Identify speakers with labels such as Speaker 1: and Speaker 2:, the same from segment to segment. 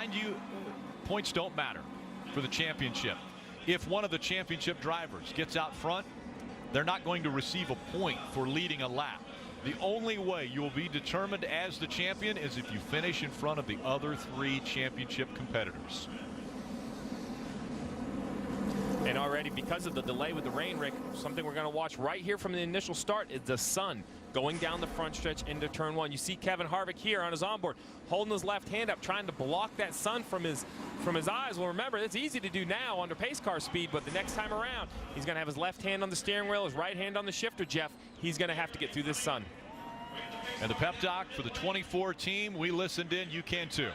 Speaker 1: Mind you, points don't matter for the championship. If one of the championship drivers gets out front, they're not going to receive a point for leading a lap. The only way you will be determined as the champion is if you finish in front of the other 3 championship competitors.
Speaker 2: And already, because of the delay with the rain, Rick, something we're going to watch right here from the initial start is the sun going down the front stretch into turn 1. You see Kevin Harvick here on his onboard holding his left hand up, trying to block that sun from his eyes. Well, remember, it's easy to do now under pace car speed, but the next time around, he's going to have his left hand on the steering wheel, his right hand on the shifter, Jeff. He's going to have to get through this sun.
Speaker 1: And the pep talk for the 24 team, we listened in. You can too.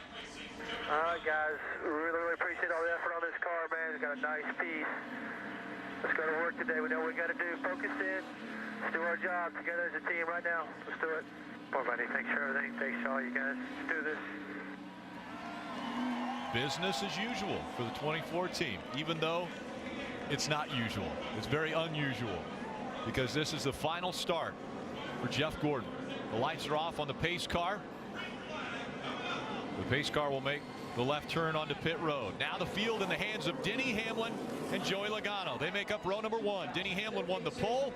Speaker 3: All right, guys, really appreciate all the effort on this car, man. It's got a nice piece. Let's go to work today. We know what we got to do. Focus in. Let's do our job together as a team right now. Let's do it. Poor buddy, thanks for everything. Thanks to all you guys. Let's do this.
Speaker 1: Business as usual for the 24 team, even though it's not usual. It's very unusual because this is the final start for Jeff Gordon. The lights are off on the pace car. The pace car will make the left turn onto pit road. Now the field in the hands of Denny Hamlin and Joey Logano. They make up row number 1. Denny Hamlin won the pole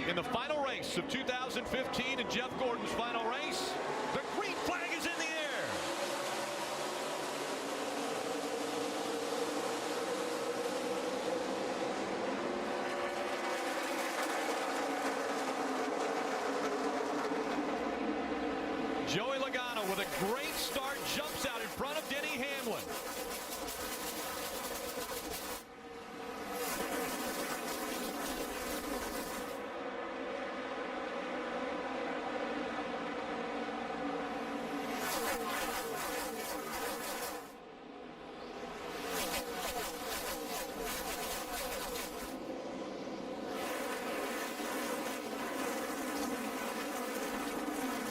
Speaker 1: in the final race of 2015 and Jeff Gordon's final race. The green flag is in the air. Joey Logano with a great start jumps out in front of Denny Hamlin.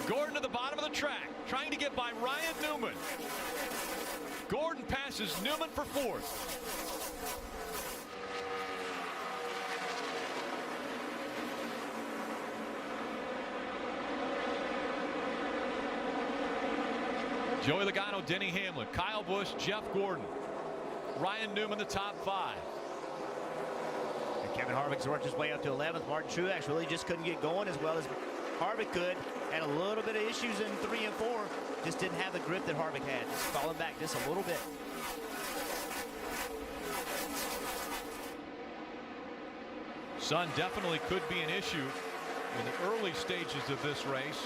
Speaker 1: Gordon to the bottom of the track, trying to get by Ryan Newman. Gordon passes Newman for 4th. Joey Logano, Denny Hamlin, Kyle Busch, Jeff Gordon, Ryan Newman, the top 5.
Speaker 4: And Kevin Harvick's worked his way up to 11th. Martin Truex really just couldn't get going as well as Harvick could. Had a little bit of issues in 3 and 4. Just didn't have the grip that Harvick had. Just falling back just a little bit.
Speaker 1: Sun definitely could be an issue in the early stages of this race.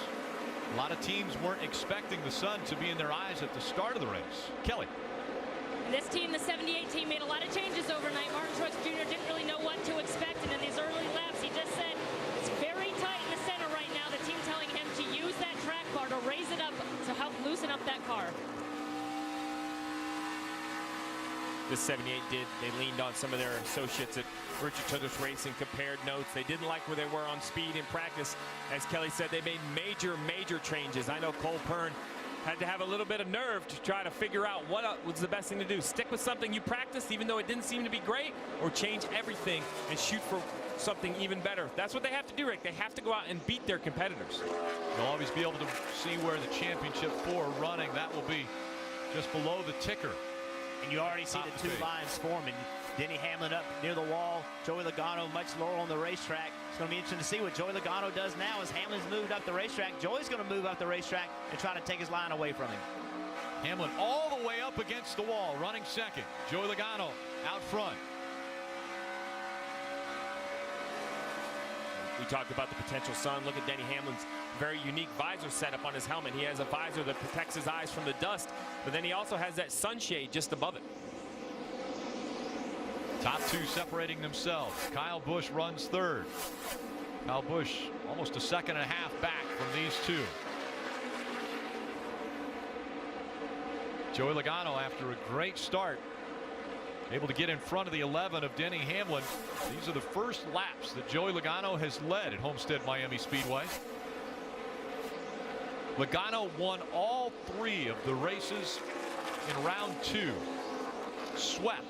Speaker 1: A lot of teams weren't expecting the sun to be in their eyes at the start of the race. Kelly.
Speaker 5: This team, the 78 team, made a lot of changes overnight. Martin Truex Jr. didn't really know what to expect, and in these early laps, he just said it's very tight in the center right now. The team telling him to use that track bar to raise it up to help loosen up that car.
Speaker 2: This 78 did. They leaned on some of their associates at Richard Childress Racing, compared notes. They didn't like where they were on speed in practice. As Kelly said, they made major changes. I know Cole Pern had to have a little bit of nerve to try to figure out what was the best thing to do. Stick with something you practiced, even though it didn't seem to be great, or change everything and shoot for something even better. That's what they have to do, Rick. They have to go out and beat their competitors.
Speaker 1: You'll always be able to see where the championship 4 are running. That will be just below the ticker.
Speaker 4: And you already see the 2 lines forming. Denny Hamlin up near the wall. Joey Logano much lower on the racetrack. It's going to be interesting to see what Joey Logano does now as Hamlin's moved up the racetrack. Joey's going to move up the racetrack and try to take his line away from him.
Speaker 1: Hamlin all the way up against the wall, running second. Joey Logano out front.
Speaker 2: We talked about the potential sun. Look at Denny Hamlin's very unique visor setup on his helmet. He has a visor that protects his eyes from the dust, but then he also has that sunshade just above it.
Speaker 1: Top 2 separating themselves. Kyle Busch runs 3rd. Kyle Busch almost a second and a half back from these 2. Joey Logano, after a great start, able to get in front of the 11 of Denny Hamlin. These are the first laps that Joey Logano has led at Homestead Miami Speedway. Logano won all 3 of the races in round 2. Swept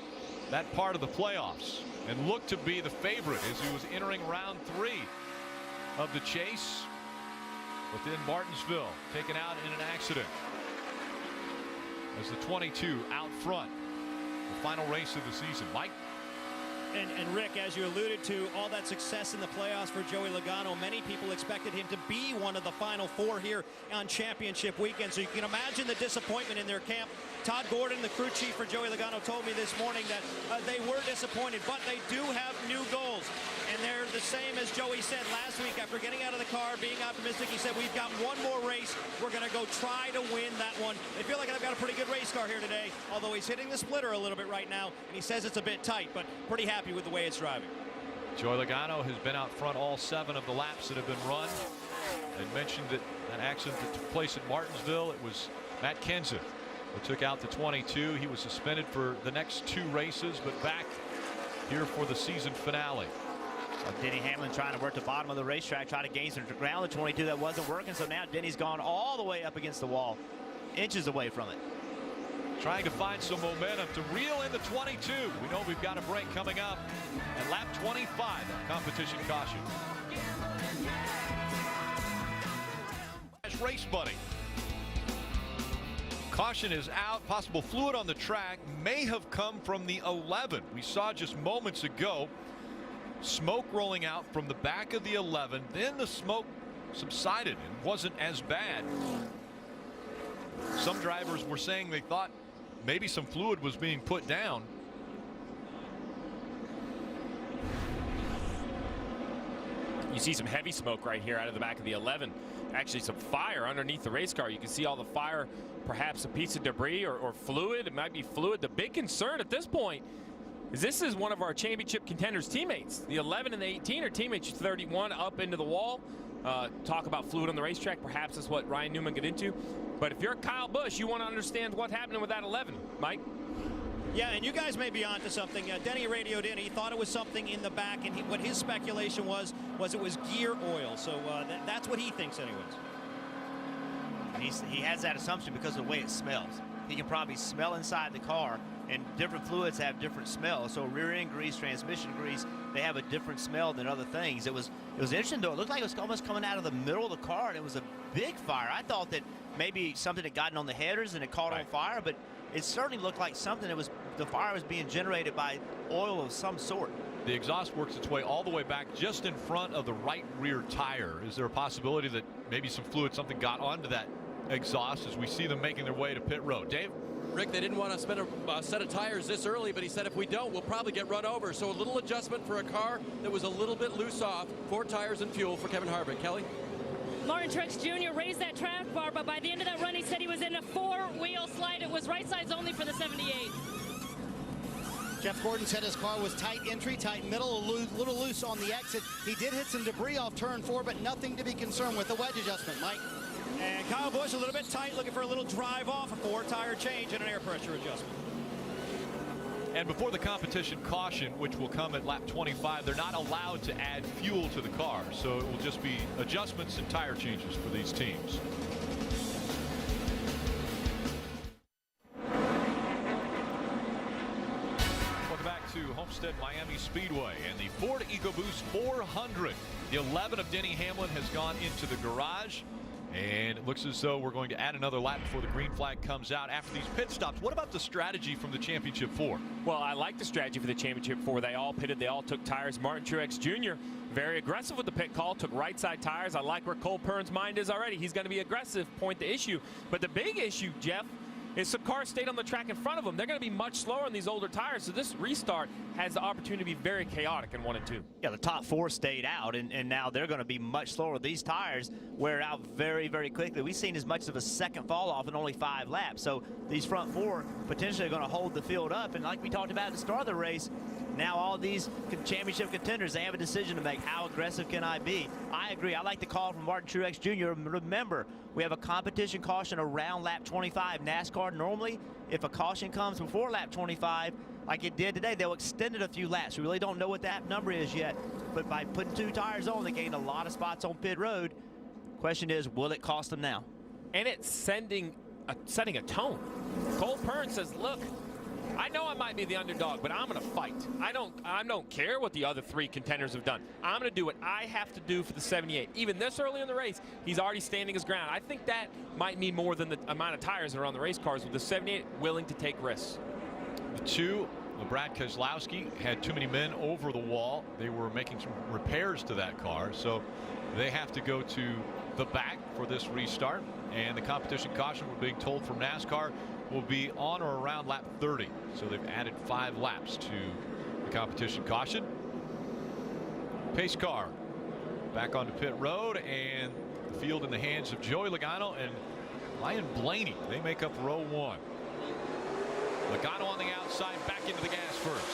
Speaker 1: that part of the playoffs and looked to be the favorite as he was entering round 3 of the chase. But then Martinsville taken out in an accident. as the 22 out front. The final race of the season. Mike?
Speaker 6: And Rick, as you alluded to, all that success in the playoffs for Joey Logano, many people expected him to be one of the final four here on championship weekend. So you can imagine the disappointment in their camp. Todd Gordon, the crew chief for Joey Logano, told me this morning that they were disappointed, but they do have new goals. And they're the same as Joey said last week after getting out of the car, being optimistic. He said, we've got one more race. We're going to go try to win that one. They feel like they've got a pretty good race car here today, although he's hitting the splitter a little bit right now, and he says it's a bit tight, but pretty happy with the way it's driving.
Speaker 1: Joey Logano has been out front all 7 of the laps that have been run. I mentioned that accident that took place at Martinsville. It was Matt Kenseth who took out the 22. He was suspended for the next 2 races, but back here for the season finale.
Speaker 4: Denny Hamlin trying to work the bottom of the racetrack, try to gain some ground. The 22 that wasn't working, so now Denny's gone all the way up against the wall, inches away from it.
Speaker 1: Trying to find some momentum to reel in the 22. We know we've got a break coming up at lap 25 of competition caution. Race buddy. Caution is out. Possible fluid on the track may have come from the 11. We saw just moments ago smoke rolling out from the back of the 11. Then the smoke subsided and wasn't as bad. Some drivers were saying they thought maybe some fluid was being put down.
Speaker 2: You see some heavy smoke right here out of the back of the 11. Actually some fire underneath the race car. You can see all the fire, perhaps a piece of debris or fluid. It might be fluid. The big concern at this point is this is one of our championship contenders teammates. The 11 and the 18 are teammates. 31 up into the wall. Talk about fluid on the racetrack. Perhaps that's what Ryan Newman got into. But if you're Kyle Busch, you want to understand what's happening with that 11. Mike?
Speaker 6: Yeah, and you guys may be onto something. Denny radioed in. He thought it was something in the back, and what his speculation was it was gear oil. So that's what he thinks anyways.
Speaker 4: He has that assumption because of the way it smells. He can probably smell inside the car, and different fluids have different smells. So rear end grease, transmission grease, they have a different smell than other things. It was interesting though. It looked like it was almost coming out of the middle of the car, and it was a big fire. I thought that maybe something had gotten on the headers and it caught on fire, but it certainly looked like something that the fire was being generated by oil of some sort.
Speaker 1: The exhaust works its way all the way back just in front of the right rear tire. Is there a possibility that maybe some fluid, something got onto that exhaust as we see them making their way to pit road? Dave?
Speaker 7: Rick, they didn't want to spend a set of tires this early, but he said if we don't, we'll probably get run over. So a little adjustment for a car that was a little bit loose off. 4 tires and fuel for Kevin Harvick. Kelly?
Speaker 5: Martin Truex Jr. raised that track bar, but by the end of that run, he said he was in a 4-wheel slide. It was right sides only for the 78.
Speaker 8: Jeff Gordon said his car was tight entry, tight middle, a little loose on the exit. He did hit some debris off turn 4, but nothing to be concerned with. The wedge adjustment, Mike.
Speaker 6: And Kyle Busch a little bit tight, looking for a little drive off, a 4-tire change and an air pressure adjustment.
Speaker 1: And before the competition caution, which will come at lap 25, they're not allowed to add fuel to the car. So it will just be adjustments and tire changes for these teams. Welcome back to Homestead Miami Speedway and the Ford EcoBoost 400. The 11 of Denny Hamlin has gone into the garage. And it looks as though we're going to add another lap before the green flag comes out after these pit stops. What about the strategy from the Championship 4?
Speaker 2: Well, I like the strategy for the Championship 4. They all pitted. They all took tires. Martin Truex Jr. very aggressive with the pit call. Took right side tires. I like where Cole Pern's mind is already. He's going to be aggressive, point the issue. But the big issue, Jeff, is some cars stayed on the track in front of them. They're going to be much slower on these older tires. So this restart has the opportunity to be very chaotic in 1 and 2.
Speaker 4: Yeah, the top 4 stayed out, and now they're going to be much slower. These tires wear out very, very quickly. We've seen as much of a second fall off in only 5 laps. So these front 4 potentially are going to hold the field up. And like we talked about at the start of the race, now all these championship contenders, they have a decision to make. How aggressive can I be? I agree. I like the call from Martin Truex Jr. Remember, we have a competition caution around lap 25. NASCAR normally, if a caution comes before lap 25, like it did today, they'll extend it a few laps. We really don't know what that number is yet. But by putting 2 tires on, they gained a lot of spots on pit road. Question is, will it cost them now?
Speaker 2: And it's setting a tone. Cole Pern says, look, I know I might be the underdog, but I'm going to fight. I don't care what the other 3 contenders have done. I'm going to do what I have to do for the 78. Even this early in the race, he's already standing his ground. I think that might mean more than the amount of tires that are on the race cars, with the 78 willing to take risks.
Speaker 1: The 2, Brad Keselowski, had too many men over the wall. They were making some repairs to that car, so they have to go to the back for this restart. And the competition caution, we're being told from NASCAR, will be on or around lap 30. So they've added 5 laps to the competition caution. Pace car back onto pit road, and the field in the hands of Joey Logano and Ryan Blaney. They make up row 1. Logano on the outside, back into the gas first.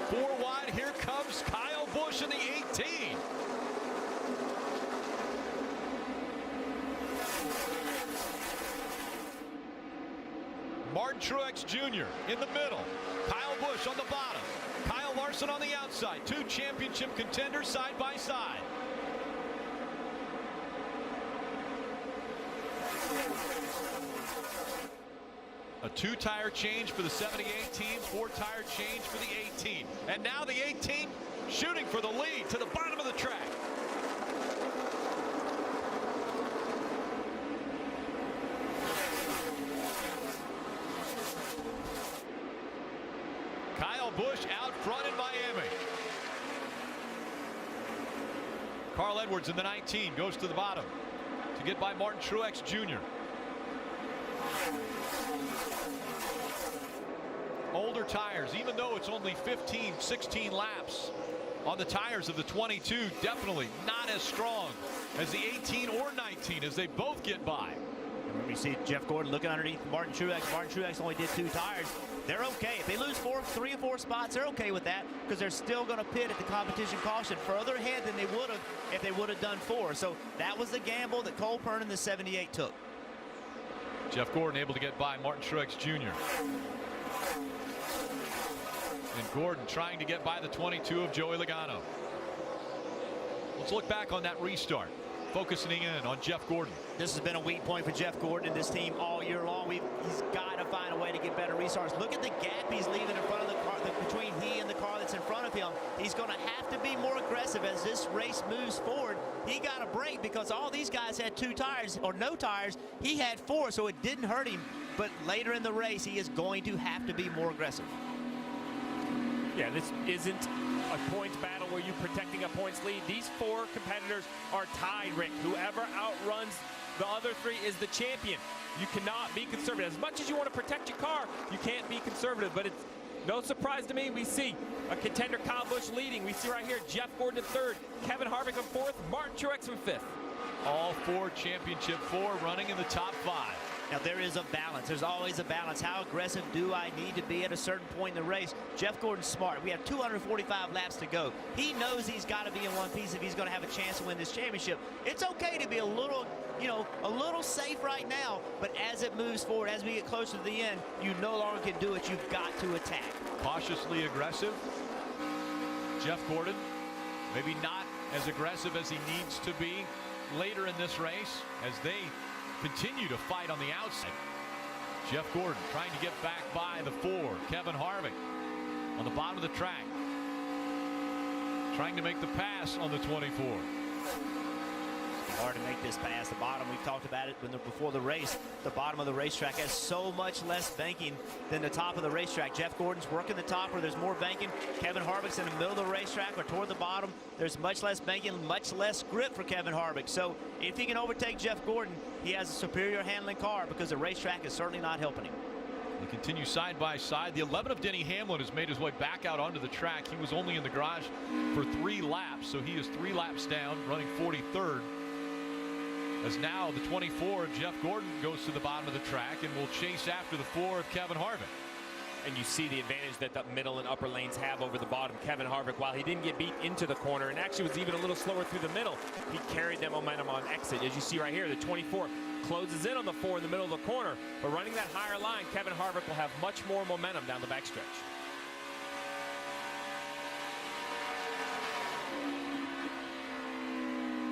Speaker 1: Four wide, here comes Kyle Busch in the 18. Martin Truex Jr. in the middle. Kyle Busch on the bottom. Kyle Larson on the outside. 2 championship contenders side by side. A 2-tire change for the 78 team, 4-tire change for the 18. And now the 18 shooting for the lead to the bottom of the track. Kyle Busch out front in Miami. Carl Edwards in the 19 goes to the bottom to get by Martin Truex Jr. Older tires, even though it's only 15, 16 laps on the tires of the 22, definitely not as strong as the 18 or 19 as they both get by.
Speaker 4: Remember, you see Jeff Gordon looking underneath Martin Truex. Martin Truex only did 2 tires. They're okay. If they lose 3 or 4 spots, they're okay with that, because they're still going to pit at the competition caution further ahead than they would have if they would have done 4. So that was the gamble that Cole Pearn and the 78 took.
Speaker 1: Jeff Gordon able to get by Martin Truex Jr. And Gordon trying to get by the 22 of Joey Logano. Let's look back on that restart, focusing in on Jeff Gordon.
Speaker 4: This has been a weak point for Jeff Gordon and this team all year long. He's got to find a way to get better restarts. Look at the gap he's leaving in front of the car, between he and the car that's in front of him. He's going to have to be more aggressive as this race moves forward. He got a break because all these guys had 2 tires or no tires. He had 4, so it didn't hurt him. But later in the race, he is going to have to be more aggressive.
Speaker 2: Yeah, this isn't a points battle where you're protecting a points lead. These 4 competitors are tied, Rick. Whoever outruns the other 3 is the champion. You cannot be conservative. As much as you want to protect your car, you can't be conservative. But it's no surprise to me. We see a contender, Kyle Busch, leading. We see right here Jeff Gordon in 3rd, Kevin Harvick in 4th, Martin Truex in 5th.
Speaker 1: All 4 championship 4 running in the top 5.
Speaker 4: Now, there is a balance. There's always a balance. How aggressive do I need to be at a certain point in the race? Jeff Gordon's smart. We have 245 laps to go. He knows he's got to be in one piece if he's going to have a chance to win this championship. It's okay to be a little, a little safe right now, but as it moves forward, as we get closer to the end, you no longer can do it. You've got to attack.
Speaker 1: Cautiously aggressive. Jeff Gordon, maybe not as aggressive as he needs to be later in this race as they continue to fight on the outside. Jeff Gordon trying to get back by the 4. Kevin Harvick on the bottom of the track, trying to make the pass on the 24.
Speaker 4: Hard to make this pass. The bottom, we've talked about it before the race. The bottom of the racetrack has so much less banking than the top of the racetrack. Jeff Gordon's working the top where there's more banking. Kevin Harvick's in the middle of the racetrack or toward the bottom. There's much less banking, much less grip for Kevin Harvick. So if he can overtake Jeff Gordon, he has a superior handling car, because the racetrack is certainly not helping him.
Speaker 1: They continue side by side. The 11 of Denny Hamlin has made his way back out onto the track. He was only in the garage for 3 laps, so he is 3 laps down, running 43rd. As now the 24 of Jeff Gordon goes to the bottom of the track and will chase after the 4 of Kevin Harvick.
Speaker 2: And you see the advantage that the middle and upper lanes have over the bottom. Kevin Harvick, while he didn't get beat into the corner and actually was even a little slower through the middle, he carried that momentum on exit. As you see right here, the 24 closes in on the 4 in the middle of the corner, but running that higher line, Kevin Harvick will have much more momentum down the backstretch.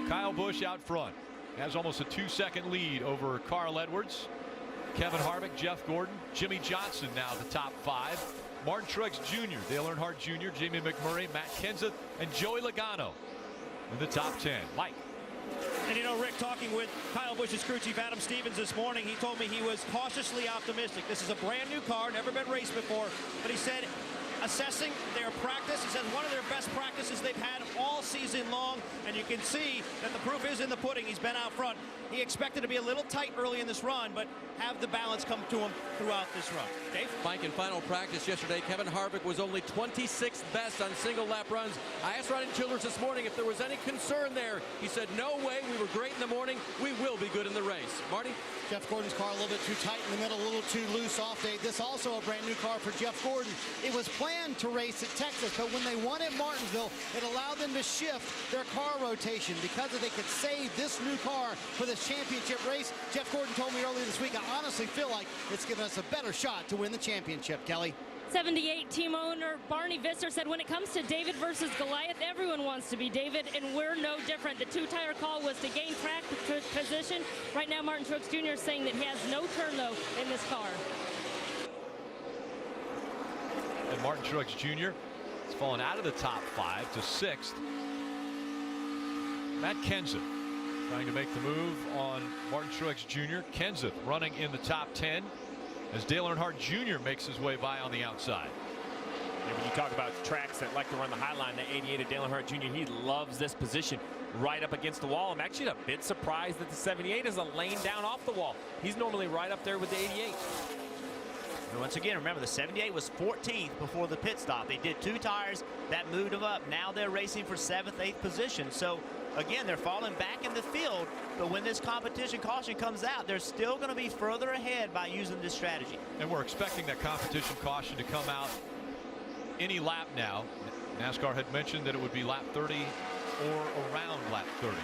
Speaker 1: Kyle Busch out front. has almost a 2-second lead over Carl Edwards, Kevin Harvick, Jeff Gordon, Jimmy Johnson now the top 5. Martin Truex Jr., Dale Earnhardt Jr., Jamie McMurray, Matt Kenseth, and Joey Logano in the top 10. Mike.
Speaker 6: And you know, Rick, talking with Kyle Busch's crew chief Adam Stevens this morning, he told me he was cautiously optimistic. This is a brand new car, never been raced before, but he said assessing their practice, he said one of their best practices they've had all season long, and you can see that the proof is in the pudding. He's been out front. He expected to be a little tight early in this run, but have the balance come to him throughout this run. Dave?
Speaker 7: Mike, in final practice yesterday, Kevin Harvick was only 26th best on single lap runs. I asked Ronnie Childers this morning if there was any concern there. He said, no way, we were great in the morning. We will be good in the race. Marty?
Speaker 8: Jeff Gordon's car a little bit too tight in the middle, a little too loose off day. This also a brand new car for Jeff Gordon. It was planned to race at Texas, but when they won at Martinsville, it allowed them to shift their car rotation because they could save this new car for this championship race. Jeff Gordon told me earlier this week, I honestly feel like it's given us a better shot to win the championship, Kelly.
Speaker 5: 78 team owner Barney Visser said when it comes to David versus Goliath, everyone wants to be David, and we're no different. The 2-tire call was to gain track position. Right now, Martin Truex Jr. is saying that he has no turn, though, in this car.
Speaker 1: And Martin Truex Jr. has fallen out of the top 5 to 6th. Matt Kenseth trying to make the move on Martin Truex Jr. Kenseth running in the top 10 as Dale Earnhardt Jr. makes his way by on the outside.
Speaker 2: And when you talk about tracks that like to run the high line, the 88 of Dale Earnhardt Jr., he loves this position right up against the wall. I'm actually a bit surprised that the 78 is a lane down off the wall. He's normally right up there with the 88.
Speaker 4: And once again, remember the 78 was 14th before the pit stop. They did 2 tires that moved them up. Now they're racing for 7th, 8th position. So again, they're falling back in the field, but when this competition caution comes out, they're still going to be further ahead by using this strategy.
Speaker 1: And we're expecting that competition caution to come out any lap now. NASCAR had mentioned that it would be lap 30 or around lap 30.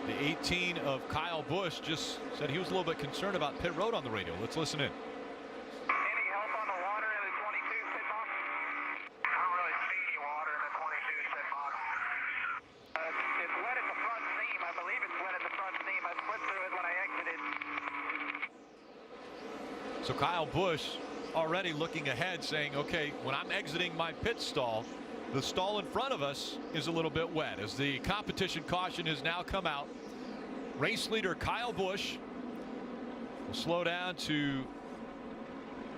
Speaker 1: The 18 of Kyle Busch just said he was a little bit concerned about pit road on the radio. Let's listen in.
Speaker 3: Any help on the water in the 22 pit box? I don't really see any water in the 22 pit box. It's wet at the front seam. I believe it's wet at the front seam. I slipped through it when I exited.
Speaker 1: So Kyle Busch already looking ahead, saying, okay, when I'm exiting my pit stall, the stall in front of us is a little bit wet. As the competition caution has now come out, race leader Kyle Busch will slow down to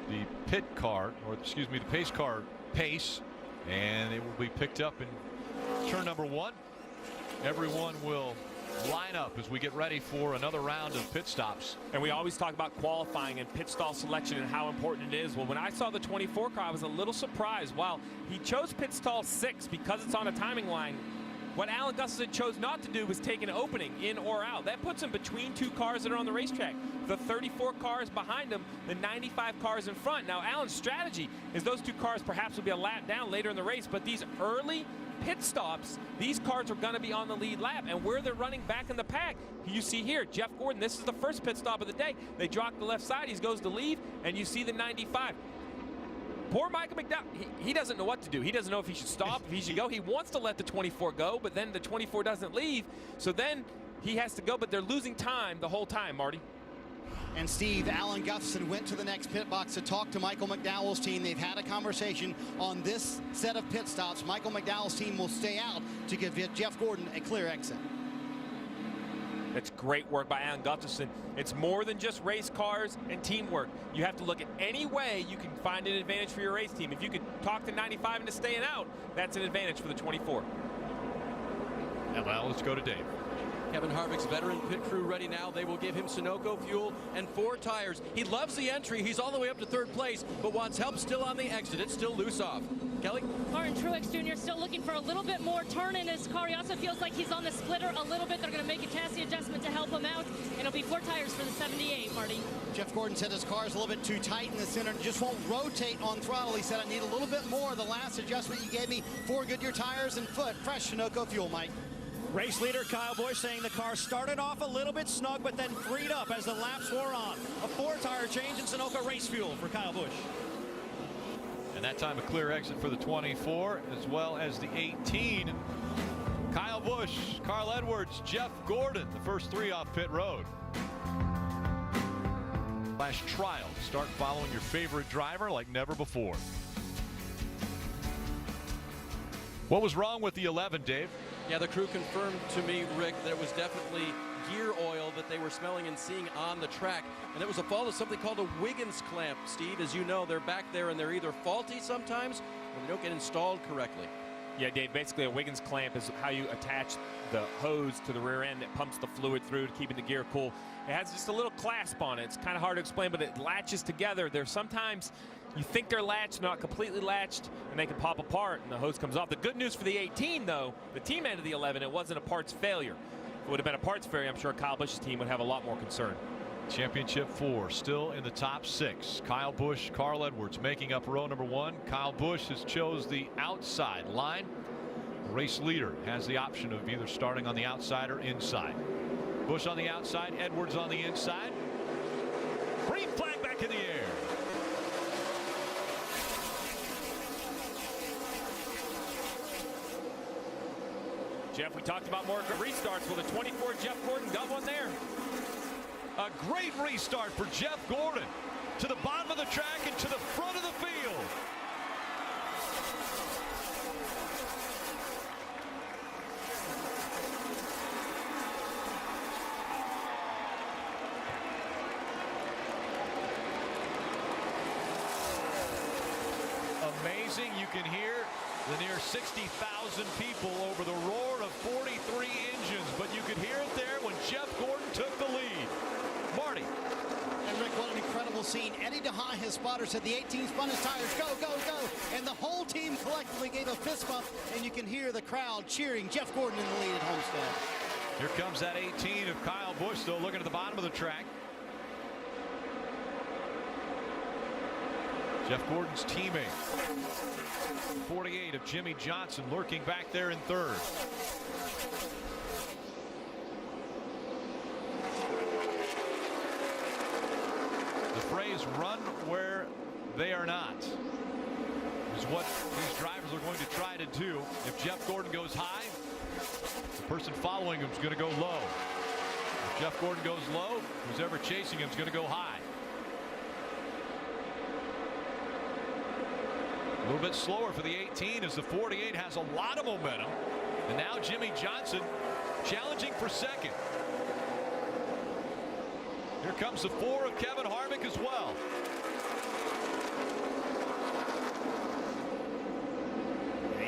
Speaker 1: the pit car, or excuse me, the pace car pace, and it will be picked up in turn number 1. Everyone will line up as we get ready for another round of pit stops.
Speaker 2: And we always talk about qualifying and pit stall selection and how important it is. Well, when I saw the 24 car, I was a little surprised. While he chose pit stall 6 because it's on a timing line, what Alan Gustafson chose not to do was take an opening in or out. That puts him between 2 cars that are on the racetrack. The 34 cars behind him, the 95 cars in front. Now, Alan's strategy is those 2 cars perhaps will be a lap down later in the race, but these early pit stops, these cars are going to be on the lead lap, and where they're running back in the pack, you see here, Jeff Gordon, this is the first pit stop of the day. They dropped the left side, he goes to leave, and you see the 95. Poor Michael McDowell, he doesn't know what to do. He doesn't know if he should stop, if he should go. He wants to let the 24 go, but then the 24 doesn't leave, so then he has to go, but they're losing time the whole time, Marty.
Speaker 8: And Steve, Alan Gustafson went to the next pit box to talk to Michael McDowell's team. They've had a conversation on this set of pit stops. Michael McDowell's team will stay out to give Jeff Gordon a clear exit.
Speaker 2: That's great work by Alan Gustafson. It's more than just race cars and teamwork. You have to look at any way you can find an advantage for your race team. If you could talk to 95 into staying out, that's an advantage for the 24.
Speaker 1: And well, let's go to Dave.
Speaker 7: Kevin Harvick's veteran pit crew ready now. They will give him Sunoco fuel and 4 tires. He loves the entry. He's all the way up to 3rd place, but wants help still on the exit. It's still loose off. Kelly?
Speaker 5: Martin Truex Jr. still looking for a little bit more turn in his car. He also feels like he's on the splitter a little bit. They're going to make a chassis adjustment to help him out, and it'll be 4 tires for the 78, Marty.
Speaker 8: Jeff Gordon said his car is a little bit too tight in the center and just won't rotate on throttle. He said, I need a little bit more. The last adjustment you gave me, 4 Goodyear tires and foot. Fresh Sunoco fuel, Mike.
Speaker 6: Race leader Kyle Busch saying the car started off a little bit snug, but then freed up as the laps wore on. A 4-tire change in Sunoco race fuel for Kyle Busch.
Speaker 1: And that time a clear exit for the 24 as well as the 18. Kyle Busch Busch, Carl Edwards, Jeff Gordon, the first three off pit road. Last trial. Start following your favorite driver like never before. What was wrong with the 11, Dave?
Speaker 7: Yeah, the crew confirmed to me, Rick, that it was definitely gear oil that they were smelling and seeing on the track. And it was a fault of something called a Wiggins clamp, Steve. As you know, they're back there and they're either faulty sometimes or they don't get installed correctly.
Speaker 2: Yeah, Dave, basically a Wiggins clamp is how you attach the hose to the rear end that pumps the fluid through to keeping the gear cool. It has just a little clasp on it. It's kind of hard to explain, but it latches together. There's sometimes you think they're latched, not completely latched, and they can pop apart and the hose comes off. The good news for the 18, though, the team end of the 11, it wasn't a parts failure. If it would have been a parts failure, I'm sure Kyle Busch's team would have a lot more concern.
Speaker 1: Championship 4 still in the top 6. Kyle Busch, Carl Edwards making up row number 1. Kyle Busch has chose the outside line. The race leader has the option of either starting on the outside or inside. Busch on the outside, Edwards on the inside. Green flag back in the air.
Speaker 2: Jeff, we talked about more restarts. Will the 24 Jeff Gordon got one there?
Speaker 1: A great restart for Jeff Gordon. To the bottom of the track and to the front of the field. Amazing. You can hear the near 60,000 people over the roar of 43 engines, but you could hear it there when Jeff Gordon took the lead. Marty.
Speaker 8: And Rick, what an incredible scene. Eddie DeHaan, his spotter, said the 18 spun his tires, go, go, go. And the whole team collectively gave a fist bump, and you can hear the crowd cheering Jeff Gordon in the lead at Homestead.
Speaker 1: Here comes that 18 of Kyle Busch, still looking at the bottom of the track. Jeff Gordon's teammate. 48 of Jimmy Johnson lurking back there in third. The phrase "run where they are not" is what these drivers are going to try to do. If Jeff Gordon goes high, the person following him is going to go low. If Jeff Gordon goes low, who's ever chasing him is going to go high. A little bit slower for the 18 as the 48 has a lot of momentum. And now Jimmy Johnson challenging for second. Here comes the 4 of Kevin Harvick as well.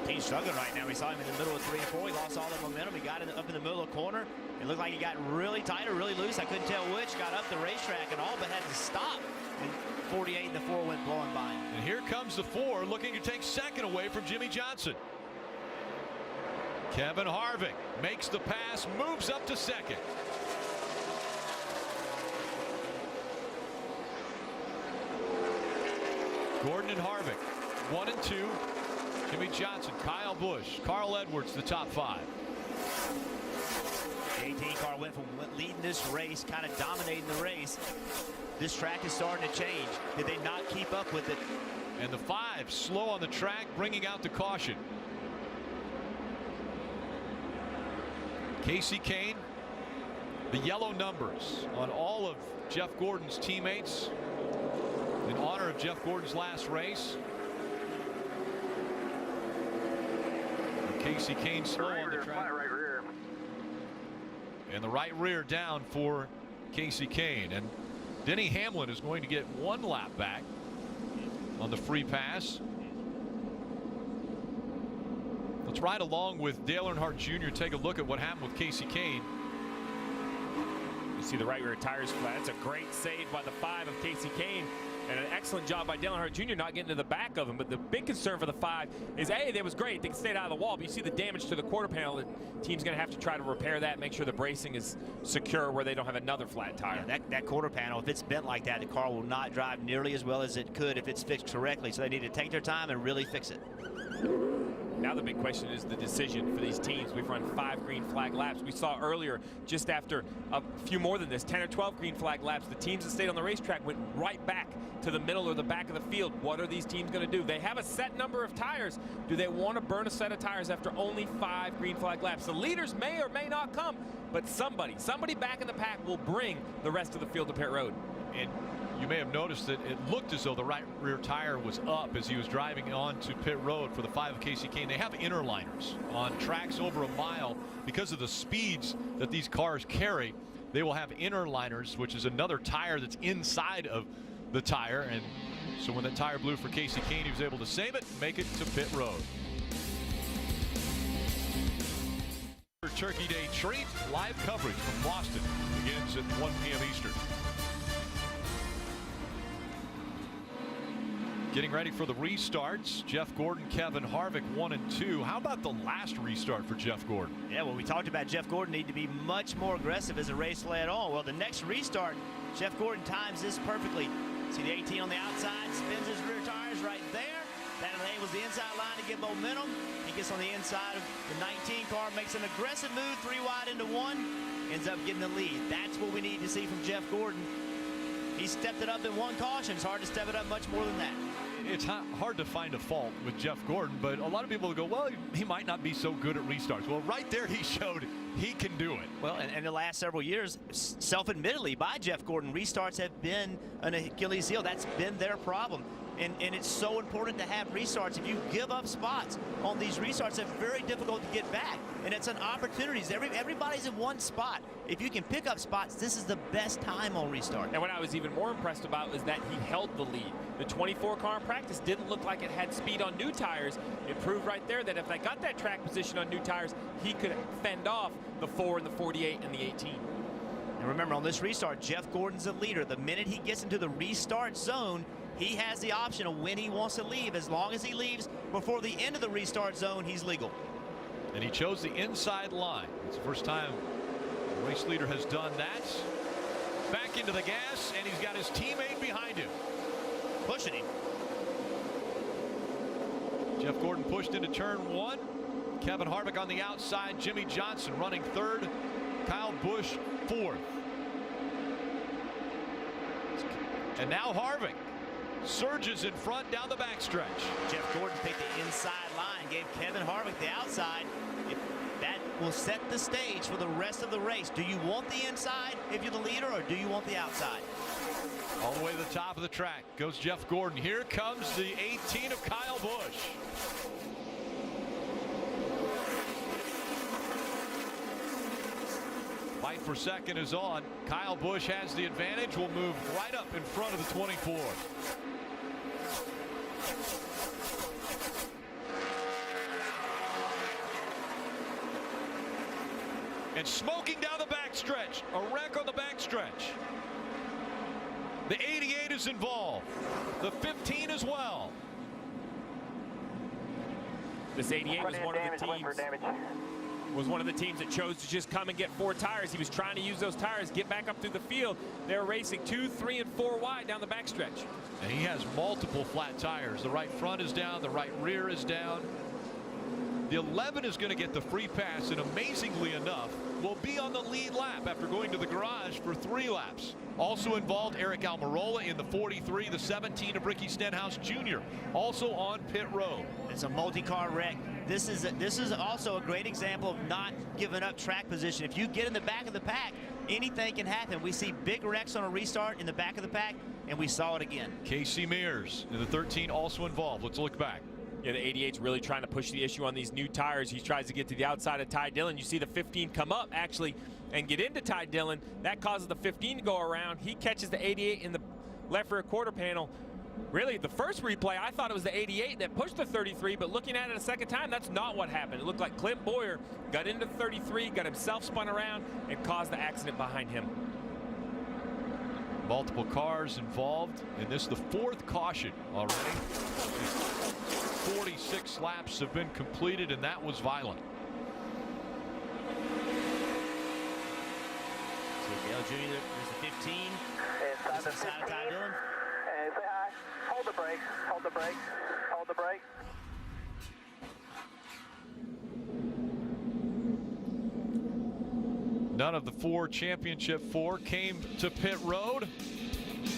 Speaker 4: He's struggling right now. We saw him in the middle of 3 and 4. He lost all the momentum. He got up in the middle of the corner. It looked like he got really tight or really loose. I couldn't tell which. Got up the racetrack and all but had to stop. And 48 and the 4 went blowing by him.
Speaker 1: And here comes the 4 looking to take second away from Jimmy Johnson. Kevin Harvick makes the pass, moves up to second. Gordon and Harvick 1 and 2. Jimmy Johnson, Kyle Busch, Carl Edwards, the top 5.
Speaker 4: The 18 car went from leading this race, kind of dominating the race. This track is starting to change. Did they not keep up with it?
Speaker 1: And the 5 slow on the track, bringing out the caution. Casey Kane, the yellow numbers on all of Jeff Gordon's teammates in honor of Jeff Gordon's last race. Casey Kane slow on the track.
Speaker 3: Right rear.
Speaker 1: And the right rear down for Casey Kane. And Denny Hamlin is going to get 1 lap back on the free pass. Let's ride along with Dale Earnhardt Jr. Take a look at what happened with Casey Kane.
Speaker 2: You see the right rear tires flat. That's a great save by the 5 of Casey Kane. And an excellent job by Dale Earnhardt Jr. not getting to the back of him. But the big concern for the 5 is, A, that was great. They stayed out of the wall. But you see the damage to the quarter panel. The team's going to have to try to repair that, make sure the bracing is secure where they don't have another flat tire.
Speaker 4: Yeah, that quarter panel, if it's bent like that, the car will not drive nearly as well as it could if it's fixed correctly. So they need to take their time and really fix it.
Speaker 2: Now the big question is the decision for these teams. We've run 5 green flag laps. We saw earlier, just after a few more than this, 10 or 12 green flag laps, the teams that stayed on the racetrack went right back to the middle or the back of the field. What are these teams going to do? They have a set number of tires. Do they want to burn a set of tires after only 5 green flag laps? The leaders may or may not come, but somebody back in the pack will bring the rest of the field to pit road.
Speaker 1: And you may have noticed that it looked as though the right rear tire was up as he was driving onto pit road for the 5 of Casey Kane. They have inner liners on tracks over a mile because of the speeds that these cars carry. They will have inner liners, which is another tire that's inside of the tire. And so when that tire blew for Casey Kane, he was able to save it and make it to pit road. Turkey Day treat. Live coverage from Boston begins at 1 p.m. Eastern. Getting ready for the restarts. Jeff Gordon, Kevin Harvick, 1 and 2. How about the last restart for Jeff Gordon?
Speaker 4: Yeah, well, we talked about Jeff Gordon need to be much more aggressive as the race led on. Well, the next restart, Jeff Gordon times this perfectly. See the 18 on the outside, spins his rear tires right there. That enables the inside line to get momentum. He gets on the inside of the 19 car, makes an aggressive move, 3 wide into 1, ends up getting the lead. That's what we need to see from Jeff Gordon. He stepped it up in 1 caution. It's hard to step it up much more than that.
Speaker 1: It's hard to find a fault with Jeff Gordon, but a lot of people go, well, he might not be so good at restarts. Well, right there he showed he can do it.
Speaker 4: Well, and the last several years, self-admittedly by Jeff Gordon, restarts have been an Achilles heel. That's been their problem. And it's so important to have restarts. If you give up spots on these restarts, they're very difficult to get back. And it's an opportunity. Everybody's in one spot. If you can pick up spots, this is the best time on restart.
Speaker 2: And what I was even more impressed about is that he held the lead. The 24 car in practice didn't look like it had speed on new tires. It proved right there that if they got that track position on new tires, he could fend off the 4 and the 48 and the 18.
Speaker 4: And remember, on this restart, Jeff Gordon's the leader. The minute he gets into the restart zone, he has the option of when he wants to leave. As long as he leaves before the end of the restart zone, he's legal.
Speaker 1: And he chose the inside line. It's the first time the race leader has done that. Back into the gas, and he's got his teammate behind him.
Speaker 4: Pushing him.
Speaker 1: Jeff Gordon pushed into turn 1. Kevin Harvick on the outside. Jimmy Johnson running 3rd. Kyle Busch 4th. And now Harvick surges in front down the backstretch.
Speaker 4: Jeff Gordon picked the inside line, gave Kevin Harvick the outside. That will set the stage for the rest of the race. Do you want the inside if you're the leader, or do you want the outside?
Speaker 1: All the way to the top of the track goes Jeff Gordon. Here comes the 18 of Kyle Busch. Fight for second is on. Kyle Busch has the advantage. Will move right up in front of the 24. And smoking down the backstretch. A wreck on the backstretch. The 88 is involved. The 15 as well.
Speaker 2: This 88 was one of the teams that chose to just come and get 4 tires. He was trying to use those tires, get back up through the field. They're racing 2, 3, and 4 wide down the backstretch.
Speaker 1: And he has multiple flat tires. The right front is down. The right rear is down. The 11 is going to get the free pass, and amazingly enough, will be on the lead lap after going to the garage for 3 laps. Also involved Eric Almirola in the 43, the 17 of Ricky Stenhouse Jr. also on pit road.
Speaker 4: It's a multi-car wreck. This is also a great example of not giving up track position. If you get in the back of the pack, anything can happen. We see big wrecks on a restart in the back of the pack, and we saw it again.
Speaker 1: Casey Mears in the 13 also involved. Let's look back.
Speaker 2: Yeah, the 88's really trying to push the issue on these new tires. He tries to get to the outside of Ty Dillon. You see the 15 come up, actually, and get into Ty Dillon. That causes the 15 to go around. He catches the 88 in the left rear quarter panel. Really, the first replay, I thought it was the 88 that pushed the 33, but looking at it a second time, that's not what happened. It looked like Clint Boyer got into the 33, got himself spun around, and caused the accident behind him.
Speaker 1: Multiple cars involved, and this is the 4th caution already. 46 laps have been completed, and that was violent.
Speaker 4: So Dale Jr., there's the 15.
Speaker 3: Inside the 15.
Speaker 4: Ty Dillon.
Speaker 3: And say hi. Hold the brakes. Hold the brakes. Hold the brakes.
Speaker 1: None of the championship four came to pit road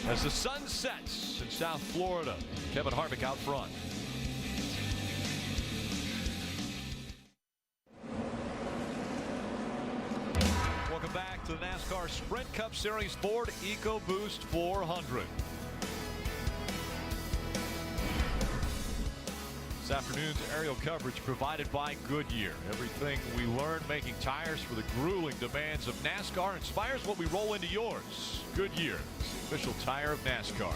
Speaker 1: as the sun sets in South Florida. Kevin Harvick out front. Welcome back to the NASCAR Sprint Cup Series Ford EcoBoost 400. This afternoon's aerial coverage provided by Goodyear. Everything we learned making tires for the grueling demands of NASCAR inspires what we roll into yours. Goodyear, the official tire of NASCAR.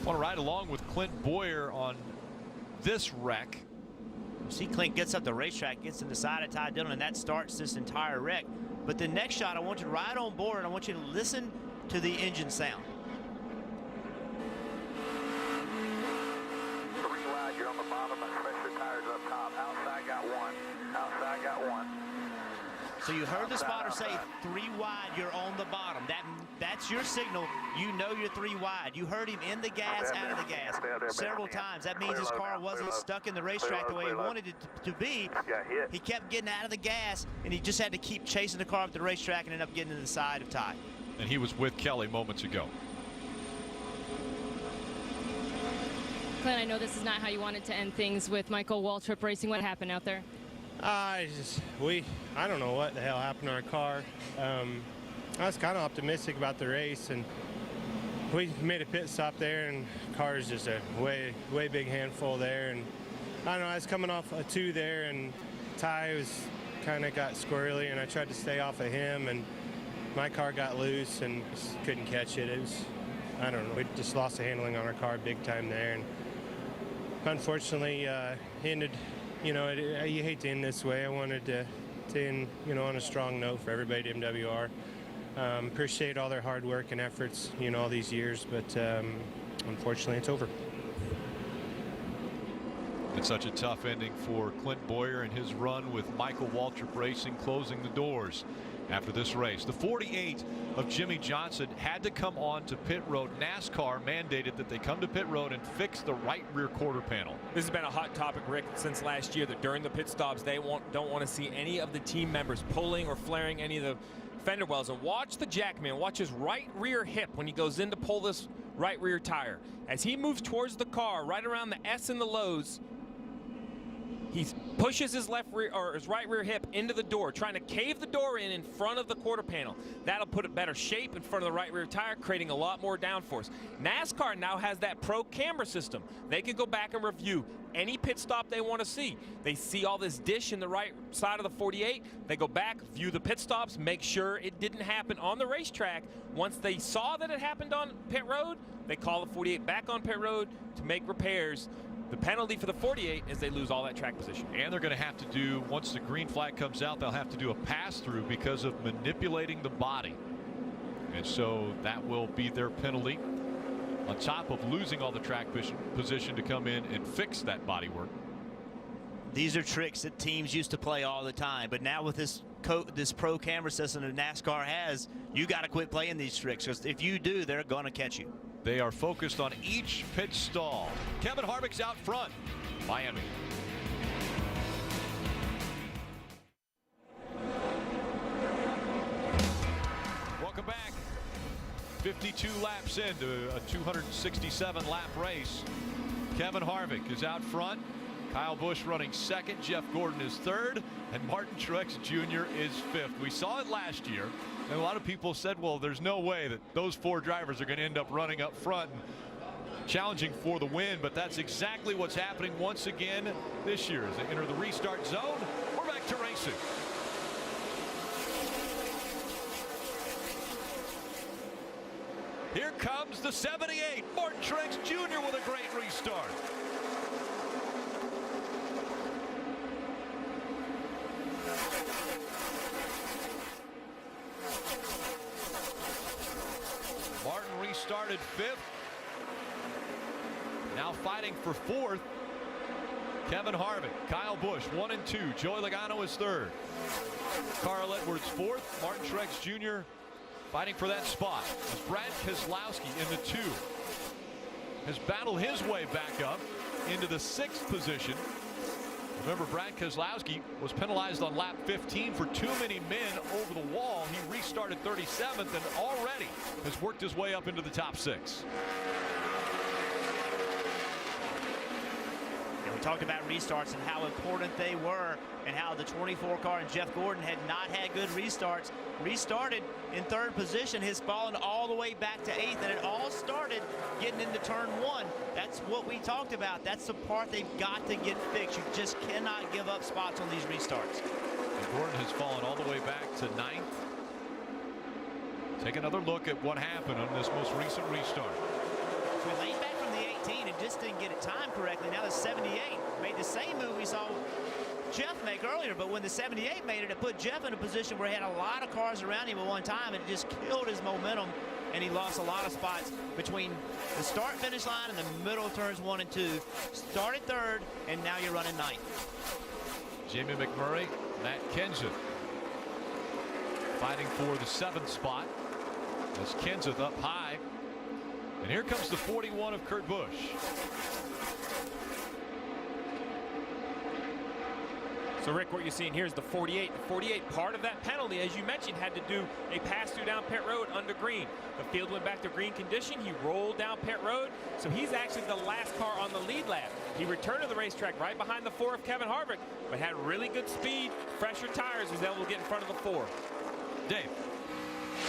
Speaker 1: I want to ride along with Clint Boyer on this wreck.
Speaker 4: See, Clint gets up the racetrack, gets in the side of Ty Dillon, and that starts this entire wreck. But the next shot, I want you to ride on board. I want you to listen to the engine sound.
Speaker 3: You're on the bottom, especially tires up top. Outside got one. Outside got one.
Speaker 4: So you heard the spotter say 3 wide, you're on the bottom. That's your signal. You know you're 3 wide. You heard him in the gas, out of the gas several times. That means his car wasn't stuck in the racetrack the way he wanted it to be. He kept getting out of the gas, and he just had to keep chasing the car up the racetrack and ended up getting to the side of Ty.
Speaker 1: And he was with Kelly moments ago.
Speaker 5: Clint, I know this is not how you wanted to end things with Michael Waltrip Racing. What happened out there?
Speaker 9: I don't know what the hell happened to our car. I was kind of optimistic about the race, and we made a pit stop there, and the car is just a way big handful there. And I don't know, I was coming off a 2 there, and Ty was kind of got squirrely, and I tried to stay off of him, and my car got loose and just couldn't catch it. It was, I don't know, we just lost the handling on our car big time there, and unfortunately ended, you know, you hate to end this way. I wanted to end, you know, on a strong note for everybody at MWR. Appreciate all their hard work and efforts, you know, all these years, but unfortunately it's over.
Speaker 1: It's such a tough ending for Clint Boyer and his run with Michael Waltrip Racing closing the doors after this race. The 48 of Jimmy Johnson had to come on to pit road. NASCAR mandated that they come to pit road and fix the right rear quarter panel.
Speaker 2: This has been a hot topic, Rick, since last year, that during the pit stops they don't want to see any of the team members pulling or flaring any of the fender wells. And watch the Jackman, watch his right rear hip when he goes in to pull this right rear tire. As he moves towards the car, right around the S and the lows, he pushes his left rear or his right rear hip into the door, trying to cave the door in front of the quarter panel. That'll put a better shape in front of the right rear tire, creating a lot more downforce. NASCAR now has that pro camera system. They can go back and review any pit stop they want to see. They see all this dish in the right side of the 48. They go back, view the pit stops, make sure it didn't happen on the racetrack. Once they saw that it happened on pit road, they call the 48 back on pit road to make repairs. The penalty for the 48 is they lose all that track position.
Speaker 1: And they're going to have to do, once the green flag comes out, they'll have to do a pass-through because of manipulating the body. And so that will be their penalty, on top of losing all the track position to come in and fix that body work.
Speaker 4: These are tricks that teams used to play all the time, but now with this pro camera system that NASCAR has, you got to quit playing these tricks, because if you do, they're going to catch you.
Speaker 1: They are focused on each pit stall. Kevin Harvick's out front. Miami. Welcome back. 52 laps into a 267 lap race. Kevin Harvick is out front. Kyle Busch running second. Jeff Gordon is third. And Martin Truex Jr. is fifth. We saw it last year. And a lot of people said, well, there's no way that those 4 drivers are going to end up running up front and challenging for the win. But that's exactly what's happening once again this year. As they enter the restart zone, we're back to racing. Here comes the 78. Martin Truex Jr. with a great restart. Martin restarted 5th. Now fighting for 4th. Kevin Harvick, Kyle Busch 1 and 2. Joey Logano is 3rd. Carl Edwards 4th. Martin Truex Jr. fighting for that spot. As Brad Keselowski in the 2 has battled his way back up into the 6th position. Remember, Brad Keselowski was penalized on lap 15 for too many men over the wall. He restarted 37th and already has worked his way up into the top 6.
Speaker 4: We talked about restarts and how important they were, and how the 24 car and Jeff Gordon had not had good restarts. Restarted in 3rd position, has fallen all the way back to 8th, and it all started getting into turn 1. That's what we talked about. That's the part they've got to get fixed. You just cannot give up spots on these restarts.
Speaker 1: And Gordon has fallen all the way back to 9th. Take another look at what happened on this most recent restart.
Speaker 4: So he laid back from the 18 and just didn't get it timed correctly. Now the 78 made the same move we saw Jeff make earlier, but when the 78 made it, it put Jeff in a position where he had a lot of cars around him at one time, and it just killed his momentum, and he lost a lot of spots between the start-finish line and the middle of turns 1 and 2. Started 3rd, and now you're running 9th.
Speaker 1: Jamie McMurray, Matt Kenseth fighting for the 7th spot as Kenseth up high. And here comes the 41 of Kurt Busch.
Speaker 2: So, Rick, what you're seeing here is the 48. The 48, part of that penalty, as you mentioned, had to do a pass through down pit road under green. The field went back to green condition. He rolled down pit road, so he's actually the last car on the lead lap. He returned to the racetrack right behind the 4 of Kevin Harvick, but had really good speed, fresher tires, was able to get in front of the 4.
Speaker 1: Dave.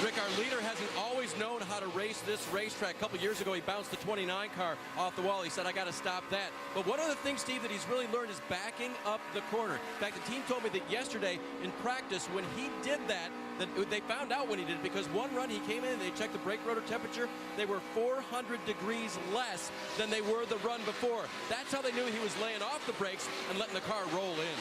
Speaker 7: Rick, our leader hasn't always known how to race this racetrack. A couple years ago, he bounced the 29 car off the wall. He said, I got to stop that. But one of the things, Steve, that he's really learned is backing up the corner. In fact, the team told me that yesterday in practice, when he did that they found out when he did it, because one run he came in and they checked the brake rotor temperature. They were 400 degrees less than they were the run before. That's how they knew he was laying off the brakes and letting the car roll in.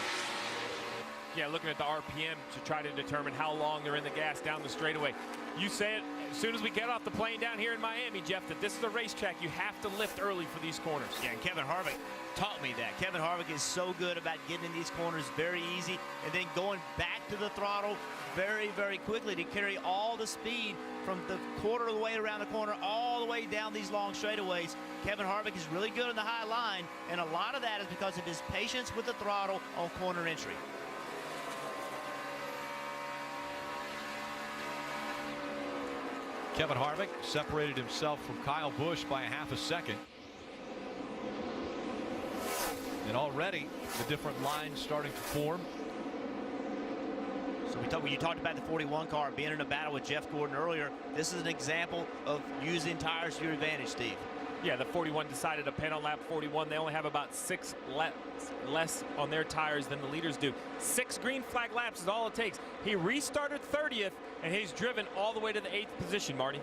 Speaker 2: Yeah, looking at the RPM to try to determine how long they're in the gas down the straightaway. You say it as soon as we get off the plane down here in Miami, Jeff, that this is a racetrack. You have to lift early for these corners.
Speaker 4: Yeah, and Kevin Harvick taught me that. Kevin Harvick is so good about getting in these corners very easy and then going back to the throttle very, very quickly to carry all the speed from the quarter of the way around the corner all the way down these long straightaways. Kevin Harvick is really good on the high line, and a lot of that is because of his patience with the throttle on corner entry.
Speaker 1: Kevin Harvick separated himself from Kyle Busch by a half a second. And already the different lines starting to form.
Speaker 4: So you talked about the 41 car being in a battle with Jeff Gordon earlier. This is an example of using tires to your advantage, Steve.
Speaker 2: Yeah, the 41 decided to pin on lap 41. They only have about 6 laps less on their tires than the leaders do. 6 green flag laps is all it takes. He restarted 30th, and he's driven all the way to the 8th position, Marty.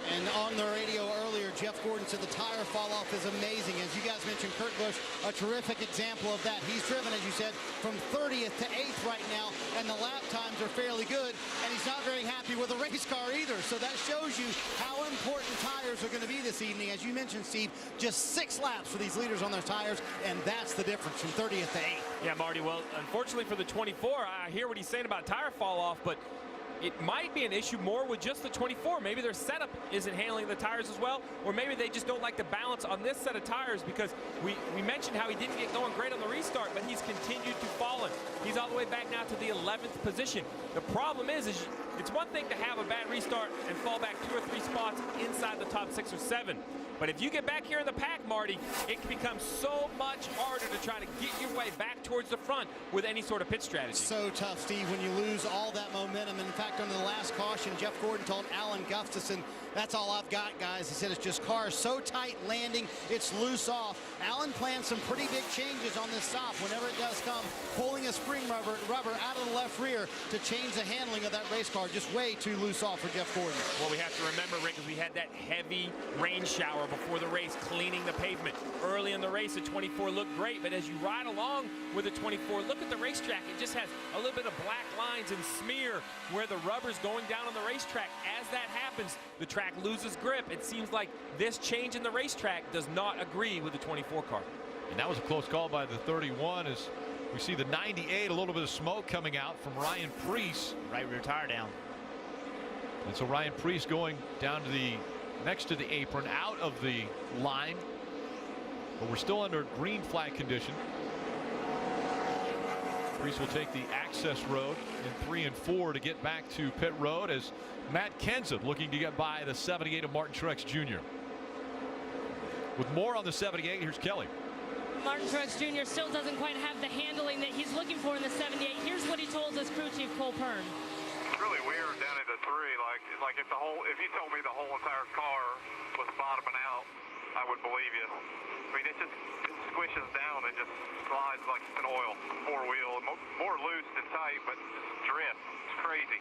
Speaker 8: And on the radio earlier, Jeff Gordon said the tire fall off is amazing. As you guys mentioned, Kurt Busch, a terrific example of that. He's driven, as you said, from 30th to 8th right now, and the lap times are fairly good, and he's not very happy with the race car either. So that shows you how important tires are going to be this evening. As you mentioned, Steve, just 6 laps for these leaders on their tires, and that's the difference from 30th to 8th.
Speaker 2: Yeah, Marty, well, unfortunately for the 24, I hear what he's saying about tire fall off, but it might be an issue more with just the 24. Maybe their setup isn't handling the tires as well, or maybe they just don't like the balance on this set of tires, because we mentioned how he didn't get going great on the restart, but he's continued to fall in. He's all the way back now to the 11th position. The problem is it's one thing to have a bad restart and fall back 2 or 3 spots inside the top 6 or 7. But if you get back here in the pack, Marty, it can become so much harder to try to get your way back towards the front with any sort of pit strategy.
Speaker 8: So tough, Steve, when you lose all that momentum. And in fact, under the last caution, Jeff Gordon told Alan Gustafson, that's all I've got, guys. He said it's just cars so tight landing, it's loose off. Alan planned some pretty big changes on this stop whenever it does come, pulling a spring rubber out of the left rear to change the handling of that race car. Just way too loose off for Jeff Gordon.
Speaker 2: Well, we have to remember, Rick, is we had that heavy rain shower before the race, cleaning the pavement. Early in the race, the 24 looked great, but as you ride along with the 24, look at the racetrack. It just has a little bit of black lines and smear where the rubber's going down on the racetrack. As that happens, the track loses grip. It seems like this change in the racetrack does not agree with the 24 car.
Speaker 1: And that was a close call by the 31 as we see the 98, a little bit of smoke coming out from Ryan Preece.
Speaker 4: Right rear tire down.
Speaker 1: And so Ryan Preece going down to the next to the apron, out of the line, but we're still under green flag condition. Reese will take the access road in 3 and 4 to get back to pit road as Matt Kenseth looking to get by the 78 of Martin Truex Jr. With more on the 78, here's Kelly.
Speaker 5: Martin Truex Jr. still doesn't quite have the handling that he's looking for in the 78. Here's what he told us crew chief Cole Pern.
Speaker 10: It's really weird down at the 3. Like if you told me the whole entire car was bottoming out, I would believe you. I mean, it squishes down and just slides like it's an oil 4-wheel, more loose than tight, but drift. It's crazy.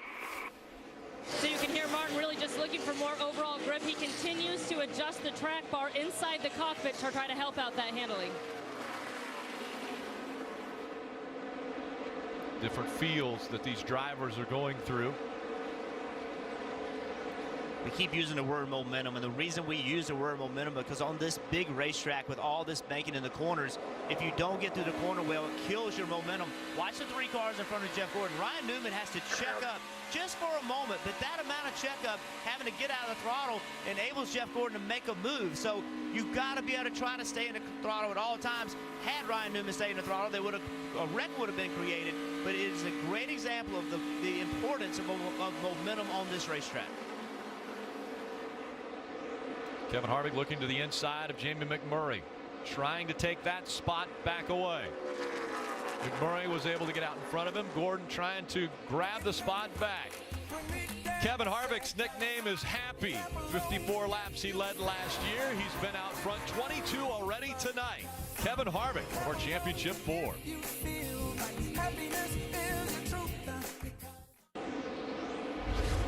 Speaker 5: So you can hear Martin really just looking for more overall grip. He continues to adjust the track bar inside the cockpit to try to help out that handling.
Speaker 1: Different feels that these drivers are going through.
Speaker 4: We keep using the word momentum, and the reason we use the word momentum because on this big racetrack with all this banking in the corners, if you don't get through the corner well, it kills your momentum. Watch the 3 cars in front of Jeff Gordon. Ryan Newman has to check up just for a moment, but that amount of checkup, having to get out of the throttle, enables Jeff Gordon to make a move. So you've got to be able to try to stay in the throttle at all times. Had Ryan Newman stayed in the throttle, a wreck would have been created, but it is a great example of the importance of momentum on this racetrack.
Speaker 1: Kevin Harvick looking to the inside of Jamie McMurray, trying to take that spot back away. McMurray was able to get out in front of him. Gordon trying to grab the spot back. Kevin Harvick's nickname is Happy. 54 laps he led last year. He's been out front 22 already tonight. Kevin Harvick for championship 4.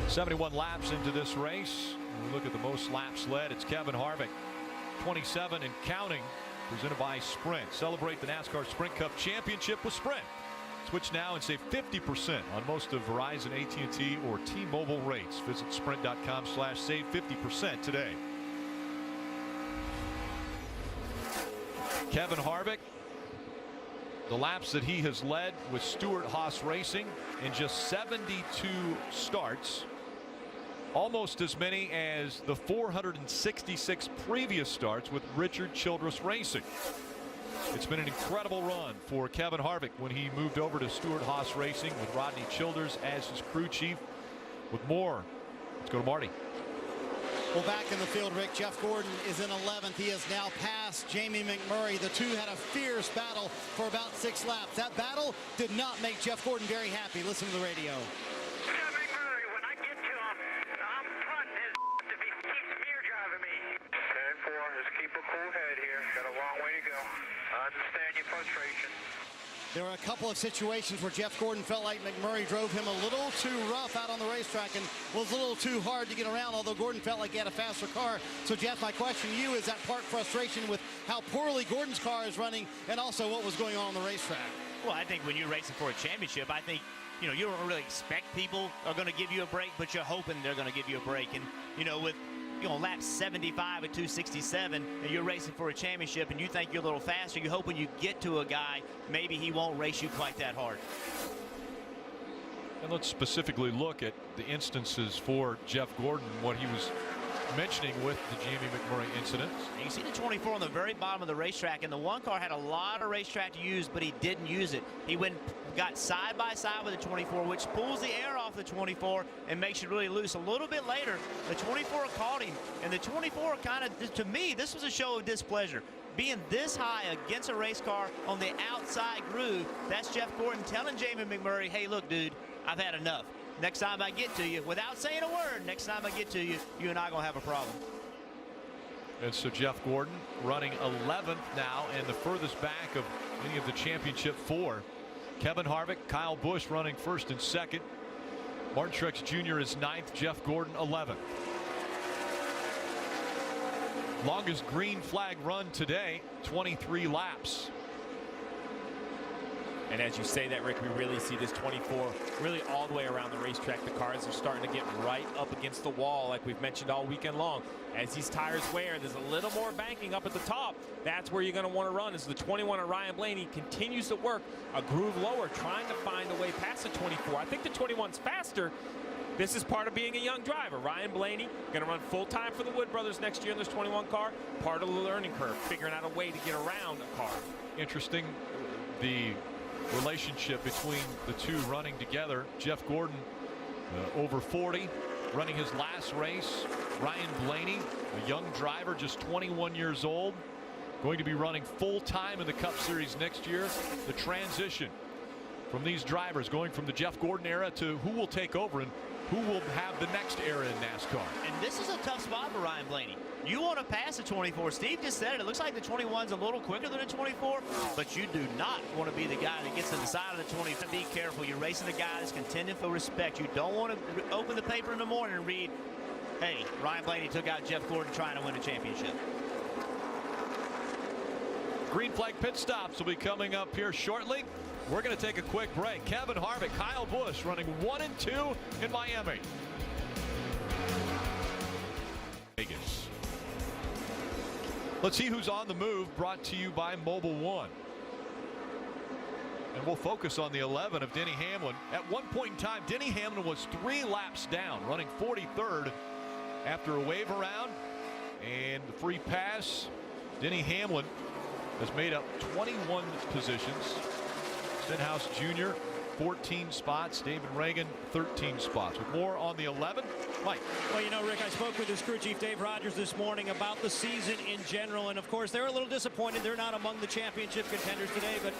Speaker 1: "71 laps into this race. When we look at the most laps led, it's Kevin Harvick. 27 and counting. Presented by Sprint. Celebrate the NASCAR Sprint Cup Championship with Sprint. Switch now and save 50% on most of Verizon, AT&T, or T-Mobile rates. Visit sprint.com/save 50% today. Kevin Harvick, the laps that he has led with Stewart-Haas Racing in just 72 starts, almost as many as the 466 previous starts with Richard Childress Racing. It's been an incredible run for Kevin Harvick when he moved over to Stewart-Haas Racing with Rodney Childers as his crew chief. With more, let's go to Marty.
Speaker 8: Well, back in the field, Rick, Jeff Gordon is in 11th. He has now passed Jamie McMurray. The two had a fierce battle for about 6 laps. That battle did not make Jeff Gordon very happy. Listen to the radio.
Speaker 3: McMurray, when I get to him, I'm punting his if he keeps spear driving me. 10-4, just keep a cool head here. Got a long way to go. I understand your frustration.
Speaker 8: There were a couple of situations where Jeff Gordon felt like McMurray drove him a little too rough out on the racetrack and was a little too hard to get around, although Gordon felt like he had a faster car. So, Jeff, my question to you is that part frustration with how poorly Gordon's car is running and also what was going on the racetrack?
Speaker 4: Well, I think when you're racing for a championship, I think, you don't really expect people are going to give you a break, but you're hoping they're going to give you a break. And, with lap 75 at 267 and you're racing for a championship and you think you're a little faster, you hope when you get to a guy, maybe he won't race you quite that hard.
Speaker 1: And let's specifically look at the instances for Jeff Gordon, what he was mentioning with the Jamie McMurray incident.
Speaker 4: You see the 24 on the very bottom of the racetrack, and the one car had a lot of racetrack to use, but he didn't use it. He got side by side with the 24, which pulls the air off the 24 and makes it really loose. A little bit later, the 24 caught him, and the 24 kind of, to me, this was a show of displeasure. Being this high against a race car on the outside groove, that's Jeff Gordon telling Jamie McMurray, hey, look, dude, I've had enough. Next time I get to you, without saying a word, next time I get to you, you and I are going to have a problem.
Speaker 1: And so Jeff Gordon running 11th now and the furthest back of any of the championship 4. Kevin Harvick, Kyle Busch running 1st and 2nd. Martin Truex Jr. is 9th. Jeff Gordon 11th. Longest green flag run today, 23 laps.
Speaker 2: And as you say that, Rick, we really see this 24 really all the way around the racetrack. The cars are starting to get right up against the wall like we've mentioned all weekend long. As these tires wear, there's a little more banking up at the top. That's where you're going to want to run. As the 21 of Ryan Blaney continues to work a groove lower, trying to find a way past the 24. I think the 21's faster. This is part of being a young driver. Ryan Blaney going to run full time for the Wood Brothers next year in this 21 car. Part of the learning curve, figuring out a way to get around a car.
Speaker 1: Interesting, the relationship between the two running together. Jeff Gordon over 40, running his last race. Ryan Blaney, a young driver, just 21 years old, going to be running full time in the Cup Series next year. The transition from these drivers going from the Jeff Gordon era to who will take over and who will have the next era in NASCAR.
Speaker 4: And this is a tough spot for Ryan Blaney. You want to pass the 24. Steve just said it. It looks like the 21's a little quicker than the 24, but you do not want to be the guy that gets to the side of the 20. Be careful. You're racing the guy that's contending for respect. You don't want to open the paper in the morning and read, hey, Ryan Blaney took out Jeff Gordon trying to win a championship.
Speaker 1: Green flag pit stops will be coming up here shortly. We're going to take a quick break. Kevin Harvick, Kyle Busch running 1 and 2 in Miami. Vegas. Let's see who's on the move, brought to you by Mobile One. And we'll focus on the 11 of Denny Hamlin. At one point in time, Denny Hamlin was 3 laps down, running 43rd after a wave around and the free pass. Denny Hamlin has made up 21 positions. Stenhouse Jr. 14 spots. David Reagan 13 spots. With more on the 11, Mike.
Speaker 6: Well, you know, Rick, I spoke with his crew chief Dave Rogers this morning about the season in general, and of course they're a little disappointed they're not among the championship contenders today, but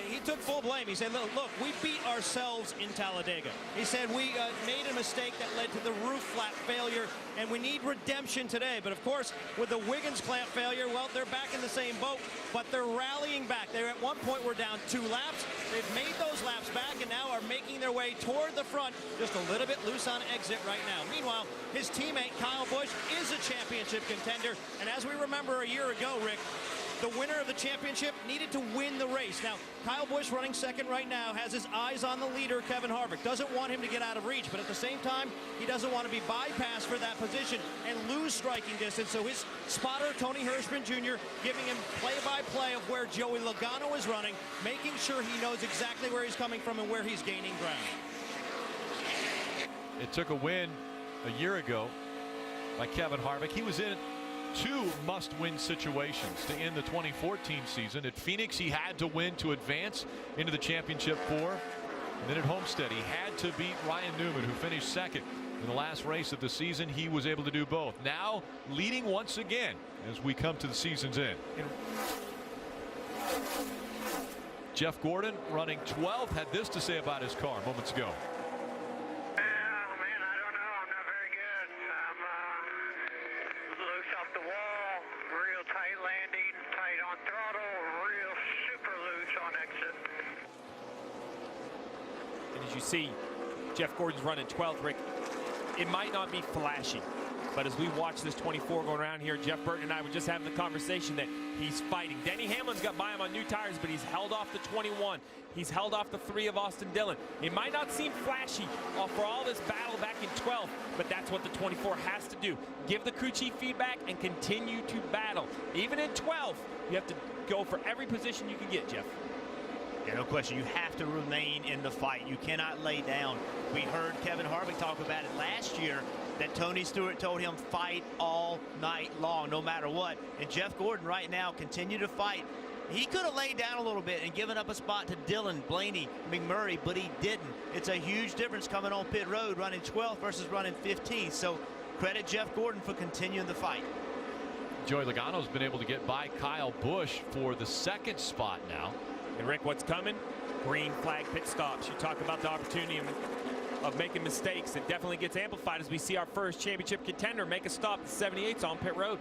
Speaker 6: he took full blame. He said, look, we beat ourselves in Talladega. He said we made a mistake that led to the roof flap failure, and we need redemption today. But of course, with the Wiggins clamp failure, well, they're back in the same boat, but they're rallying back. They at one point were down 2 laps. They've made those laps back and now are making their way toward the front, just a little bit loose on exit right now. Meanwhile, his teammate Kyle Busch is a championship contender, and as we remember a year ago, Rick, the winner of the championship needed to win the race. Now, Kyle Busch running second right now has his eyes on the leader, Kevin Harvick. Doesn't want him to get out of reach, but at the same time, he doesn't want to be bypassed for that position and lose striking distance. So his spotter, Tony Hirschman Jr., giving him play-by-play of where Joey Logano is running, making sure he knows exactly where he's coming from and where he's gaining ground.
Speaker 1: It took a win a year ago by Kevin Harvick. He was in 2 must-win situations to end the 2014 season. At Phoenix, he had to win to advance into the championship 4. And then at Homestead, he had to beat Ryan Newman, who finished second in the last race of the season. He was able to do both. Now leading once again as we come to the season's end. Jeff Gordon, running 12th, had this to say about his car moments ago.
Speaker 2: You see Jeff Gordon's running 12th, Rick. It might not be flashy, but as we watch this 24 going around here, Jeff Burton and I were just having the conversation that he's fighting. Denny Hamlin's got by him on new tires, but he's held off the 21. He's held off the 3 of Austin Dillon. It might not seem flashy for all this battle back in 12th, but that's what the 24 has to do. Give the crew chief feedback and continue to battle. Even in 12th, you have to go for every position you can get, Jeff.
Speaker 4: Yeah, no question. You have to remain in the fight. You cannot lay down. We heard Kevin Harvick talk about it last year, that Tony Stewart told him fight all night long, no matter what. And Jeff Gordon right now continue to fight. He could have laid down a little bit and given up a spot to Dillon, Blaney, McMurray, but he didn't. It's a huge difference coming on pit road, running 12th versus running 15th. So credit Jeff Gordon for continuing the fight.
Speaker 1: Joey Logano's been able to get by Kyle Busch for the 2nd spot now.
Speaker 2: And Rick, what's coming? Green flag pit stops. You talk about the opportunity of making mistakes. It definitely gets amplified as we see our first championship contender make a stop at 78's on pit road.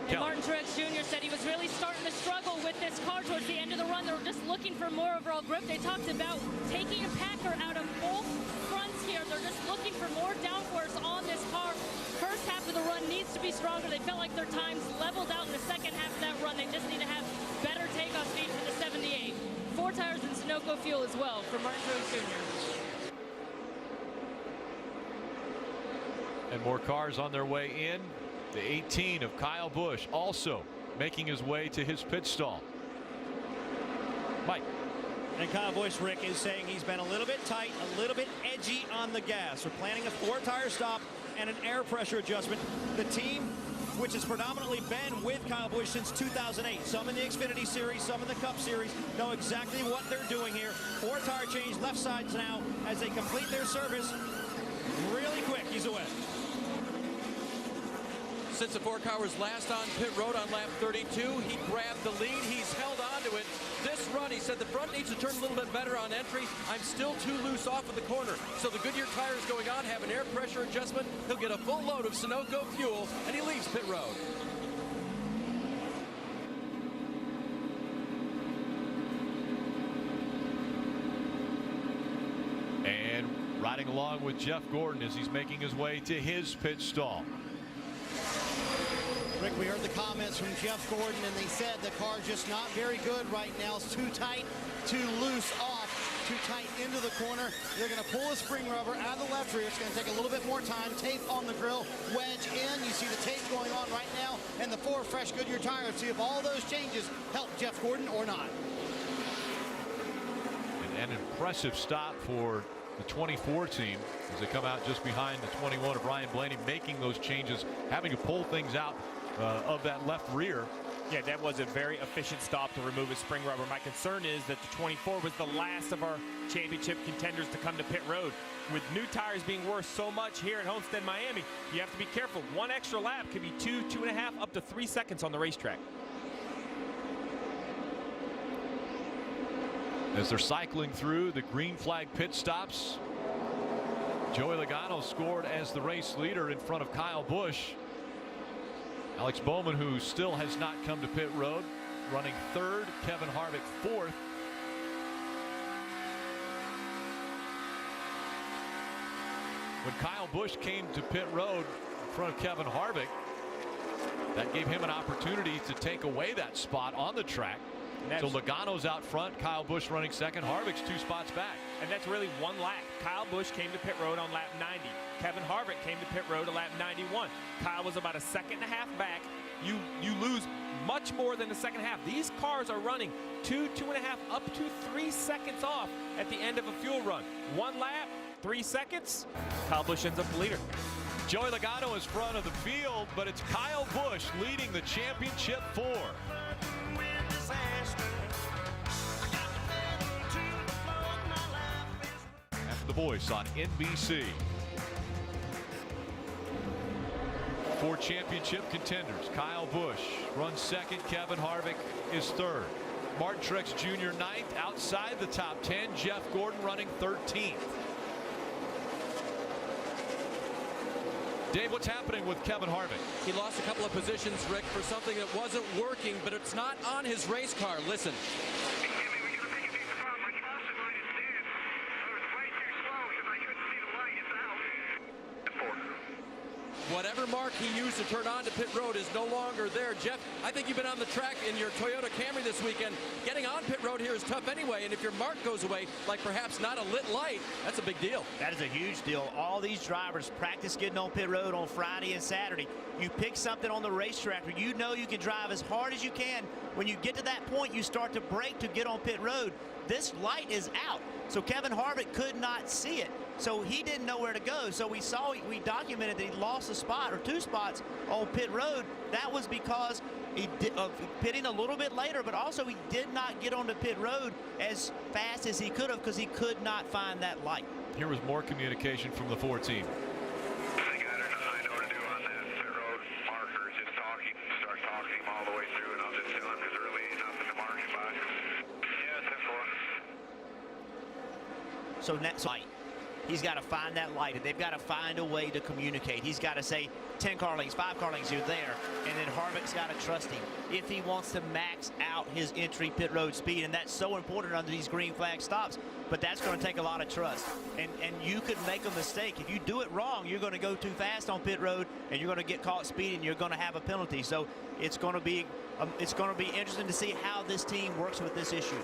Speaker 5: And Martin Truex Jr. said he was really starting to struggle with this car towards the end of the run. They were just looking for more overall grip. They talked about taking a packer out of both fronts here. They're just looking for more downforce on this car. First half of the run needs to be stronger. They felt like their times leveled out in the second half of that run. They just need to have better takeoff speed for the 78. 4 tires and Sunoco fuel as well for Martin Truex Jr.
Speaker 1: And more cars on their way in. The 18 of Kyle Busch also making his way to his pit stall. Mike.
Speaker 6: And Kyle Busch, Rick, is saying he's been a little bit tight, a little bit edgy on the gas. We're planning a 4-tire stop and an air pressure adjustment. The team which has predominantly been with Kyle Busch since 2008. Some in the Xfinity Series, some in the Cup Series, know exactly what they're doing here. 4 tire change, left sides now, as they complete their service really quick. He's away.
Speaker 7: Since the 4 car was last on pit road on lap 32, he grabbed the lead. He's held on to it. This run, he said the front needs to turn a little bit better on entry. I'm still too loose off of the corner. So the Goodyear tires going on have an air pressure adjustment. He'll get a full load of Sunoco fuel, and he leaves pit road.
Speaker 1: And riding along with Jeff Gordon as he's making his way to his pit stall.
Speaker 8: Rick, we heard the comments from Jeff Gordon, and they said the car's just not very good right now. It's too tight, too loose off, too tight into the corner. They're going to pull the spring rubber out of the left rear. It's going to take a little bit more time. Tape on the grill, wedge in. You see the tape going on right now, and the 4 fresh Goodyear tires. See if all those changes help Jeff Gordon or not.
Speaker 1: An impressive stop for the 24 team as they come out just behind the 21 of Ryan Blaney, making those changes, having to pull things out of that left rear.
Speaker 2: Yeah, that was a very efficient stop to remove his spring rubber. My concern is that the 24 was the last of our championship contenders to come to pit road. With new tires being worth so much here at Homestead, Miami, you have to be careful. 1 extra lap could be 2, 2.5, up to 3 seconds on the racetrack.
Speaker 1: As they're cycling through the green flag pit stops, Joey Logano scored as the race leader in front of Kyle Busch. Alex Bowman, who still has not come to pit road, running 3rd. Kevin Harvick 4th. When Kyle Busch came to pit road in front of Kevin Harvick, that gave him an opportunity to take away that spot on the track. So Logano's out front, Kyle Busch running 2nd, Harvick's 2 spots back.
Speaker 2: And that's really 1 lap. Kyle Busch came to pit road on lap 90. Kevin Harvick came to pit road at lap 91. Kyle was about a 1.5 seconds back. You lose much more than a 1.5 seconds. These cars are running 2, 2.5, up to 3 seconds off at the end of a fuel run. 1 lap, 3 seconds. Kyle Busch ends up the leader.
Speaker 1: Joey Logano is front of the field, but it's Kyle Busch leading the championship 4. After the voice on NBC. 4 championship contenders. Kyle Busch runs 2nd. Kevin Harvick is 3rd. Martin Truex Jr. 9th. Outside the top 10. Jeff Gordon running 13th. Dave, what's happening with Kevin Harvick?
Speaker 7: He lost a couple of positions, Rick, for something that wasn't working, but it's not on his race car. Listen. Whatever mark he used to turn on to pit road is no longer there. Jeff, I think you've been on the track in your Toyota Camry this weekend. Getting on pit road here is tough anyway, and if your mark goes away, like perhaps not a lit light, that's a big deal.
Speaker 4: That is a huge deal. All these drivers practice getting on pit road on Friday and Saturday. You pick something on the racetrack where you know you can drive as hard as you can. When you get to that point, you start to brake to get on pit road. This light is out, so Kevin Harvick could not see it. So he didn't know where to go. So we documented that he lost a spot or 2 spots on pit road. That was because he of pitting a little bit later, but also he did not get onto pit road as fast as he could have because he could not find that light.
Speaker 1: Here was more communication from the 4 team.
Speaker 10: I know what to do on that pit road marker. Just talking, start talking him all the way through, and I'll just tell him because there really ain't nothing to mark him by. Yeah, 10-4.
Speaker 4: So next light. He's got to find that light, and they've got to find a way to communicate. He's got to say 10 car lengths, 5 car lengths, you're there. And then Harvick's got to trust him if he wants to max out his entry pit road speed. And that's so important under these green flag stops. But that's going to take a lot of trust. And you could make a mistake. If you do it wrong, you're going to go too fast on pit road, and you're going to get caught speeding. You're going to have a penalty. So it's going to be interesting to see how this team works with this issue.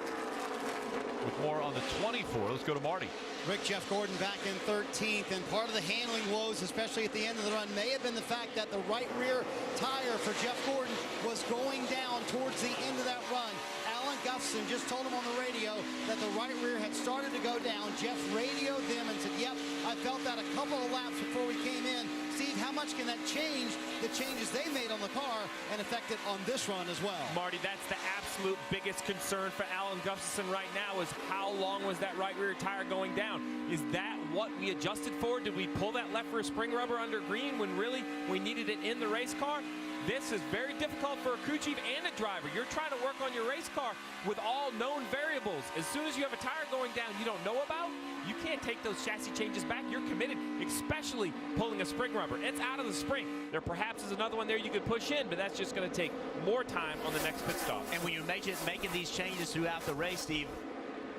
Speaker 1: With more on the 24, let's go to Marty.
Speaker 8: Rick, Jeff Gordon back in 13th, and part of the handling woes, especially at the end of the run, may have been the fact that the right rear tire for Jeff Gordon was going down towards the end of that run. Alan Gustafson just told him on the radio that the right rear had started to go down. Jeff radioed them and said, yep, I felt that a couple of laps before we came in. Steve, how much can that change the changes they made on the car and affect it on this run as well?
Speaker 2: Marty, that's the absolute biggest concern for Alan Gustafson right now, is how long was that right rear tire going down? Is that what we adjusted for? Did we pull that left rear spring rubber under green when really we needed it in the race car? This is very difficult for a crew chief and a driver. You're trying to work on your race car with all known variables. As soon as you have a tire going down you don't know about, you can't take those chassis changes back. You're committed, especially pulling a spring rubber. It's out of the spring. There perhaps is another one there you could push in, but that's just going to take more time on the next pit stop.
Speaker 4: And when you're making these changes throughout the race, Steve,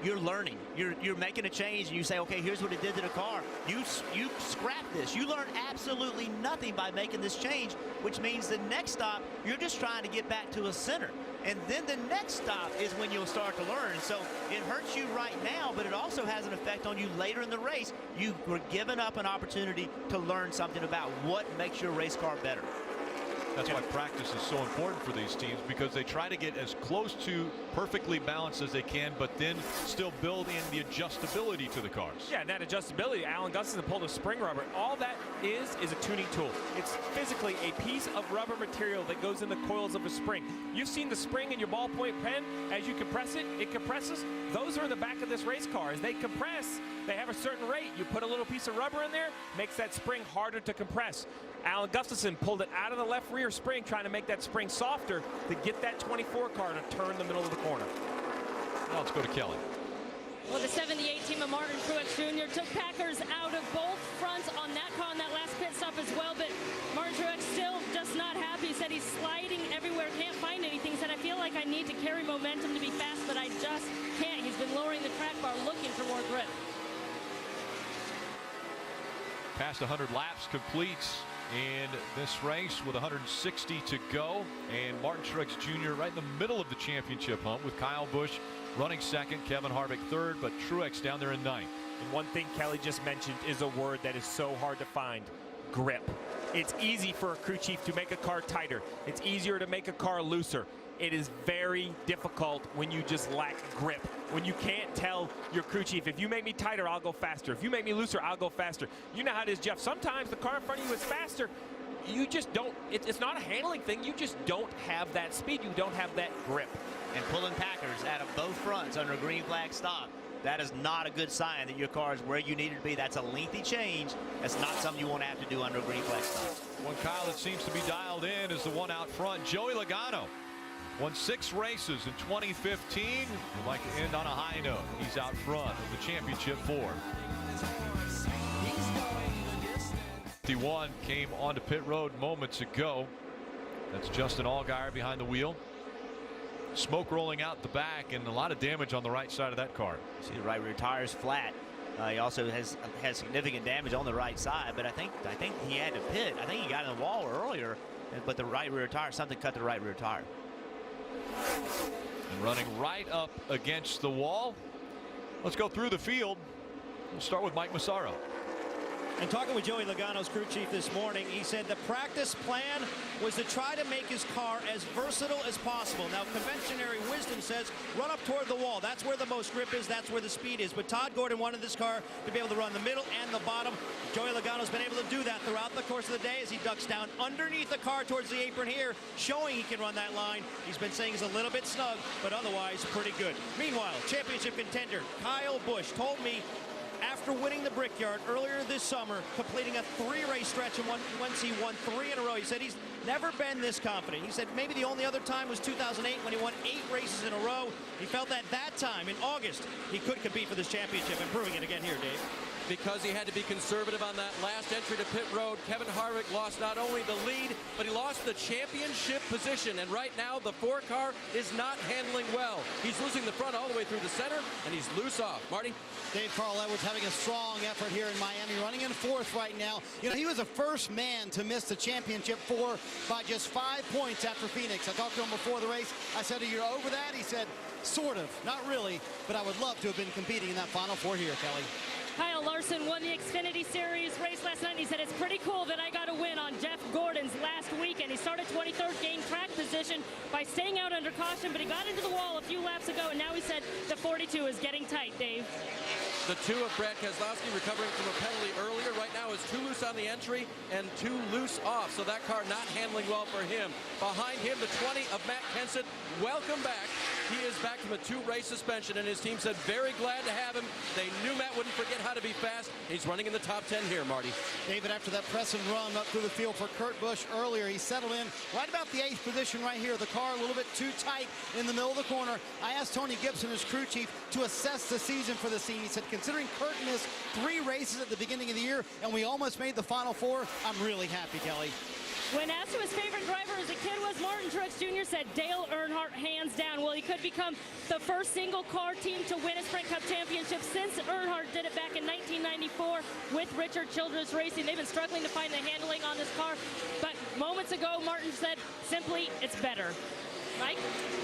Speaker 4: you're learning. You're making a change, and you say, okay, here's what it did to the car. You scrap this. You learn absolutely nothing by making this change, which means the next stop, you're just trying to get back to a center. And then the next stop is when you'll start to learn. So it hurts you right now, but it also has an effect on you later in the race. You were given up an opportunity to learn something about what makes your race car better.
Speaker 1: That's why practice is so important for these teams, because they try to get as close to perfectly balanced as they can, but then still build in the adjustability to the cars.
Speaker 2: Yeah, and that adjustability, Alan Gustafson pulled a spring rubber. All that is a tuning tool. It's physically a piece of rubber material that goes in the coils of a spring. You've seen the spring in your ballpoint pen. As you compress it, it compresses. Those are in the back of this race car. As they compress, they have a certain rate. You put a little piece of rubber in there, makes that spring harder to compress. Alan Gustafson pulled it out of the left rear spring, trying to make that spring softer to get that 24 car to turn the middle of the corner.
Speaker 1: Now let's go to Kelly.
Speaker 5: Well, the 78 team of Martin Truex Jr. took Packers out of both fronts on that car on that last pit stop as well, but Martin Truex still just not happy. He said he's sliding everywhere, can't find anything. He said, I feel like I need to carry momentum to be fast, but I just can't. He's been lowering the track bar, looking for more grip.
Speaker 1: Past 100 laps completes in this race with 160 to go, and Martin Truex Jr. right in the middle of the championship hunt with Kyle Busch running second, Kevin Harvick third, but Truex down there in ninth.
Speaker 2: And one thing Kelly just mentioned is a word that is so hard to find: grip. It's easy for a crew chief to make a car tighter. It's easier to make a car looser. It is very difficult when you just lack grip. When you can't tell your crew chief, if you make me tighter, I'll go faster. If you make me looser, I'll go faster. You know how it is, Jeff. Sometimes the car in front of you is faster. You just don't, it's not a handling thing. You just don't have that speed. You don't have that grip.
Speaker 4: And pulling Packers out of both fronts under a green flag stop, that is not a good sign that your car is where you need it to be. That's a lengthy change. That's not something you want to have to do under a green flag stop.
Speaker 1: One Kyle that seems to be dialed in is the one out front, Joey Logano. Won 6 races in 2015. Would like to end on a high note. He's out front of the championship 4. 51 came onto pit road moments ago. That's Justin Allgaier behind the wheel. Smoke rolling out the back and a lot of damage on the right side of that car.
Speaker 4: See, the right rear tire is flat. He also has significant damage on the right side, but I think he had to pit. I think he got in the wall earlier, but the right rear tire, something cut the right rear tire.
Speaker 1: And running right up against the wall. Let's go through the field. We'll start with Mike Massaro.
Speaker 6: And talking with Joey Logano's crew chief this morning, he said the practice plan was to try to make his car as versatile as possible. Now, conventionary wisdom says run up toward the wall. That's where the most grip is. That's where the speed is. But Todd Gordon wanted this car to be able to run the middle and the bottom. Joey Logano's been able to do that throughout the course of the day as he ducks down underneath the car towards the apron here, showing he can run that line. He's been saying he's a little bit snug, but otherwise pretty good. Meanwhile, championship contender Kyle Busch told me after winning the Brickyard earlier this summer, completing a 3-race stretch, and once he won 3 in a row, he said he's never been this confident. He said maybe the only other time was 2008 when he won 8 races in a row. He felt that time in August he could compete for this championship, and proving it again here, Dave.
Speaker 7: Because he had to be conservative on that last entry to pit road, Kevin Harvick lost not only the lead, but he lost the championship position. And right now, the 4 car is not handling well. He's losing the front all the way through the center, and he's loose off. Marty?
Speaker 8: Dave Carl Edwards having a strong effort here in Miami, running in 4th right now. You know, he was the first man to miss the championship 4 by just 5 points after Phoenix. I talked to him before the race. I said, are you over that? He said, sort of, not really, but I would love to have been competing in that Final 4 here, Kelly.
Speaker 5: Kyle Larson won the Xfinity Series race last night, and he said, it's pretty cool that I got a win on Jeff Gordon's last weekend. He started 23rd, gained track position by staying out under caution, but he got into the wall a few laps ago, and now he said the 42 is getting tight, Dave.
Speaker 7: The 2 of Brad Keselowski recovering from a penalty earlier. Right now is 2 loose on the entry and 2 loose off. So that car not handling well for him. Behind him, the 20 of Matt Kenseth. Welcome back. He is back from a 2-race suspension, and his team said very glad to have him. They knew Matt wouldn't forget how to be fast. He's running in the top 10 here, Marty.
Speaker 8: David, after that press and run up through the field for Kurt Busch earlier, he settled in right about the 8th position right here. The car a little bit too tight in the middle of the corner. I asked Tony Gibson, his crew chief, to assess the season for the scene. He said, considering Kurt missed 3 races at the beginning of the year and we almost made the Final 4, I'm really happy, Kelly.
Speaker 5: When asked who his favorite driver as a kid was, Martin Truex Jr. said Dale Earnhardt, hands down. Well, he could become the first single-car team to win a Sprint Cup championship since Earnhardt did it back in 1994 with Richard Childress Racing. They've been struggling to find the handling on this car, but moments ago, Martin said, simply, it's better. Mike?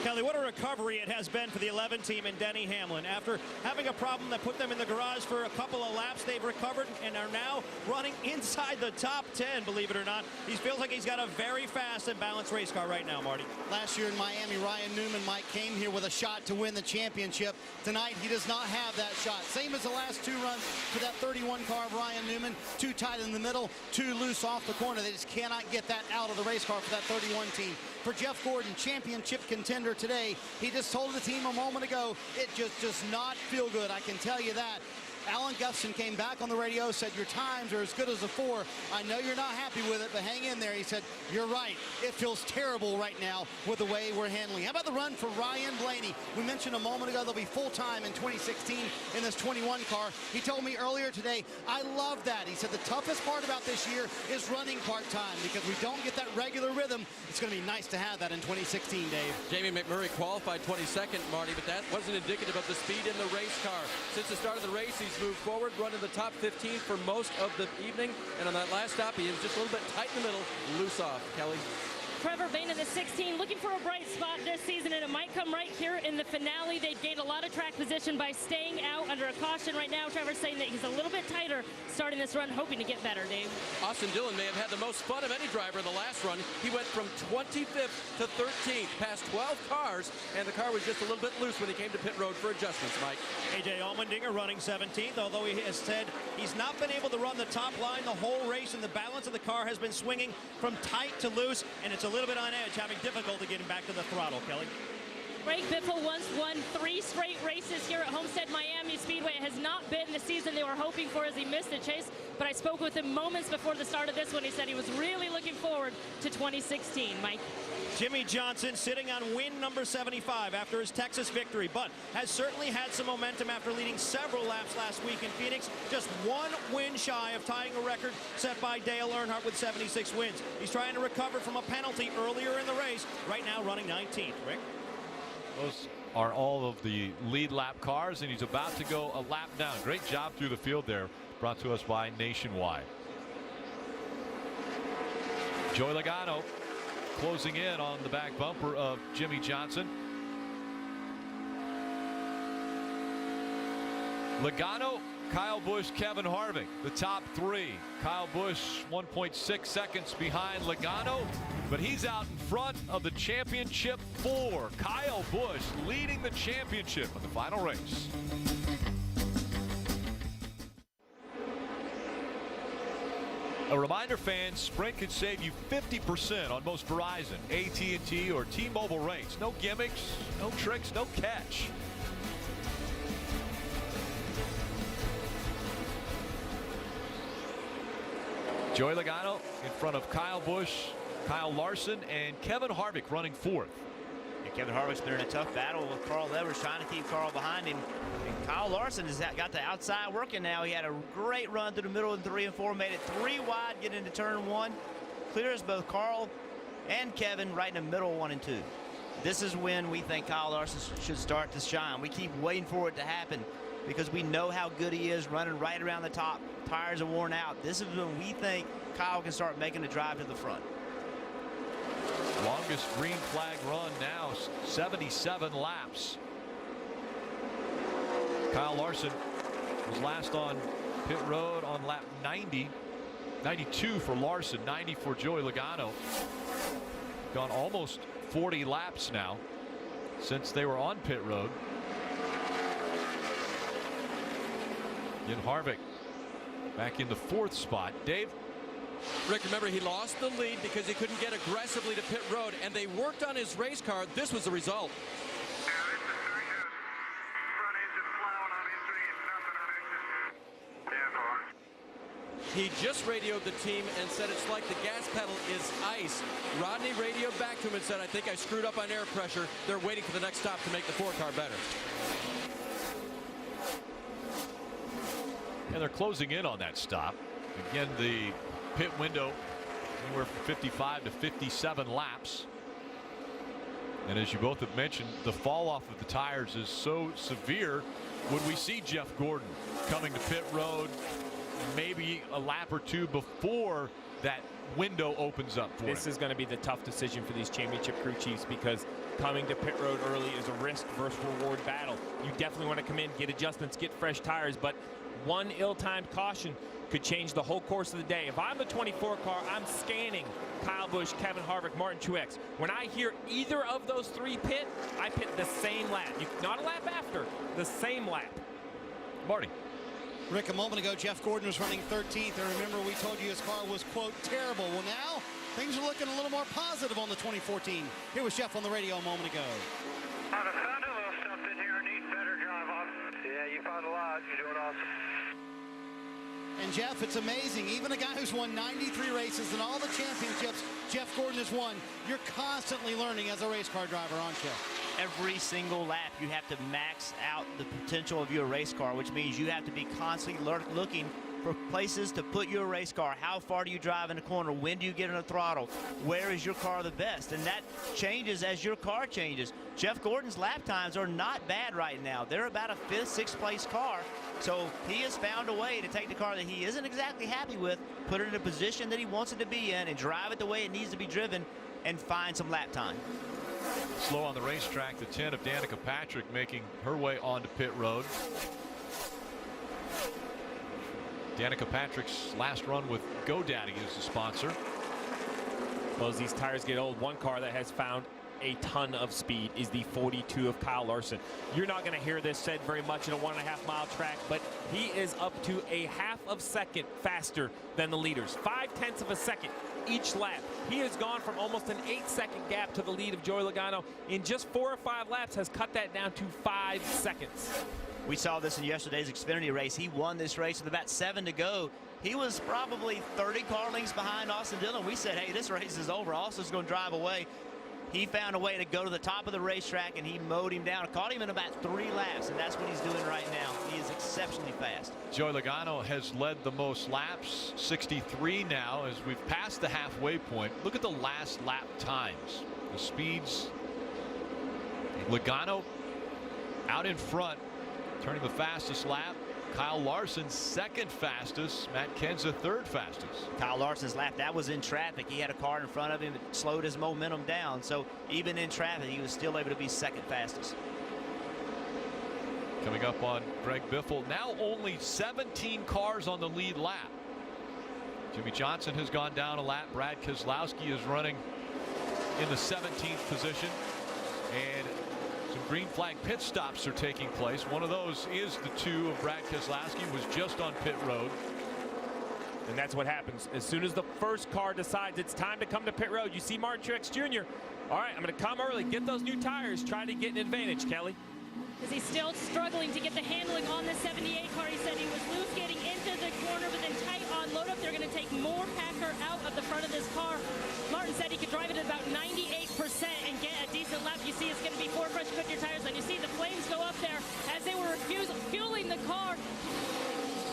Speaker 6: Kelly, what a recovery it has been for the 11 team and Denny Hamlin. After having a problem that put them in the garage for a couple of laps, they've recovered and are now running inside the top 10, believe it or not. He feels like he's got a very fast and balanced race car right now, Marty.
Speaker 8: Last year in Miami, Ryan Newman, Mike, came here with a shot to win the championship. Tonight, he does not have that shot. Same as the last 2 runs for that 31 car of Ryan Newman. 2 tight in the middle, 2 loose off the corner. They just cannot get that out of the race car for that 31 team. For Jeff Gordon, championship contender today, he just told the team a moment ago, it just does not feel good, I can tell you that. Alan Gustin came back on the radio, said your times are as good as a 4. I know you're not happy with it, but hang in there. He said, you're right. It feels terrible right now with the way we're handling. How about the run for Ryan Blaney? We mentioned a moment ago they'll be full-time in 2016 in this 21 car. He told me earlier today, I love that. He said the toughest part about this year is running part-time because we don't get that regular rhythm. It's going to be nice to have that in 2016, Dave.
Speaker 7: Jamie McMurray qualified 22nd, Marty, but that wasn't indicative of the speed in the race car. Since the start of the race, he's moved forward, running the top 15 for most of the evening, and on that last stop, he was just a little bit tight in the middle, loose off. Kelly?
Speaker 5: Trevor Bayne in the 16, looking for a bright spot this season, and it might come right here in the finale. They gained a lot of track position by staying out under a caution right now. Trevor's saying that he's a little bit tighter starting this run, hoping to get better, Dave.
Speaker 7: Austin Dillon may have had the most fun of any driver in the last run. He went from 25th to 13th, past 12 cars, and the car was just a little bit loose when he came to pit road for adjustments, Mike.
Speaker 6: A.J. Allmendinger running 17th, although he has said he's not been able to run the top line the whole race, and the balance of the car has been swinging from tight to loose, and it's a little bit on edge, having difficulty getting back to the throttle, Kelly.
Speaker 5: Greg Biffle once won 3 straight races here at Homestead Miami Speedway. It has not been the season they were hoping for as he missed a chase, but I spoke with him moments before the start of this one. He said he was really looking forward to 2016. Mike?
Speaker 6: Jimmy Johnson sitting on win number 75 after his Texas victory, but has certainly had some momentum after leading several laps last week in Phoenix. Just 1 win shy of tying a record set by Dale Earnhardt with 76 wins. He's trying to recover from a penalty earlier in the race, right now running 19th. Rick?
Speaker 1: Those are all of the lead lap cars, and he's about to go a lap down. Great job through the field there, brought to us by Nationwide. Joey Logano closing in on the back bumper of Jimmy Johnson. Logano, Kyle Busch, Kevin Harvick, the top 3. Kyle Busch 1.6 seconds behind Logano, but he's out in front of the championship 4. Kyle Busch leading the championship in the final race. A reminder, fans, Sprint could save you 50% on most Verizon, AT&T, or T-Mobile rates. No gimmicks, no tricks, no catch. Joey Logano in front of Kyle Busch, Kyle Larson, and Kevin Harvick running 4th.
Speaker 4: And Kevin Harvick's been in a tough battle with Carl Levers trying to keep Carl behind him. And Kyle Larson has got the outside working now. He had a great run through the middle in 3 and 4, made it 3 wide, getting into turn 1. Clears both Carl and Kevin right in the middle 1 and 2. This is when we think Kyle Larson should start to shine. We keep waiting for it to happen because we know how good he is running right around the top. Tires are worn out. This is when we think Kyle can start making the drive to the front.
Speaker 1: Longest green flag run now, 77 laps. Kyle Larson was last on pit road on lap 90. 92 for Larson, 90 for Joey Logano. Gone almost 40 laps now since they were on pit road. Again, Harvick back in the 4th spot. Dave?
Speaker 7: Rick, remember, he lost the lead because he couldn't get aggressively to pit road, and they worked on his race car. This was the result. He just radioed the team and said it's like the gas pedal is ice. Rodney radioed back to him and said, I think I screwed up on air pressure. They're waiting for the next stop to make the 4-car better.
Speaker 1: And they're closing in on that stop. Again, the pit window anywhere from 55 to 57 laps. And as you both have mentioned, the fall off of the tires is so severe. Would we see Jeff Gordon coming to pit road maybe a lap or two before that window opens up for
Speaker 2: This
Speaker 1: him?
Speaker 2: is going to be the tough decision for these championship crew chiefs, because coming to pit road early is a risk versus reward battle. You definitely want to come in, get adjustments, get fresh tires, but one ill-timed caution could change the whole course of the day. If I'm the 24 car, I'm scanning Kyle Busch, Kevin Harvick, Martin Truex. When I hear either of those 3 pit, I pit the same lap. Not a lap after, the same lap.
Speaker 1: Marty.
Speaker 8: Rick, a moment ago, Jeff Gordon was running 13th. And remember, we told you his car was, quote, terrible. Well, now things are looking a little more positive on the 2014. Here was Jeff on the radio a moment ago.
Speaker 3: I found a little stuff in here. Needs better drive off. Yeah, you found a lot. You're doing awesome.
Speaker 8: And Jeff, it's amazing. Even a guy who's won 93 races and all the championships Jeff Gordon has won, you're constantly learning as a race car driver, aren't you?
Speaker 4: Every single lap, you have to max out the potential of your race car, which means you have to be constantly looking for places to put your race car. How far do you drive in the corner? When do you get in the throttle? Where is your car the best? And that changes as your car changes. Jeff Gordon's lap times are not bad right now. They're about a 5th, 6th place car. So he has found a way to take the car that he isn't exactly happy with, put it in a position that he wants it to be in, and drive it the way it needs to be driven, and find some lap time.
Speaker 1: Slow on the racetrack, the 10 of Danica Patrick making her way onto pit road. Danica Patrick's last run with GoDaddy as the sponsor.
Speaker 2: Well, as these tires get old, one car that has found a ton of speed is the 42 of Kyle Larson. You're not going to hear this said very much in a 1.5 mile track, but he is up to a 1/2 second faster than the leaders. 0.5 of a second each lap. He has gone from almost an 8-second gap to the lead of Joey Logano. In just 4 or 5 laps, has cut that down to 5 seconds.
Speaker 4: We saw this in yesterday's Xfinity race. He won this race with about 7 to go. He was probably 30 car lengths behind Austin Dillon. We said, hey, this race is over. Austin's going to drive away. He found a way to go to the top of the racetrack, and he mowed him down. Caught him in about 3 laps, and that's what he's doing right now. He is exceptionally fast.
Speaker 1: Joey Logano has led the most laps, 63 now, as we've passed the halfway point. Look at the last lap times. The speeds. Logano out in front, turning the fastest lap. Kyle Larson 2nd fastest. Matt Kenseth 3rd fastest.
Speaker 4: Kyle Larson's lap, that was in traffic. He had a car in front of him that slowed his momentum down. So even in traffic, he was still able to be 2nd fastest.
Speaker 1: Coming up on Greg Biffle. Now only 17 cars on the lead lap. Jimmy Johnson has gone down a lap. Brad Keselowski is running in the 17th position. And some green flag pit stops are taking place. One of those is the 2 of Brad Keselowski, who was just on pit road.
Speaker 2: And that's what happens. As soon as the first car decides it's time to come to pit road, you see Martin Truex Jr. All right, I'm going to come early, get those new tires, try to get an advantage, Kelly.
Speaker 5: Because he's still struggling to get the handling on the 78 car. He said he was loose getting into the corner, but then tight on load up. They're going to take more Packer out of the front of this car. Martin said he could drive it at about 98% and get a decent lap. You see it's going to be 4 fresh Goodyear tires, and you see the flames go up there as they were fueling the car.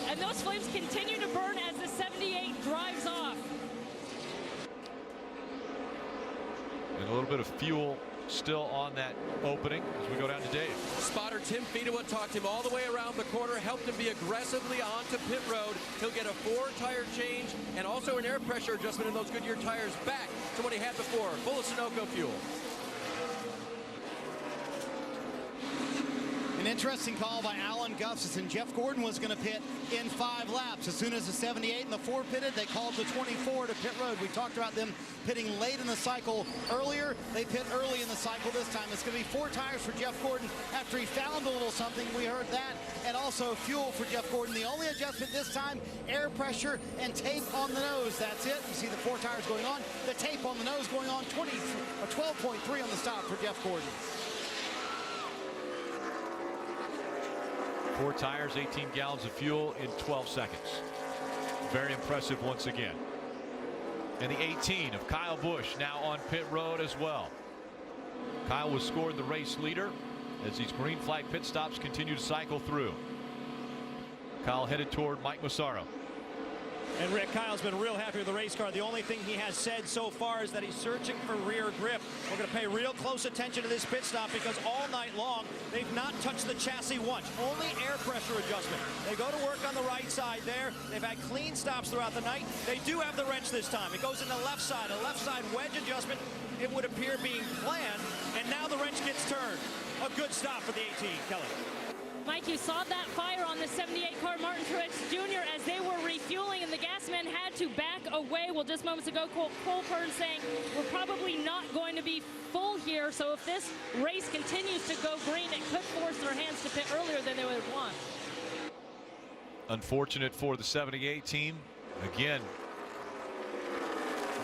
Speaker 5: And those flames continue to burn as the 78 drives off.
Speaker 1: And a little bit of fuel still on that opening as we go down to Dave.
Speaker 7: Spotter Tim Fedewa talked him all the way around the corner, helped him be aggressively onto pit road. He'll get a 4-tire change and also an air pressure adjustment in those Goodyear tires back to what he had before, full of Sunoco fuel.
Speaker 8: And An interesting call by Alan Gustafson. Jeff Gordon was going to pit in 5 laps. As soon as the 78 and the 4 pitted, they called the 24 to pit road. We talked about them pitting late in the cycle earlier. They pit early in the cycle this time. It's going to be 4 tires for Jeff Gordon after he found a little something. We heard that. And also fuel for Jeff Gordon. The only adjustment this time, air pressure and tape on the nose. That's it. You see the 4 tires going on. The tape on the nose going on. 12.3 on the stop for Jeff Gordon.
Speaker 1: 4 tires, 18 gallons of fuel in 12 seconds. Very impressive once again. And the 18 of Kyle Busch now on pit road as well. Kyle was scored the race leader as these green flag pit stops continue to cycle through. Kyle headed toward Mike Massaro.
Speaker 6: And Rick, Kyle's been real happy with the race car. The only thing he has said so far is that he's searching for rear grip. We're going to pay real close attention to this pit stop because all night long they've not touched the chassis once. Only air pressure adjustment. They go to work on the right side there. They've had clean stops throughout the night. They do have the wrench this time. It goes in the left side. A left side wedge adjustment. It would appear being planned. And now the wrench gets turned. A good stop for the 18, Kelly.
Speaker 5: Mike, you saw that fire on the 78 car, Martin Truex Jr., as they were refueling, and the gas man had to back away. Well, just moments ago, Cole Pern saying we're probably not going to be full here, so if this race continues to go green, it could force their hands to pit earlier than they would want.
Speaker 1: Unfortunate for the 78 team. Again,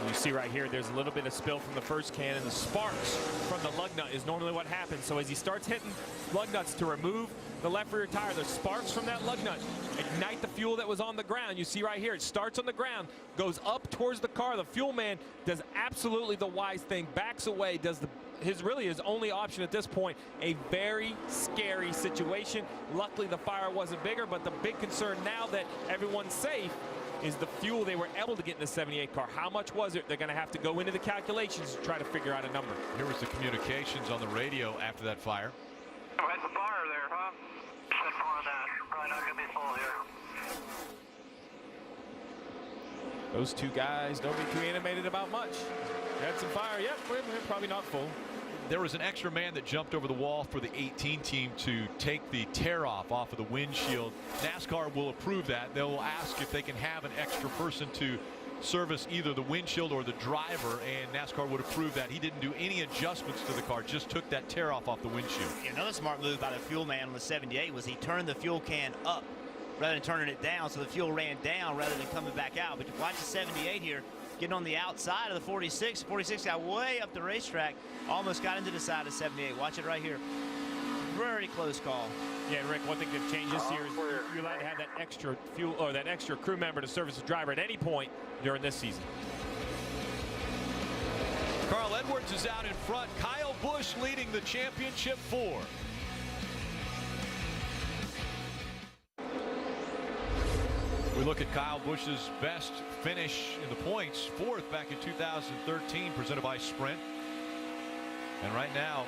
Speaker 2: you see right here, there's a little bit of spill from the first can, and the sparks from the lug nut is normally what happens. So as he starts hitting lug nuts to remove the left rear tire, the sparks from that lug nut ignite the fuel that was on the ground. You see right here, it starts on the ground, goes up towards the car. The fuel man does absolutely the wise thing, backs away, does his only option at this point. A very scary situation. Luckily the fire wasn't bigger, but the big concern now that everyone's safe is the fuel they were able to get in the 78 car. How much was it? They're going to have to go into the calculations to try to figure out a number.
Speaker 1: Here was the communications on the radio after that fire.
Speaker 10: Oh, it's a fire there, huh? That's on that. Probably not going to be full here.
Speaker 2: Those two guys don't be too animated about much. Had some fire. Yep, we're probably not full.
Speaker 1: There was an extra man that jumped over the wall for the 18 team to take the tear off of the windshield. NASCAR will approve that. They'll ask if they can have an extra person to service either the windshield or the driver, and NASCAR would approve that. He didn't do any adjustments to the car, just took that tear off the windshield.
Speaker 4: Another smart move by the fuel man on the 78 was he turned the fuel can up rather than turning it down, so the fuel ran down rather than coming back out. But you watch the 78 here getting on the outside of the 46. 46 got way up the racetrack, almost got into the side of 78. Watch it right here. Very close call.
Speaker 2: Yeah, Rick, one thing that changed this year is you're allowed to have that extra fuel or that extra crew member to service the driver at any point during this season.
Speaker 1: Carl Edwards is out in front. Kyle Busch leading the championship 4. We look at Kyle Busch's best finish in the points, 4th back in 2013, presented by Sprint. And right now,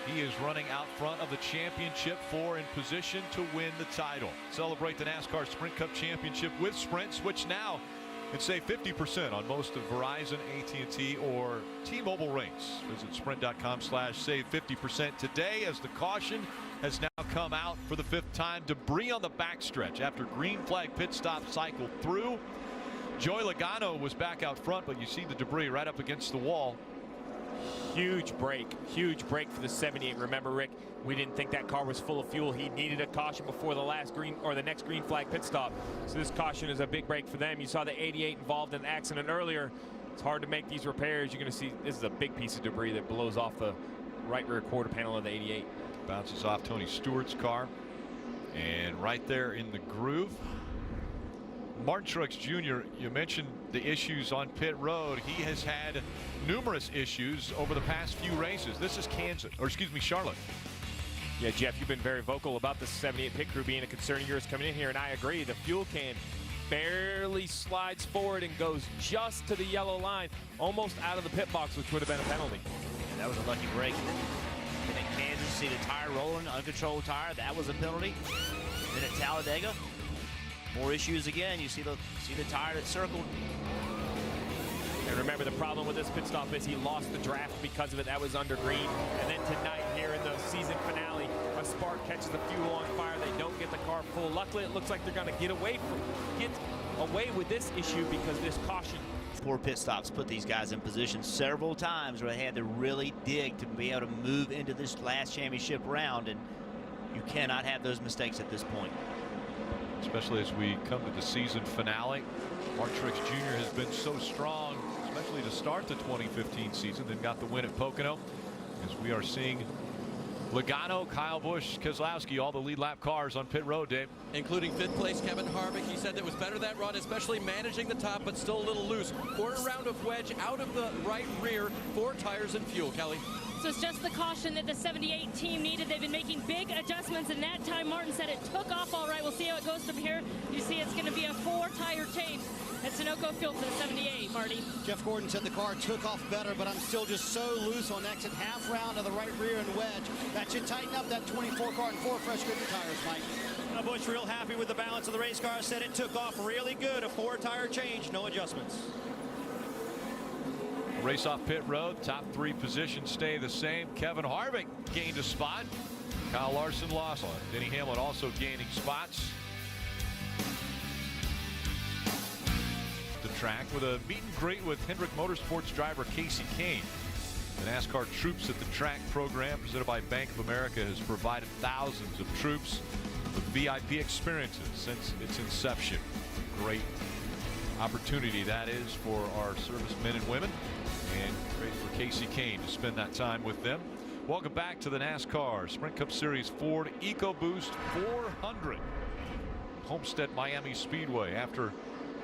Speaker 1: he is running out front of the championship 4 in position to win the title. Celebrate the NASCAR Sprint Cup Championship with Sprint. Switch now and save 50% on most of Verizon, AT&T, or T-Mobile rates. Visit sprint.com/save 50% today, as the caution has now come out for the 5th time. Debris on the backstretch after green flag pit stop cycled through. Joey Logano was back out front, but you see the debris right up against the wall.
Speaker 2: Huge break for the 78. Remember, Rick, we didn't think that car was full of fuel. He needed a caution before the last green or the next green flag pit stop. So this caution is a big break for them. You saw the 88 involved in an accident earlier. It's hard to make these repairs. You're going to see this is a big piece of debris that blows off the right rear quarter panel of the 88.
Speaker 1: Bounces off Tony Stewart's car, and right there in the groove. Martin Truex Jr., you mentioned the issues on pit road. He has had numerous issues over the past few races. This is Charlotte.
Speaker 2: Yeah, Jeff, you've been very vocal about the 78 pit crew being a concern of yours coming in here, and I agree. The fuel can barely slides forward and goes just to the yellow line, almost out of the pit box, which would have been a penalty.
Speaker 4: And that was a lucky break. And at Kansas, see the tire rolling, uncontrolled tire. That was a penalty. Then at Talladega, more issues again. You see the tire that circled.
Speaker 2: And remember, the problem with this pit stop is he lost the draft because of it. That was under green. And then tonight here in the season finale, a spark catches the fuel on fire. They don't get the car full. Luckily, it looks like they're going to get away with this issue because this caution.
Speaker 4: 4 pit stops put these guys in position several times where they had to really dig to be able to move into this last championship round, and you cannot have those mistakes at this point.
Speaker 1: Especially as we come to the season finale. Martin Truex Jr. has been so strong, especially to start the 2015 season, then got the win at Pocono. As we are seeing Logano, Kyle Busch, Keselowski, all the lead lap cars on pit road, Dave.
Speaker 7: Including 5th place Kevin Harvick. He said that was better that run, especially managing the top, but still a little loose. Quarter round of wedge out of the right rear, 4 tires and fuel, Kelly.
Speaker 5: So it's just the caution that the 78 team needed. They've been making big adjustments, and that time Martin said it took off all right. We'll see how it goes from here. You see it's going to be a 4-tire change at Sunoco Field for the 78, Marty.
Speaker 8: Jeff Gordon said the car took off better, but I'm still just so loose on exit half round of the right rear and wedge. That should tighten up that 24 car and 4 fresh good tires, Mike.
Speaker 6: Busch real happy with the balance of the race car. Said it took off really good. A 4-tire change, no adjustments.
Speaker 1: Race off pit road. Top 3 positions stay the same. Kevin Harvick gained a spot. Kyle Larson lost. Denny Hamlin also gaining spots. The track with a meet and greet with Hendrick Motorsports driver Casey Kane. The NASCAR Troops at the Track program presented by Bank of America has provided thousands of troops with VIP experiences since its inception. Great opportunity that is for our servicemen and women, and great for Casey Kane to spend that time with them. Welcome back to the NASCAR Sprint Cup Series Ford EcoBoost 400 Homestead Miami Speedway. After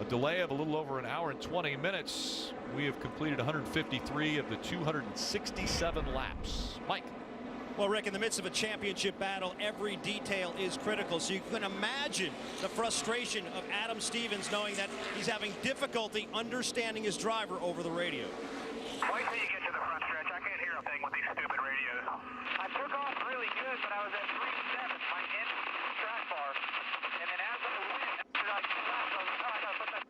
Speaker 1: a delay of a little over an hour and 20 minutes, we have completed 153 of the 267 laps. Mike.
Speaker 6: Well, Rick, in the midst of a championship battle, every detail is critical. So you can imagine the frustration of Adam Stevens knowing that he's having difficulty understanding his driver over the radio.
Speaker 3: Wait till you get to the front stretch. I can't hear a thing with these stupid radios. I took off really good, but I was at 3.7, my end track bar. And then as I went, after I stopped, I was trying to put that.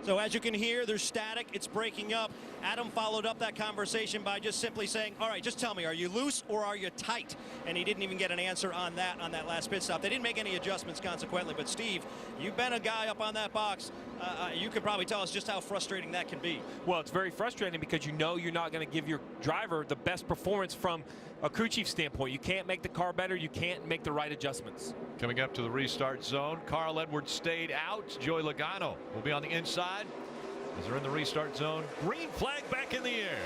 Speaker 6: So as you can hear, there's static. It's breaking up. Adam followed up that conversation by just simply saying, all right, just tell me, are you loose or are you tight? And he didn't even get an answer on that last pit stop. They didn't make any adjustments consequently. But Steve, you've been a guy up on that box. You could probably tell us just how frustrating that can be.
Speaker 2: Well, it's very frustrating because you know you're not going to give your driver the best performance from a crew chief standpoint. You can't make the car better. You can't make the right adjustments.
Speaker 1: Coming up to the restart zone, Carl Edwards stayed out. Joey Logano will be on the inside as they're in the restart zone. Green flag back in the air.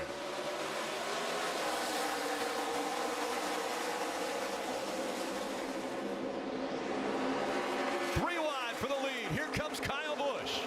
Speaker 1: Three wide for the lead. Here comes Kyle Busch.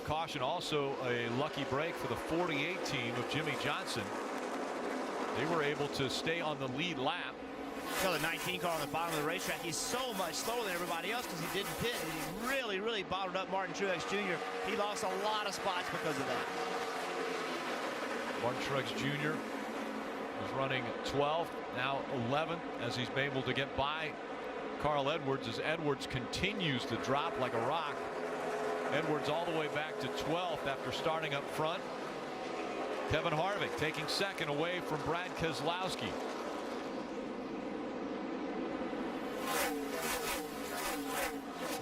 Speaker 1: Caution also a lucky break for the 48 team of Jimmy Johnson. They were able to stay on the lead lap.
Speaker 4: So the 19 car on the bottom of the racetrack, he's so much slower than everybody else because he didn't pit, and he really bottled up Martin Truex Jr. He lost a lot of spots because of that.
Speaker 1: Martin Truex Jr. was running 12th, now 11th, as he's been able to get by Carl Edwards as Edwards continues to drop like a rock. Edwards all the way back to 12th after starting up front. Kevin Harvick taking second away from Brad Keselowski.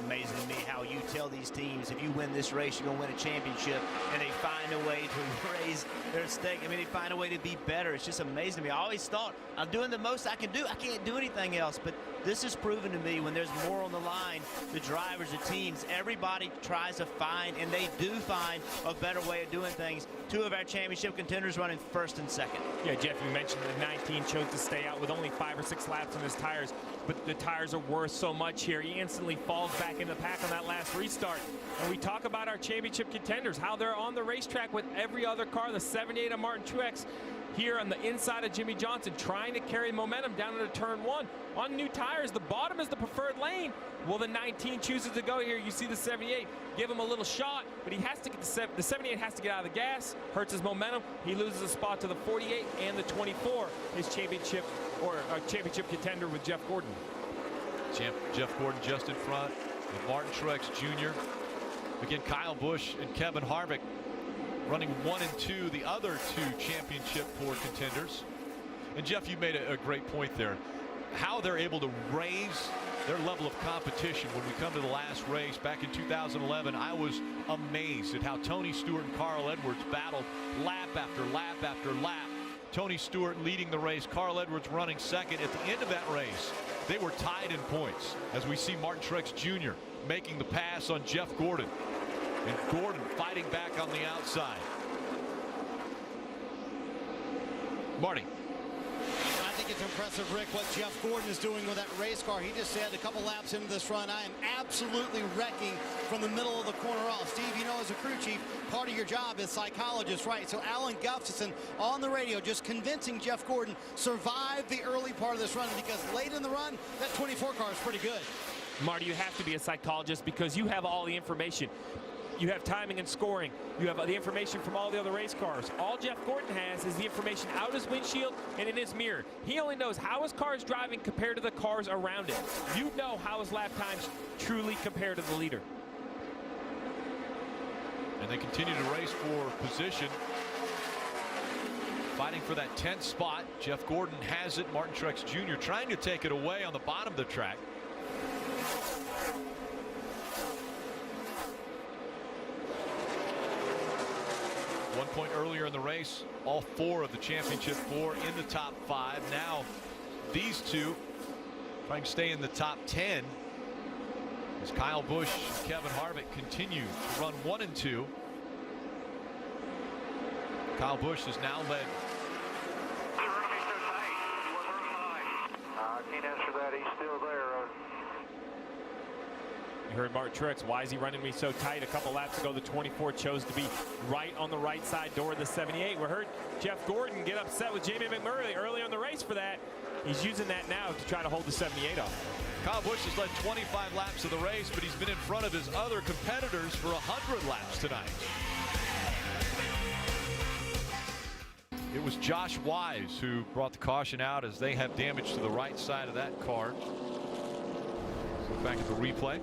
Speaker 4: Amazing to me how you tell these teams if you win this race you're going to win a championship, and they find a way to raise their stake. I mean, they find a way to be better. It's just amazing to me. I always thought I'm doing the most I can do. I can't do anything else, but this is proven to me when there's more on the line, the drivers, the teams, everybody tries to find, and they do find a better way of doing things. Two of our championship contenders running first and second.
Speaker 2: Yeah, Jeff, you mentioned the 19 chose to stay out with only 5 or 6 laps on his tires, but the tires are worth so much here. He instantly falls back in the pack on that last restart. And we talk about our championship contenders, how they're on the racetrack with every other car. The 78 of Martin Truex here on the inside of Jimmy Johnson, trying to carry momentum down into turn 1. On new tires, the bottom is the preferred lane. Well, the 19 chooses to go here. You see the 78 give him a little shot, but he has to get the 78 has to get out of the gas, hurts his momentum. He loses a spot to the 48 and the 24, his championship championship contender with Jeff Gordon.
Speaker 1: Jeff Gordon just in front of Martin Truex Jr. Again, Kyle Busch and Kevin Harvick running 1 and 2, the other 2 championship Ford contenders. And Jeff, you made a great point there. How they're able to raise their level of competition when we come to the last race back in 2011. I was amazed at how Tony Stewart and Carl Edwards battled lap after lap after lap. Tony Stewart leading the race, Carl Edwards running second. At the end of that race, they were tied in points as we see Martin Truex Jr. making the pass on Jeff Gordon, and Gordon fighting back on the outside. Marty.
Speaker 8: I think it's impressive, Rick, what Jeff Gordon is doing with that race car. He just said a couple laps into this run, I am absolutely wrecking from the middle of the corner off. Steve, you know, as a crew chief, part of your job is psychologist, right? So Alan Gustafson on the radio just convincing Jeff Gordon survived the early part of this run, because late in the run, that 24 car is pretty good.
Speaker 2: Marty, you have to be a psychologist because you have all the information. You have timing and scoring. You have the information from all the other race cars. All Jeff Gordon has is the information out his windshield and in his mirror. He only knows how his car is driving compared to the cars around it. You know how his lap times truly compare to the leader.
Speaker 1: And they continue to race for position, fighting for that 10th spot. Jeff Gordon has it. Martin Truex Jr. trying to take it away on the bottom of the track. One point earlier in the race, all 4 of the championship 4 in the top 5. Now these 2 trying to stay in the top 10 as Kyle Busch and Kevin Harvick continue to run 1 and 2. Kyle Busch has now led.
Speaker 3: I can't answer that. He's still there.
Speaker 2: You heard Martin Truex. Why is he running me so tight? A couple laps ago, the 24 chose to be right on the right side door of the 78. We heard Jeff Gordon get upset with Jamie McMurray early in the race for that. He's using that now to try to hold the 78 off.
Speaker 1: Kyle Busch has led 25 laps of the race, but he's been in front of his other competitors for 100 laps tonight. It was Josh Wise who brought the caution out as they have damage to the right side of that car. Look back at the replay.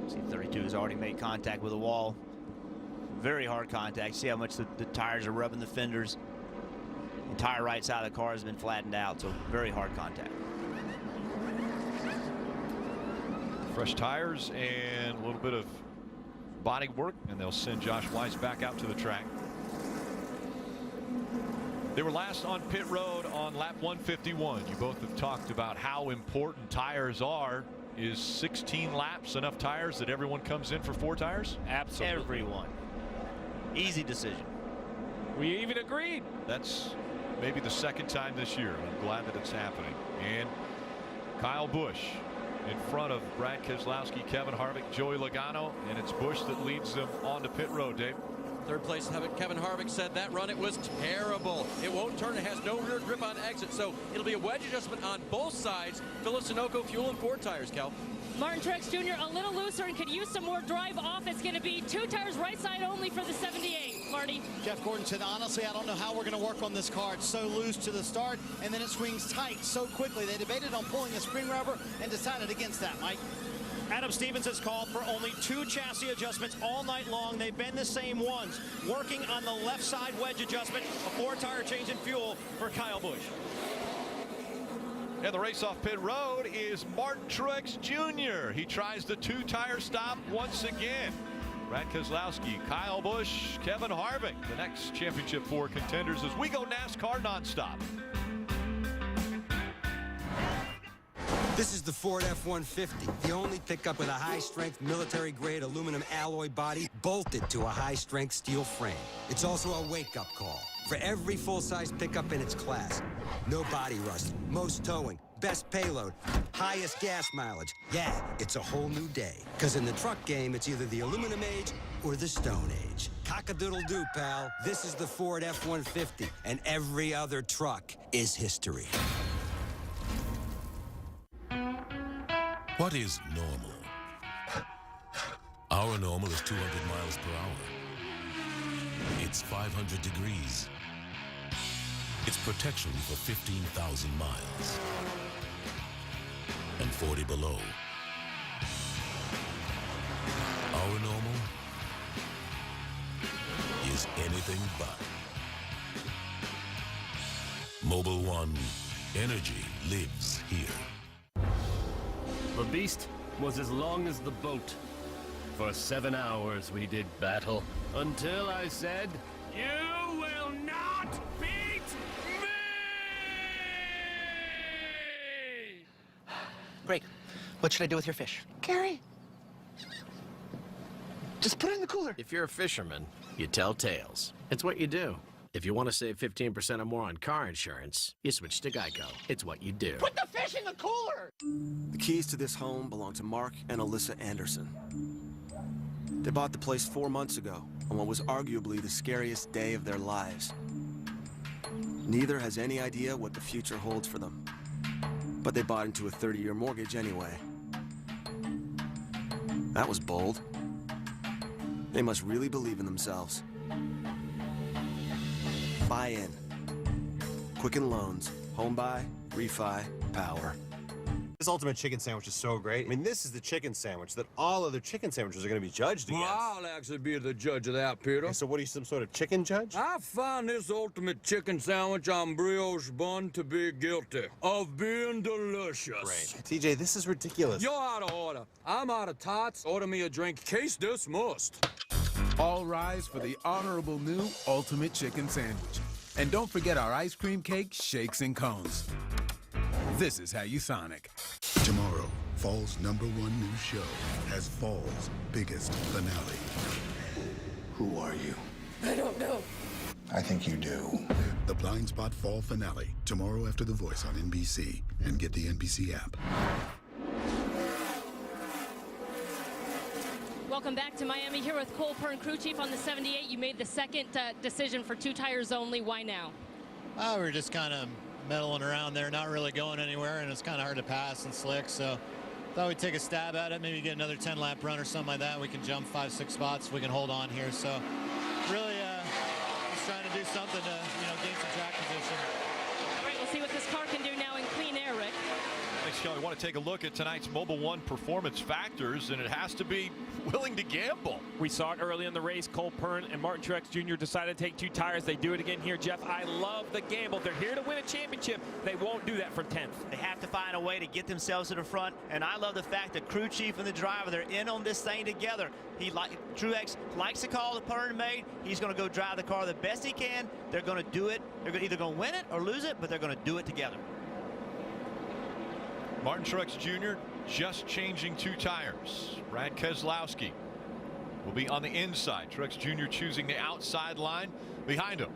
Speaker 4: See, 32 has already made contact with the wall. Very hard contact. See how much the tires are rubbing the fenders. The entire right side of the car has been flattened out, so very hard contact.
Speaker 1: Fresh tires and a little bit of body work, and they'll send Josh Wise back out to the track. They were last on pit road on lap 151. You both have talked about how important tires are. Is 16 laps enough tires that everyone comes in for 4 tires?
Speaker 4: Absolutely. Everyone. Easy decision.
Speaker 2: We even agreed.
Speaker 1: That's maybe the second time this year. I'm glad that it's happening. And Kyle Busch in front of Brad Keselowski, Kevin Harvick, Joey Logano, and it's Busch that leads them onto pit road, Dave.
Speaker 7: Third place, Kevin Harvick said that run, it was terrible. It won't turn. It has no rear grip on exit, so it'll be a wedge adjustment on both sides. Phillips Sunoco fuel and Ford tires, Cal.
Speaker 5: Martin Truex Jr. a little looser and could use some more drive off. It's going to be 2 tires right side only for the 78. Marty.
Speaker 8: Jeff Gordon said, honestly, I don't know how we're going to work on this car. It's so loose to the start, and then it swings tight so quickly. They debated on pulling the spring rubber and decided against that, Mike.
Speaker 6: Adam Stevens has called for only 2 chassis adjustments all night long. They've been the same ones. Working on the left side wedge adjustment, a 4-tire change in fuel for Kyle Busch.
Speaker 1: And the race off pit road is Martin Truex Jr. He tries the 2-tire stop once again. Brad Keselowski, Kyle Busch, Kevin Harvick, the next championship 4 contenders as we go NASCAR nonstop.
Speaker 11: This is the Ford F-150, the only pickup with a high-strength military-grade aluminum alloy body bolted to a high-strength steel frame. It's also a wake-up call for every full-size pickup in its class. No body rust, most towing, best payload, highest gas mileage. Yeah, it's a whole new day. Because in the truck game, it's either the aluminum age or the stone age. Cock-a-doodle-doo, pal. This is the Ford F-150, and every other truck is history.
Speaker 12: What is normal? Our normal is 200 miles per hour. It's 500 degrees. It's protection for 15,000 miles. And 40 below. Our normal is anything but. Mobil 1, energy lives here.
Speaker 13: The beast was as long as the boat. For 7 hours we did battle, until I said, "You will not beat me!"
Speaker 14: Greg, what should I do with your fish? Gary, just put it in the cooler.
Speaker 15: If you're a fisherman, you tell tales. It's what you do. If you want to save 15% or more on car insurance, you switch to Geico. It's what you do.
Speaker 14: Put the fish in the cooler!
Speaker 16: The keys to this home belong to Mark and Alyssa Anderson. They bought the place 4 months ago, on what was arguably the scariest day of their lives. Neither has any idea what the future holds for them. But they bought into a 30-year mortgage anyway. That was bold. They must really believe in themselves. Buy in. Quicken Loans. Home buy, refi, power.
Speaker 17: This ultimate chicken sandwich is so great. I mean, this is the chicken sandwich that all other chicken sandwiches are going to be judged against.
Speaker 18: Well, I'll actually be the judge of that, Peter.
Speaker 17: Okay, so what are you, some sort of chicken judge?
Speaker 18: I find this ultimate chicken sandwich on brioche bun to be guilty of being delicious.
Speaker 17: Great. TJ, this is ridiculous.
Speaker 18: You're out of order. I'm out of tots. Order me a drink. Case dismissed.
Speaker 19: All rise for the honorable new ultimate chicken sandwich. And don't forget our ice cream cake, shakes, and cones. This is how you Sonic.
Speaker 20: Tomorrow, fall's #1 new show has fall's biggest finale. Who are you?
Speaker 21: I don't know.
Speaker 20: I think you do. The Blind Spot fall finale, tomorrow after The Voice on NBC. And get the NBC app.
Speaker 5: Welcome back to Miami, here with Cole Pern, crew chief on the 78. You made the second decision for 2 tires only. Why now?
Speaker 22: We were just kind of meddling around there, not really going anywhere, and it's kind of hard to pass and slick, so thought we'd take a stab at it, maybe get another 10-lap run or something like that. We can jump 5-6 spots if we can hold on here. So really just trying to do something to gain some track position.
Speaker 5: All right, we'll see what this car can do now in clean air, Rick.
Speaker 1: Thanks, Kelly. I want to take a look at tonight's Mobil 1 performance factors, and it has to be willing to gamble.
Speaker 2: We saw it early in the race. Cole Pern and Martin Truex Jr. decided to take 2 tires. They do it again here, Jeff. I love the gamble. They're here to win a championship. They won't do that from 10th.
Speaker 4: They have to find a way to get themselves to the front, and I love the fact that crew chief and the driver, they're in on this thing together. Truex likes the call that Pern made. He's going to go drive the car the best he can. They're going to do it. They're either going to win it or lose it, but they're going to do it together.
Speaker 1: Martin Truex Jr. just changing 2 tires. Brad Keselowski will be on the inside. Truex Jr. choosing the outside line behind him.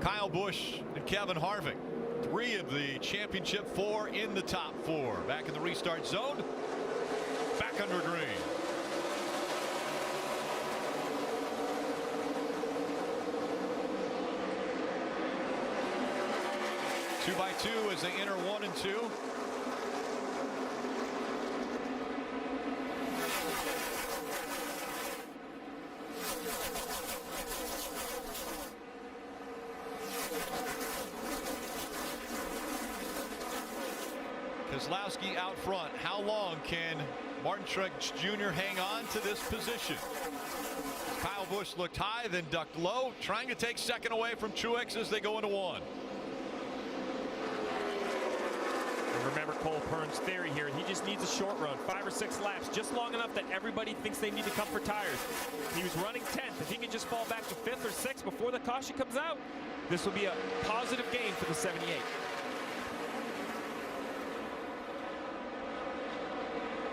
Speaker 1: Kyle Busch and Kevin Harvick. 3 of the championship 4 in the top 4. Back in the restart zone. Back under green. Two by 2 as they enter 1 and 2. Keselowski out front. How long can Martin Truex Jr. hang on to this position? Kyle Busch looked high, then ducked low, trying to take second away from Truex as they go into 1.
Speaker 2: And remember Cole Pern's theory here. He just needs a short run, 5 or 6 laps, just long enough that everybody thinks they need to come for tires. He was running 10th. If he can just fall back to 5th or 6th before the caution comes out, this will be a positive gain for the 78.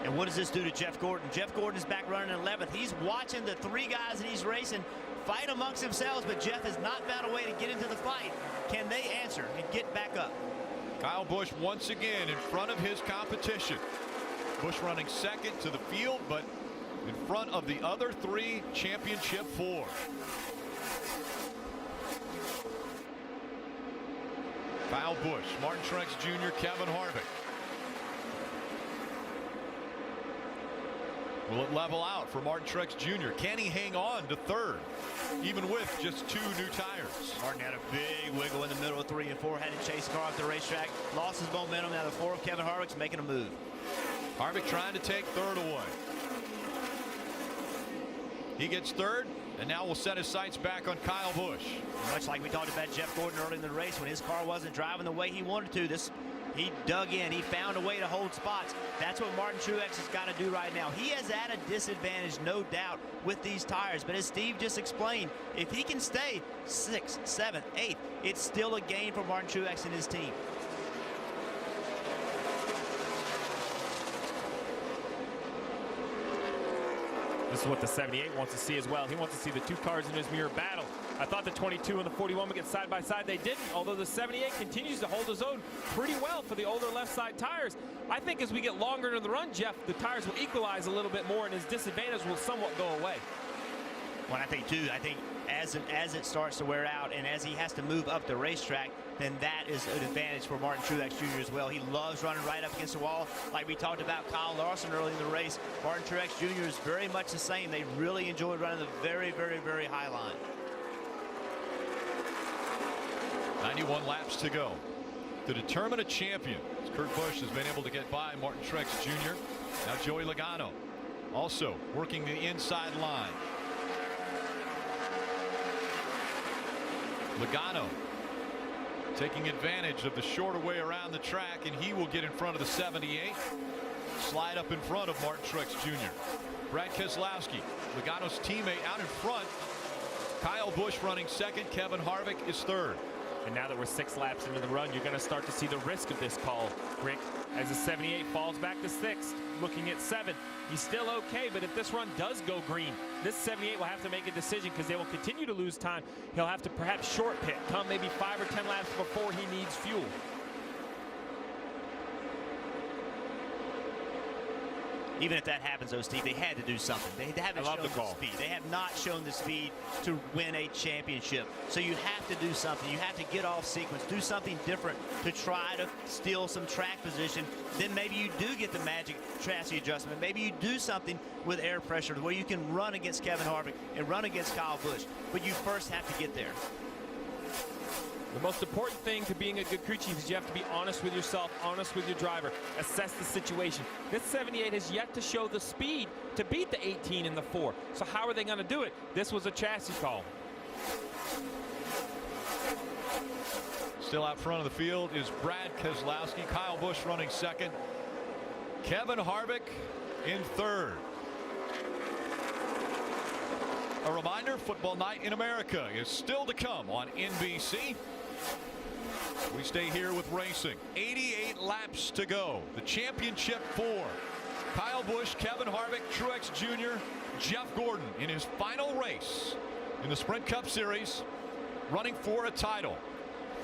Speaker 4: And what does this do to Jeff Gordon? Jeff Gordon is back running in 11th. He's watching the 3 guys that he's racing fight amongst themselves, but Jeff has not found a way to get into the fight. Can they answer and get back up?
Speaker 1: Kyle Busch once again in front of his competition. Busch running second to the field, but in front of the other 3 championship 4. Kyle Busch, Martin Truex Jr., Kevin Harvick. Will it level out for Martin Truex Jr.? Can he hang on to third, even with just 2 new tires?
Speaker 4: Martin had a big wiggle in the middle of 3 and 4, had to chase the car off the racetrack, lost his momentum. Now the 4 of Kevin Harvick's making a move.
Speaker 1: Harvick trying to take third away. He gets third, and now we'll set his sights back on Kyle Busch.
Speaker 4: Much like we talked about Jeff Gordon early in the race when his car wasn't driving the way he wanted to. He dug in. He found a way to hold spots. That's what Martin Truex has got to do right now. He is at a disadvantage, no doubt, with these tires. But as Steve just explained, if he can stay 6th, 7th, 8th, it's still a gain for Martin Truex and his team.
Speaker 2: This is what the 78 wants to see as well. He wants to see the 2 cars in his mirror battle. I thought the 22 and the 41 would get side by side. They didn't, although the 78 continues to hold his own pretty well for the older left side tires. I think as we get longer into the run, Jeff, the tires will equalize a little bit more and his disadvantage will somewhat go away.
Speaker 4: Well, I think as it starts to wear out and as he has to move up the racetrack, then that is an advantage for Martin Truex Jr. as well. He loves running right up against the wall. Like we talked about Kyle Larson early in the race, Martin Truex Jr. is very much the same. They really enjoyed running the very, very, very high line.
Speaker 1: 91 laps to go to determine a champion. Kurt Busch has been able to get by Martin Truex Jr. Now Joey Logano also working the inside line. Logano taking advantage of the shorter way around the track, and he will get in front of the 78. Slide up in front of Martin Truex Jr. Brad Keselowski, Logano's teammate, out in front. Kyle Busch running second. Kevin Harvick is third.
Speaker 2: And now that we're 6 laps into the run, you're going to start to see the risk of this call, Rick, as the 78 falls back to 6th, looking at 7th. He's still okay, but if this run does go green, this 78 will have to make a decision because they will continue to lose time. He'll have to perhaps short pit, come maybe 5 or 10 laps before he needs fuel.
Speaker 4: Even if that happens, though, Steve, they had to do something. They haven't shown the speed. They have not shown the speed to win a championship. So you have to do something. You have to get off sequence, do something different to try to steal some track position. Then maybe you do get the magic chassis adjustment. Maybe you do something with air pressure where you can run against Kevin Harvick and run against Kyle Busch. But you first have to get there.
Speaker 2: The most important thing to being a good crew chief is you have to be honest with yourself, honest with your driver, assess the situation. This 78 has yet to show the speed to beat the 18 and the 4. So how are they going to do it? This was a chassis call.
Speaker 1: Still out front of the field is Brad Keselowski. Kyle Busch running second. Kevin Harvick in third. A reminder, Football Night in America is still to come on NBC. We stay here with racing. 88 laps to go. The championship 4. Kyle Busch, Kevin Harvick, Truex Jr., Jeff Gordon in his final race in the Sprint Cup Series, running for a title.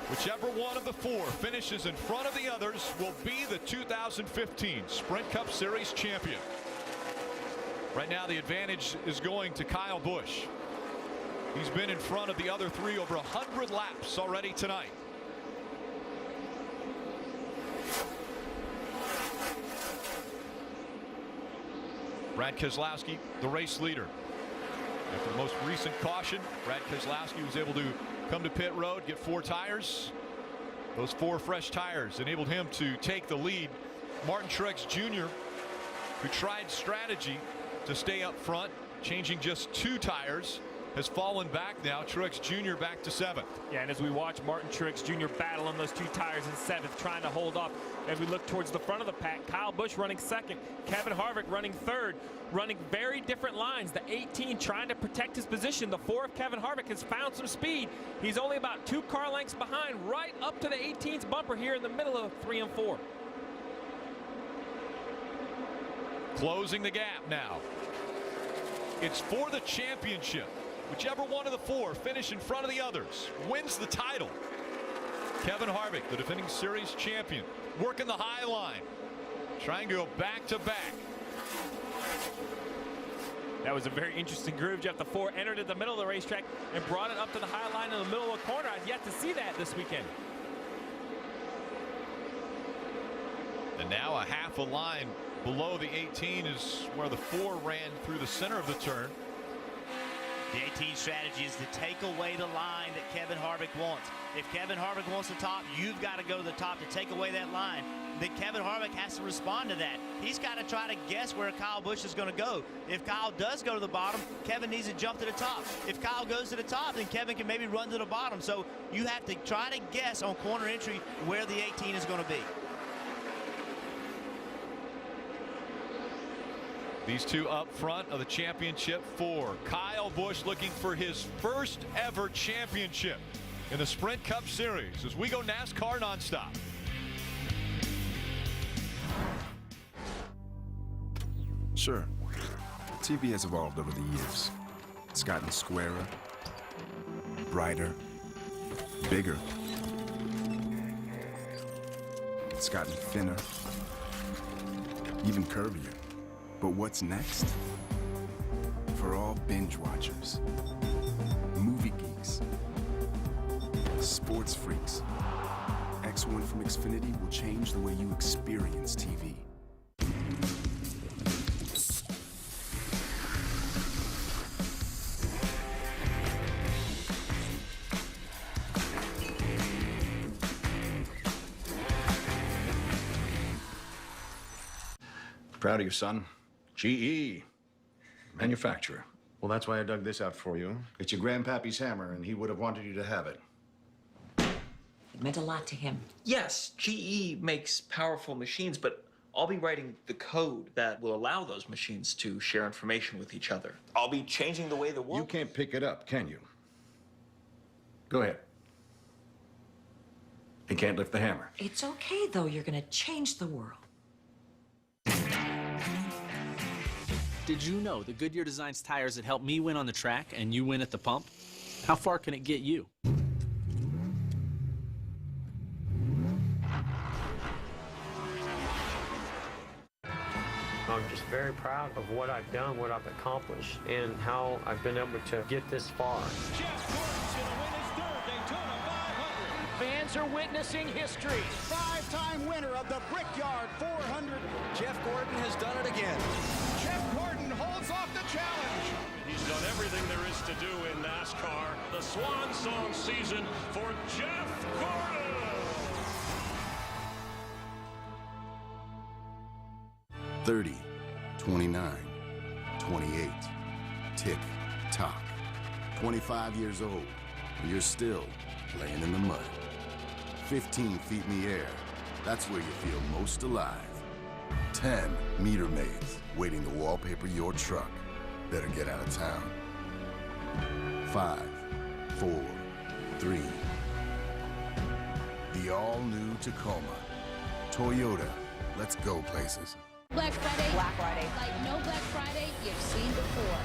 Speaker 1: Whichever one of the 4 finishes in front of the others will be the 2015 Sprint Cup Series champion. Right now, the advantage is going to Kyle Busch. He's been in front of the other 3 over 100 laps already tonight. Brad Keselowski, the race leader. After the most recent caution, Brad Keselowski was able to come to pit road, get 4 tires. Those 4 fresh tires enabled him to take the lead. Martin Truex Jr., who tried strategy to stay up front, changing just 2 tires, has fallen back now. Truex Jr. back to 7th.
Speaker 2: Yeah, and as we watch Martin Truex Jr. battle on those 2 tires in 7th, trying to hold off as we look towards the front of the pack. Kyle Busch running 2nd, Kevin Harvick running 3rd, running very different lines. The 18 trying to protect his position. The 4 of Kevin Harvick has found some speed. He's only about 2 car lengths behind, right up to the 18's bumper here in the middle of 3 and 4.
Speaker 1: Closing the gap now. It's for the championship. Whichever one of the 4 finish in front of the others wins the title. Kevin Harvick, the defending series champion, working the high line, trying to go back to back.
Speaker 2: That was a very interesting groove, Jeff. The 4 entered in the middle of the racetrack and brought it up to the high line in the middle of the corner. I've yet to see that this weekend.
Speaker 1: And now a half a line below the 18 is where the 4 ran through the center of the turn.
Speaker 4: The 18 strategy is to take away the line that Kevin Harvick wants. If Kevin Harvick wants the top, you've got to go to the top to take away that line. Then Kevin Harvick has to respond to that. He's got to try to guess where Kyle Busch is going to go. If Kyle does go to the bottom, Kevin needs to jump to the top. If Kyle goes to the top, then Kevin can maybe run to the bottom. So you have to try to guess on corner entry where the 18 is going to be.
Speaker 1: These two up front of the championship 4. Kyle Busch looking for his first ever championship in the Sprint Cup Series as we go NASCAR nonstop.
Speaker 9: Sure, TV has evolved over the years. It's gotten squarer, brighter, bigger. It's gotten thinner, even curvier. But what's next? For all binge watchers, movie geeks, sports freaks, X1 from Xfinity will change the way you experience TV.
Speaker 21: Proud of your son. GE, manufacturer.
Speaker 23: Well, that's why I dug this out for you. It's your grandpappy's hammer, and he would have wanted you to have it.
Speaker 24: It meant a lot to him.
Speaker 25: Yes, GE makes powerful machines, but I'll be writing the code that will allow those machines to share information with each other. I'll be changing the way the world...
Speaker 23: You can't pick it up, can you? Go ahead. He can't lift the hammer.
Speaker 24: It's okay, though. You're going to change the world.
Speaker 26: Did you know that Goodyear designs tires that help me win on the track and you win at the pump? How far can it get you?
Speaker 27: I'm just very proud of what I've done, what I've accomplished, and how I've been able to get this far.
Speaker 28: Fans are witnessing history.
Speaker 29: 5-time winner of the Brickyard 400. Jeff Gordon has done it again. Jeff Gordon holds off the challenge.
Speaker 30: He's done everything there is to do in NASCAR. The swan song season for Jeff Gordon.
Speaker 20: 30, 29, 28. Tick tock. 25 years old, and you're still laying in the mud. 15 feet in the air. That's where you feel most alive. 10 meter maids waiting to wallpaper your truck. Better get out of town. 5, 4, 3. The all-new Tacoma. Toyota. Let's go places.
Speaker 31: Black Friday. Black Friday. Like no Black Friday you've seen before.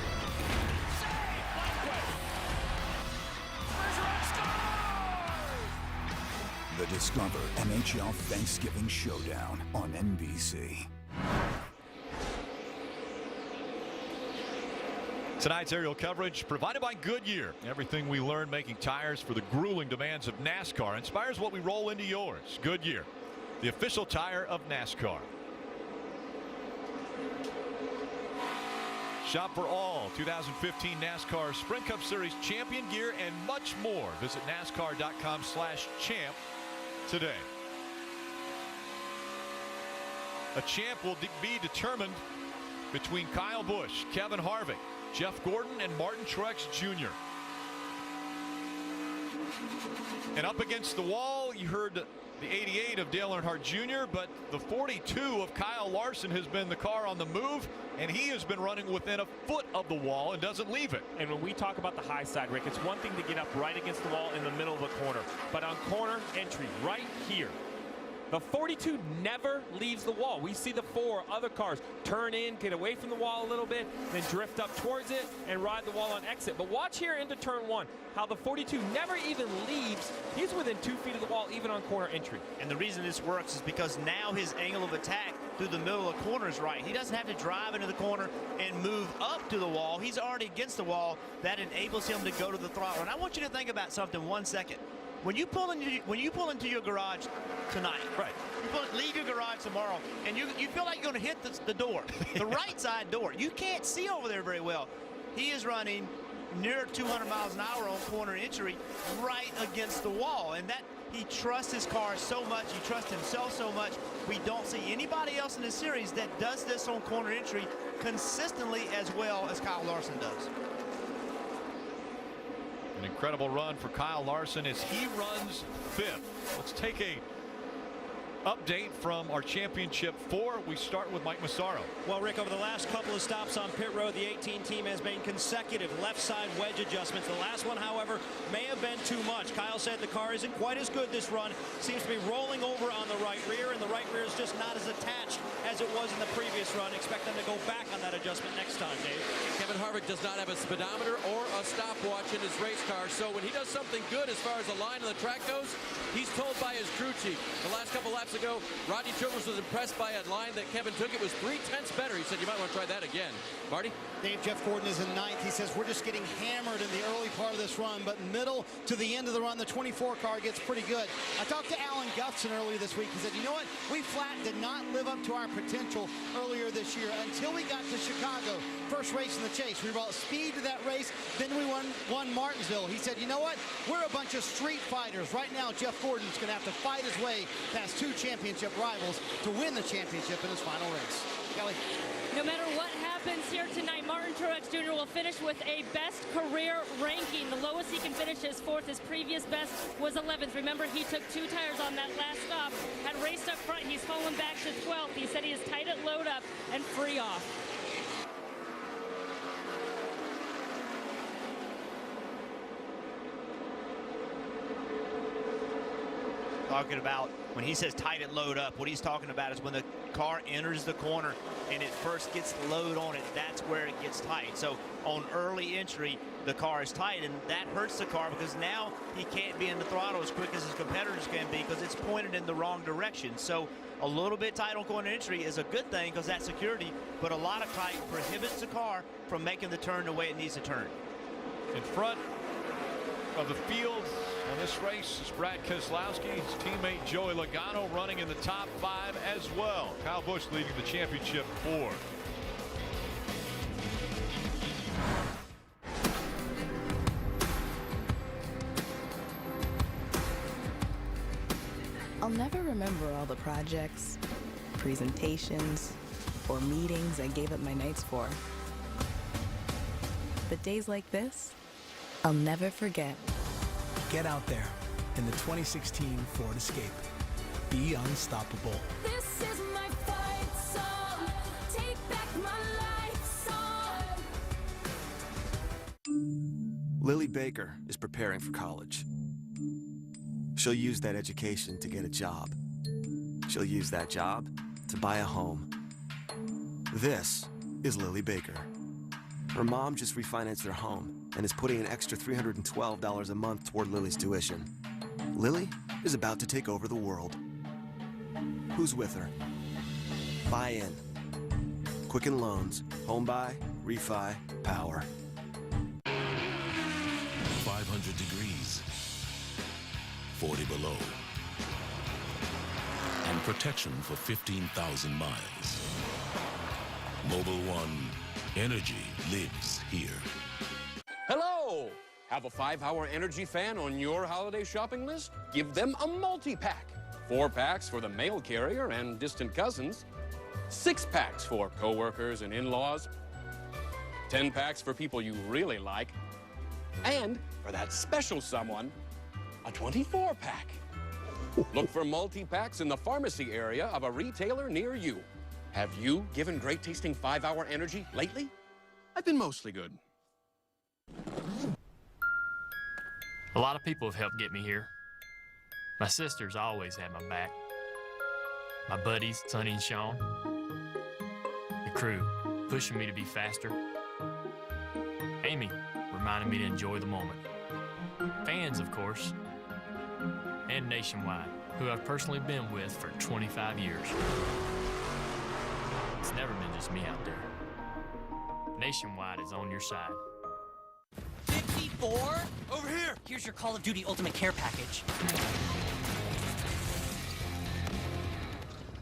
Speaker 32: The Discover NHL Thanksgiving Showdown on NBC.
Speaker 1: Tonight's aerial coverage provided by Goodyear. Everything we learn making tires for the grueling demands of NASCAR inspires what we roll into yours. Goodyear, the official tire of NASCAR. Shop for all 2015 NASCAR Sprint Cup Series champion gear and much more. Visit NASCAR.com/champ today. A champ will be determined between Kyle Busch, Kevin Harvick, Jeff Gordon, and Martin Truex Jr. And up against the wall, you heard the 88 of Dale Earnhardt Jr., but the 42 of Kyle Larson has been the car on the move, and he has been running within a foot of the wall and doesn't leave it.
Speaker 2: And when we talk about the high side, Rick, it's one thing to get up right against the wall in the middle of the corner, but on corner entry right here, the 42 never leaves the wall. We see the 4 other cars turn in, get away from the wall a little bit, then drift up towards it and ride the wall on exit. But watch here into turn 1, how the 42 never even leaves. He's within 2 feet of the wall, even on corner entry.
Speaker 4: And the reason this works is because now his angle of attack through the middle of the corner is right. He doesn't have to drive into the corner and move up to the wall. He's already against the wall. That enables him to go to the throttle. And I want you to think about something 1 second. when you pull into your garage tonight,
Speaker 1: right?
Speaker 4: Leave your garage tomorrow, and you feel like you're going to hit the door, the right side door. You can't see over there very well. He is running near 200 miles an hour on corner entry, right against the wall, and that he trusts his car so much. He trusts himself so much. We don't see anybody else in the series that does this on corner entry consistently as well as Kyle Larson does.
Speaker 1: An incredible run for Kyle Larson as he runs 5th. Let's take a update from our championship 4. We start with Mike Massaro.
Speaker 28: Well, Rick, over the last couple of stops on pit road, the 18 team has made consecutive left side wedge adjustments. The last one, however, may have been too much. Kyle said the car isn't quite as good this run. Seems to be rolling over on the right rear, and the right rear is just not as attached as it was in the previous run. Expect them to go back on that adjustment next time, Dave.
Speaker 3: Kevin Harvick does not have a speedometer or a stopwatch in his race car, so when he does something good as far as the line of the track goes, he's told by his crew chief. The last couple laps ago, Rodney Childress was impressed by a line that Kevin took. It was 3/10 better. He said, you might want to try that again. Marty?
Speaker 22: Dave, Jeff Gordon is in 9th. He says, we're just getting hammered in the early part of this run, but middle to the end of the run, the 24 car gets pretty good. I talked to Alan Gufson earlier this week. He said, you know what? We flat did not live up to our potential earlier this year until we got to Chicago. First race in the chase. We brought speed to that race. Then we won Martinsville. He said, you know what? We're a bunch of street fighters. Right now, Jeff Gordon's going to have to fight his way past 2 championship rivals to win the championship in his final race. Kelly?
Speaker 5: No matter what happens here tonight, Martin Truex Jr. will finish with a best career ranking. The lowest he can finish is 4th. His previous best was 11th. Remember, he took 2 tires on that last stop, had raced up front. He's fallen back to 12th. He said he is tight at load up and free off.
Speaker 4: Talking about when he says tight at load up, what he's talking about is when the car enters the corner and it first gets the load on it, that's where it gets tight. So on early entry, the car is tight, and that hurts the car because now he can't be in the throttle as quick as his competitors can be because it's pointed in the wrong direction. So a little bit tight on corner entry is a good thing because that's security, but a lot of tight prohibits the car from making the turn the way it needs to turn.
Speaker 1: In front of the field on this race is Brad Keselowski, his teammate Joey Logano running in the top 5 as well. Kyle Busch leading the championship 4.
Speaker 6: I'll never remember all the projects, presentations, or meetings I gave up my nights for. But days like this, I'll never forget.
Speaker 7: Get out there in the 2016 Ford Escape. Be unstoppable.
Speaker 31: This is my fight song. Take back my life song.
Speaker 8: Lily Baker is preparing for college. She'll use that education to get a job. She'll use that job to buy a home. This is Lily Baker. Her mom just refinanced their home and is putting an extra $312 a month toward Lily's tuition. Lily is about to take over the world. Who's with her? Buy in. Quicken Loans. Home buy, refi, power.
Speaker 10: 500 degrees, 40 below, and protection for 15,000 miles. Mobil 1 energy lives here.
Speaker 11: Hello! Have a 5-hour energy fan on your holiday shopping list? Give them a multi-pack. 4 packs for the mail carrier and distant cousins. 6 packs for coworkers and in-laws. 10 packs for people you really like. And for that special someone, a 24-pack. Look for multi-packs in the pharmacy area of a retailer near you. Have you given great-tasting 5-hour energy lately? I've been mostly good.
Speaker 2: A lot of people have helped get me here. My sisters always had my back. My buddies, Sonny and Sean. The crew, pushing me to be faster. Amy, reminding me to enjoy the moment. Fans, of course. And Nationwide, who I've personally been with for 25 years. It's never been just me out there. Nationwide is on your side.
Speaker 9: ready for?
Speaker 12: Over here!
Speaker 9: Here's your Call of Duty Ultimate Care Package.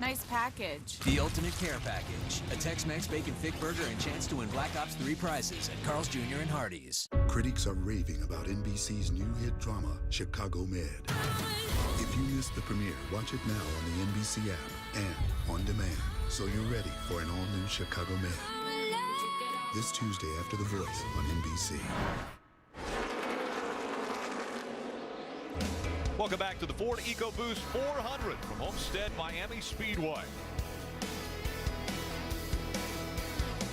Speaker 13: Nice package.
Speaker 14: The Ultimate Care Package. A Tex-Mex Bacon Thick Burger and chance to win Black Ops 3 prizes at Carl's Jr. and Hardee's.
Speaker 32: Critics are raving about NBC's new hit drama, Chicago Med. If you missed the premiere, watch it now on the NBC app and on demand, so you're ready for an all-new Chicago Med. This Tuesday after The Voice on NBC.
Speaker 1: Welcome back to the Ford EcoBoost 400 from Homestead Miami Speedway.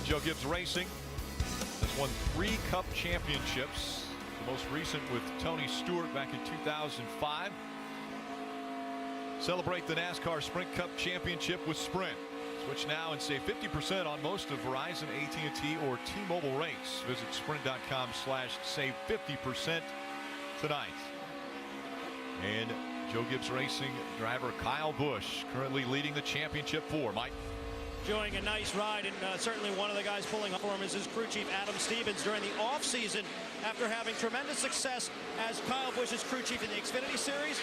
Speaker 1: Joe Gibbs Racing has won 3 Cup championships, the most recent with Tony Stewart back in 2005. Celebrate the NASCAR Sprint Cup Championship with Sprint. Switch now and save 50% on most of Verizon, AT&T, or T-Mobile rates. Visit sprint.com/save 50% tonight. And Joe Gibbs Racing driver Kyle Busch currently leading the championship 4. Mike.
Speaker 28: Enjoying a nice ride, and certainly one of the guys pulling up for him is his crew chief Adam Stevens during the offseason after having tremendous success as Kyle Busch's crew chief in the Xfinity Series.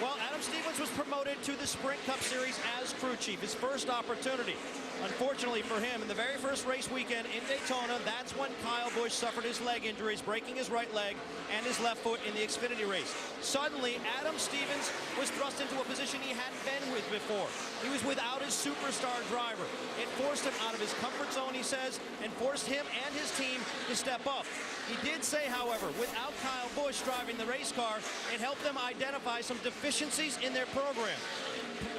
Speaker 28: Well, Adam Stevens was promoted to the Sprint Cup Series as crew chief, his first opportunity. Unfortunately for him, in the very first race weekend in Daytona, that's when Kyle Busch suffered his leg injuries, breaking his right leg and his left foot in the Xfinity race. Suddenly, Adam Stevens was thrust into a position he hadn't been with before. He was without his superstar driver. It forced him out of his comfort zone, he says, and forced him and his team to step up. He did say, however, without Kyle Busch driving the race car, it helped them identify some deficiencies in their program.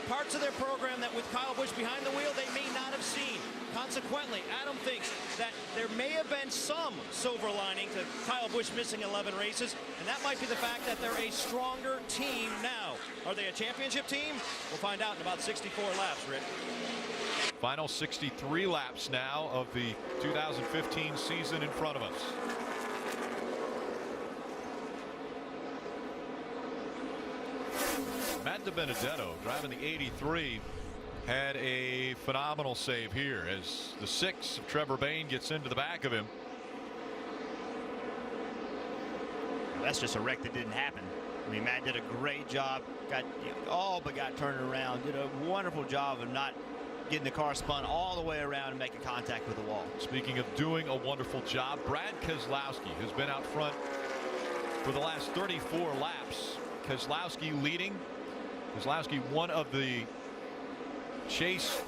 Speaker 28: Parts of their program that with Kyle Busch behind the wheel they may not have seen. Consequently, Adam thinks that there may have been some silver lining to Kyle Busch missing 11 races, and that might be the fact that they're a stronger team now. Are they a championship team? We'll find out in about 64 laps, Rick.
Speaker 1: Final 63 laps now of the 2015 season in front of us. Matt DiBenedetto driving the 83 had a phenomenal save here as the 6 of Trevor Bayne gets into the back of him.
Speaker 4: That's just a wreck that didn't happen. I mean, Matt did a great job, all but got turned around, did a wonderful job of not getting the car spun all the way around and making contact with the wall.
Speaker 1: Speaking of doing a wonderful job, Brad Keselowski has been out front for the last 34 laps. Keselowski leading. Keselowski, one of the chase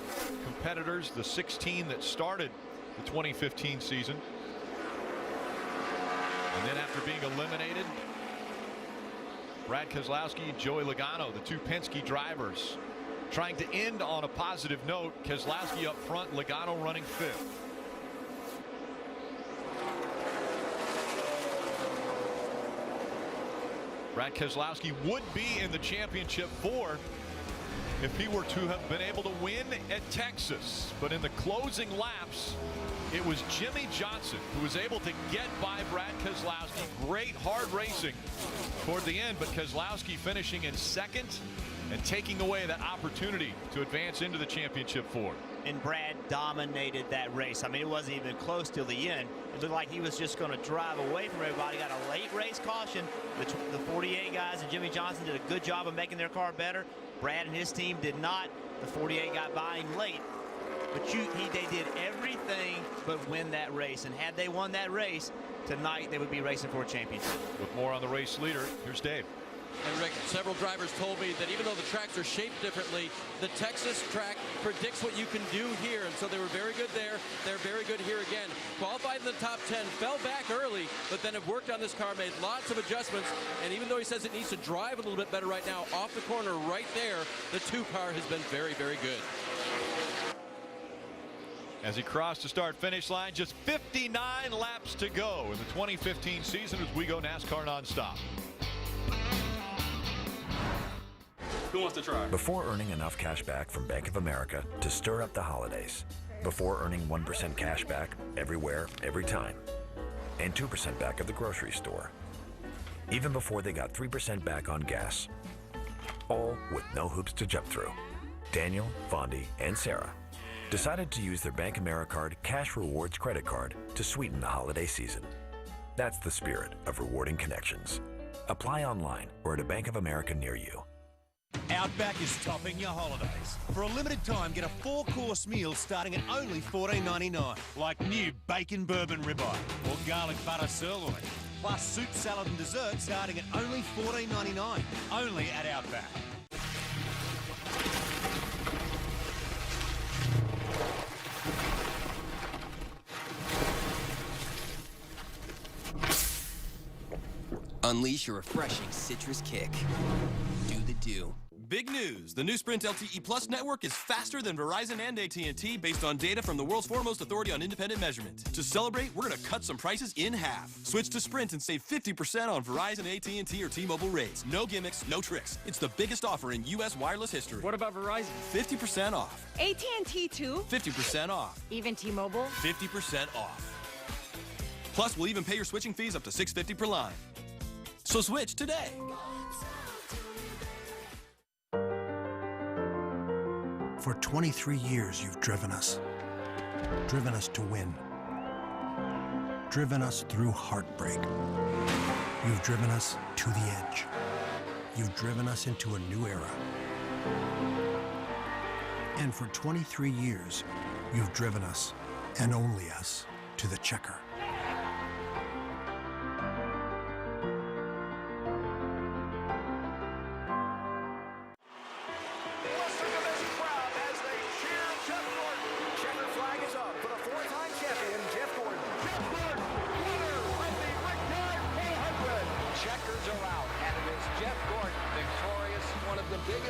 Speaker 1: competitors, the 16 that started the 2015 season. And then after being eliminated, Brad Keselowski, Joey Logano, the 2 Penske drivers, trying to end on a positive note. Keselowski up front, Logano running 5th. Brad Keselowski would be in the championship 4 if he were to have been able to win at Texas. But in the closing laps, it was Jimmy Johnson who was able to get by Brad Keselowski. Great hard racing toward the end, but Keselowski finishing in 2nd and taking away that opportunity to advance into the championship 4.
Speaker 4: And Brad dominated that race. I mean, it wasn't even close till the end. It looked like he was just going to drive away from everybody. Got a late race caution. The 48 guys and Jimmy Johnson did a good job of making their car better. Brad and his team did not. The 48 got by him late. But they did everything but win that race. And had they won that race, tonight they would be racing for a championship.
Speaker 1: With more on the race leader, here's Dave.
Speaker 3: And Rick, several drivers told me that even though the tracks are shaped differently, the Texas track predicts what you can do here. And so they were very good there. They're very good here again. Qualified in the top 10, fell back early, but then have worked on this car, made lots of adjustments. And even though he says it needs to drive a little bit better right now, off the corner right there, the 2 car has been very, very good.
Speaker 1: As he crossed the start-finish line, just 59 laps to go in the 2015 season as we go NASCAR nonstop.
Speaker 15: Who wants to try?
Speaker 16: Before earning enough cash back from Bank of America to stir up the holidays. Before earning 1% cash back everywhere, every time. And 2% back at the grocery store. Even before they got 3% back on gas. All with no hoops to jump through. Daniel, Fondi, and Sarah decided to use their Bank AmeriCard Cash Rewards credit card to sweeten the holiday season. That's the spirit of rewarding connections. Apply online or at a Bank of America near you.
Speaker 12: Outback is topping your holidays. For a limited time, get a 4-course meal starting at only $14.99, like new bacon bourbon ribeye or garlic butter sirloin, plus soup, salad, and dessert starting at only $14.99, only at Outback.
Speaker 13: Unleash your refreshing citrus kick. Do the do.
Speaker 17: Big news! The new Sprint LTE Plus network is faster than Verizon and AT&T based on data from the world's foremost authority on independent measurement. To celebrate, we're going to cut some prices in half. Switch to Sprint and save 50% on Verizon, AT&T, or T-Mobile rates. No gimmicks, no tricks. It's the biggest offer in U.S. wireless history.
Speaker 2: What about Verizon?
Speaker 17: 50% off.
Speaker 18: AT&T too?
Speaker 17: 50% off.
Speaker 18: Even T-Mobile?
Speaker 17: 50% off. Plus, we'll even pay your switching fees up to $6.50 per line. So switch today.
Speaker 7: For 23 years, you've driven us. Driven us to win. Driven us through heartbreak. You've driven us to the edge. You've driven us into a new era. And for 23 years, you've driven us, and only us, to the checker.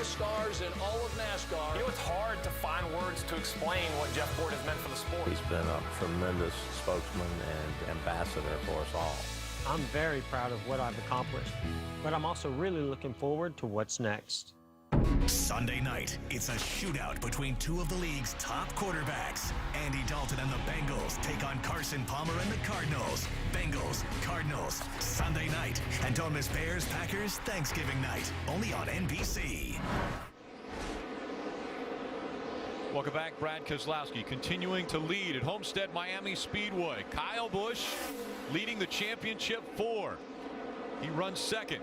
Speaker 19: Stars in all of NASCAR.
Speaker 2: You know, it's hard to find words to explain what Jeff Gordon has meant for the sport.
Speaker 21: He's been a tremendous spokesman and ambassador for us all.
Speaker 23: I'm very proud of what I've accomplished, but I'm also really looking forward to what's next.
Speaker 24: Sunday night, it's a shootout between two of the league's top quarterbacks. Andy Dalton and the Bengals take on Carson Palmer and the Cardinals. Bengals, Cardinals, Sunday night. And don't miss Bears, Packers, Thanksgiving night. Only on NBC.
Speaker 1: Welcome back. Brad Keselowski continuing to lead at Homestead Miami Speedway. Kyle Busch leading the championship 4. He runs second.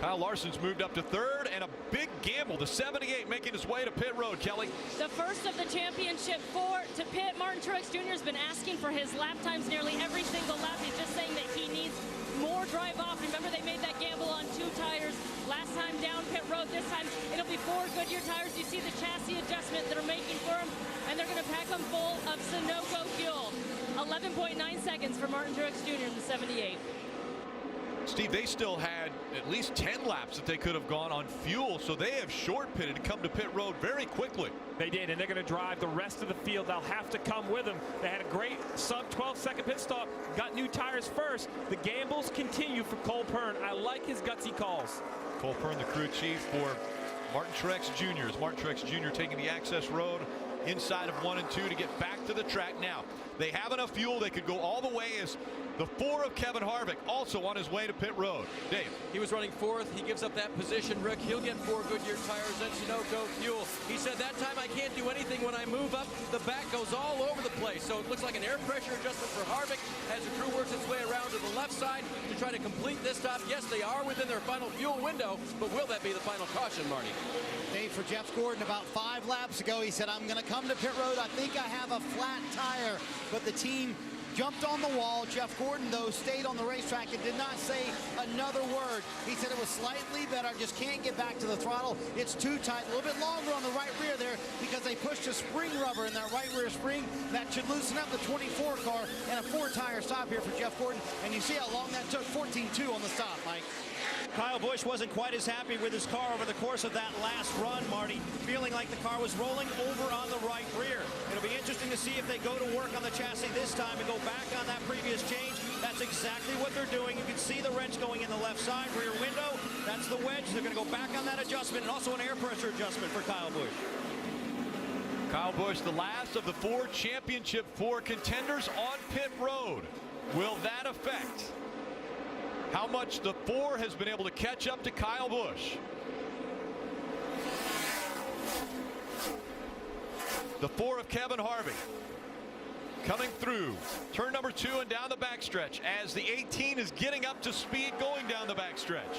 Speaker 1: Kyle Larson's moved up to third, and a big gamble. The 78 making his way to pit road, Kelly.
Speaker 5: The first of the championship 4 to pit. Martin Truex Jr. has been asking for his lap times nearly every single lap. He's just saying that he needs more drive off. Remember, they made that gamble on 2 tires last time down pit road. This time it'll be 4 Goodyear tires. You see the chassis adjustment that are making for him, and they're going to pack them full of Sunoco fuel. 11.9 seconds for Martin Truex Jr. in the 78.
Speaker 1: Steve, they still had at least 10 laps that they could have gone on fuel, so they have short pitted to come to pit road very quickly.
Speaker 2: They did, and they're going to drive the rest of the field. They'll have to come with them. They had a great sub 12-second pit stop, got new tires first. The gambles continue for Cole Pearn. I like his gutsy calls.
Speaker 1: Cole Pearn, the crew chief for Martin Truex Jr. As Martin Truex Jr. taking the access road inside of 1 and 2 to get back to the track. Now, they have enough fuel. They could go all the way as the 4 of Kevin Harvick, also on his way to pit road. Dave.
Speaker 3: He was running 4th. He gives up that position, Rick. He'll get 4 Goodyear tires and Sunoco fuel. He said, that time I can't do anything. When I move up, the back goes all over the place. So it looks like an air pressure adjustment for Harvick as the crew works its way around to the left side to try to complete this stop. Yes, they are within their final fuel window, but will that be the final caution, Marty?
Speaker 22: Dave, for Jeff Gordon, about 5 laps ago, he said, I'm going to come to pit road. I think I have a flat tire, but the team jumped on the wall. Jeff Gordon, though, stayed on the racetrack and did not say another word. He said it was slightly better. I just can't get back to the throttle. It's too tight. A little bit longer on the right rear there because they pushed a spring rubber in that right rear spring. That should loosen up the 24 car, and a 4-tire stop here for Jeff Gordon. And you see how long that took, 14.2 on the stop, Mike.
Speaker 28: Kyle Busch wasn't quite as happy with his car over the course of that last run, Marty, feeling like the car was rolling over on the right rear. It'll be interesting to see if they go to work on the chassis this time and go back on that previous change. That's exactly what they're doing. You can see the wrench going in the left side rear window. That's the wedge. They're going to go back on that adjustment, and also an air pressure adjustment for Kyle Busch.
Speaker 1: Kyle Busch, the last of the 4 championship 4 contenders on pit road. Will that affect how much the 4 has been able to catch up to Kyle Busch? The 4 of Kevin Harvick. coming through turn number 2 and down the backstretch as the 18 is getting up to speed going down the backstretch.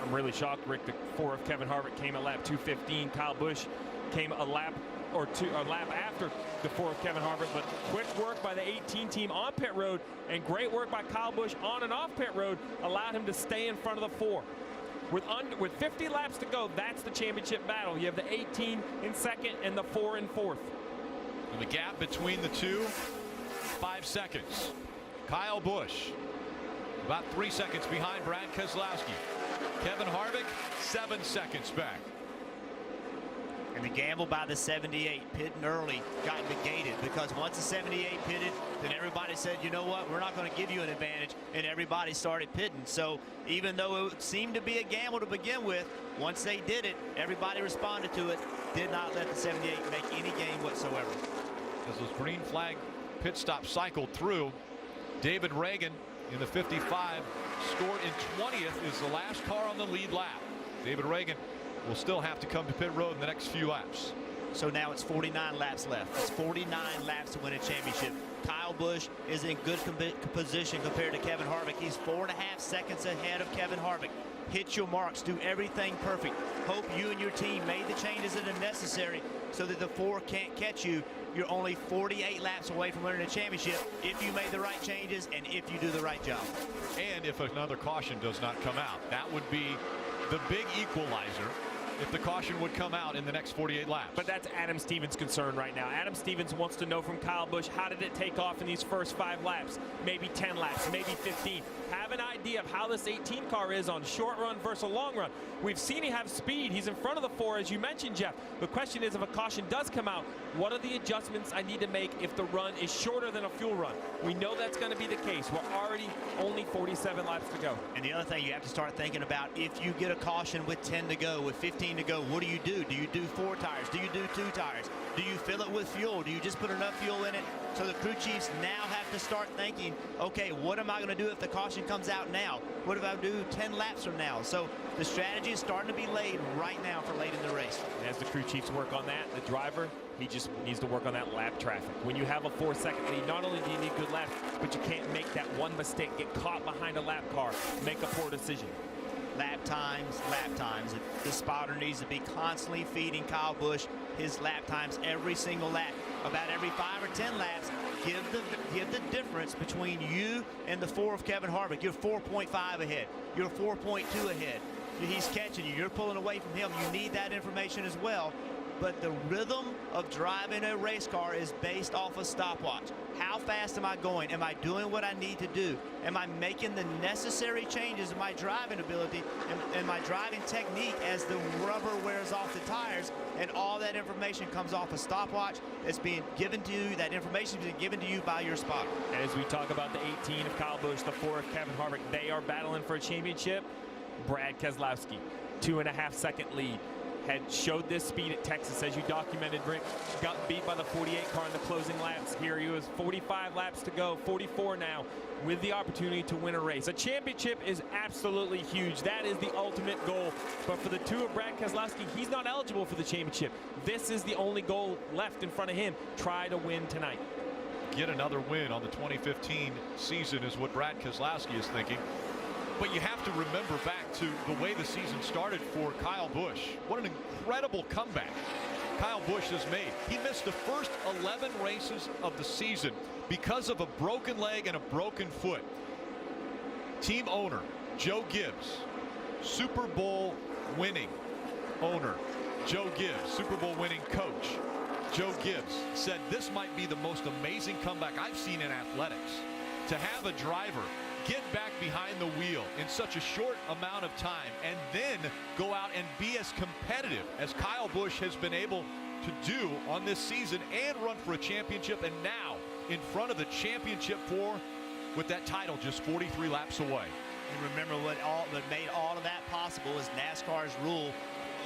Speaker 2: I'm really shocked, Rick. The 4 of Kevin Harvick came at lap 2:15. Kyle Busch came a lap after the 4 of Kevin Harvick, but quick work by the 18 team on pit road and great work by Kyle Busch on and off pit road allowed him to stay in front of the 4. With 50 laps to go, that's the championship battle. You have the 18 in second and the 4 in fourth.
Speaker 1: And the gap between the two, 5 seconds. Kyle Busch about 3 seconds behind Brad Keselowski. Kevin Harvick 7 seconds back.
Speaker 4: And the gamble by the 78 pitting early got negated because once the 78 pitted, then everybody said, you know what, we're not going to give you an advantage, and everybody started pitting. So even though it seemed to be a gamble to begin with, once they did it, everybody responded to it, did not let the 78 make any gain whatsoever.
Speaker 1: As those green flag pit stops cycled through, David Reagan in the 55 scored in 20th, is the last car on the lead lap. David Reagan will still have to come to pit road in the next few laps.
Speaker 4: So now it's 49 laps left. It's 49 laps to win a championship. Kyle Busch is in good position compared to Kevin Harvick. He's 4.5 seconds ahead of Kevin Harvick. Hit your marks, do everything perfect. Hope you and your team made the changes that are necessary so that the 4 can't catch you. You're only 48 laps away from winning a championship if you made the right changes and if you do the right job.
Speaker 1: And if another caution does not come out, that would be the big equalizer if the caution would come out in the next 48 laps.
Speaker 2: But that's Adam Stevens' concern right now. Adam Stevens wants to know from Kyle Busch, how did it take off in these first 5 laps? Maybe 10 laps, maybe 15. Have an idea of how this 18 car is on short run versus a long run. We've seen him have speed. He's in front of the 4, as you mentioned, Jeff. The question is, if a caution does come out, what are the adjustments I need to make if the run is shorter than a fuel run? We know that's going to be the case. We're already only 47 laps to go.
Speaker 4: And the other thing you have to start thinking about, if you get a caution with 10 to go, with 15 to go, what do you do? Do you do 4 tires? Do you do 2 tires? Do you fill it with fuel? Do you just put enough fuel in it? So the crew chiefs now have to start thinking, okay, what am I going to do if the caution comes out now? What if I do 10 laps from now? So the strategy is starting to be laid right now for late in the race.
Speaker 2: As the crew chiefs work on that, the driver, he just needs to work on that lap traffic. When you have a 4-second lead, not only do you need good laps, but you can't make that one mistake, get caught behind a lap car, make a poor decision.
Speaker 4: Lap times, lap times. The spotter needs to be constantly feeding Kyle Busch his lap times every single lap. About every 5 or 10 laps, give the difference between you and the 4 of Kevin Harvick. You're 4.5 ahead. You're 4.2 ahead. He's catching you. You're pulling away from him. You need that information as well. But the rhythm of driving a race car is based off a stopwatch. How fast am I going? Am I doing what I need to do? Am I making the necessary changes in my driving ability and my driving technique as the rubber wears off the tires? And all that information comes off a stopwatch that's being given to you. That information is being given to you by your spotter.
Speaker 2: And as we talk about the 18 of Kyle Busch, the 4 of Kevin Harvick, they are battling for a championship. Brad Keselowski, 2.5 second lead. Had showed this speed at Texas, as you documented, Rick. Got beat by the 48 car in the closing laps. Here he was, 45 laps to go, 44 now, with the opportunity to win a race. A championship is absolutely huge. That is the ultimate goal. But for the 2 of Brad Keselowski, he's not eligible for the championship. This is the only goal left in front of him. Try to win tonight.
Speaker 1: Get another win on the 2015 season is what Brad Keselowski is thinking. But you have to remember back to the way the season started for Kyle Busch. What an incredible comeback Kyle Busch has made. He missed the first 11 races of the season because of a broken leg and a broken foot. Team owner Joe Gibbs, Super Bowl winning owner Joe Gibbs, Super Bowl winning coach Joe Gibbs said this might be the most amazing comeback I've seen in athletics. To have a driver get back behind the wheel in such a short amount of time and then go out and be as competitive as Kyle Busch has been able to do on this season and run for a championship, and now in front of the championship 4 with that title just 43 laps away.
Speaker 4: And remember what made all of that possible is NASCAR's rule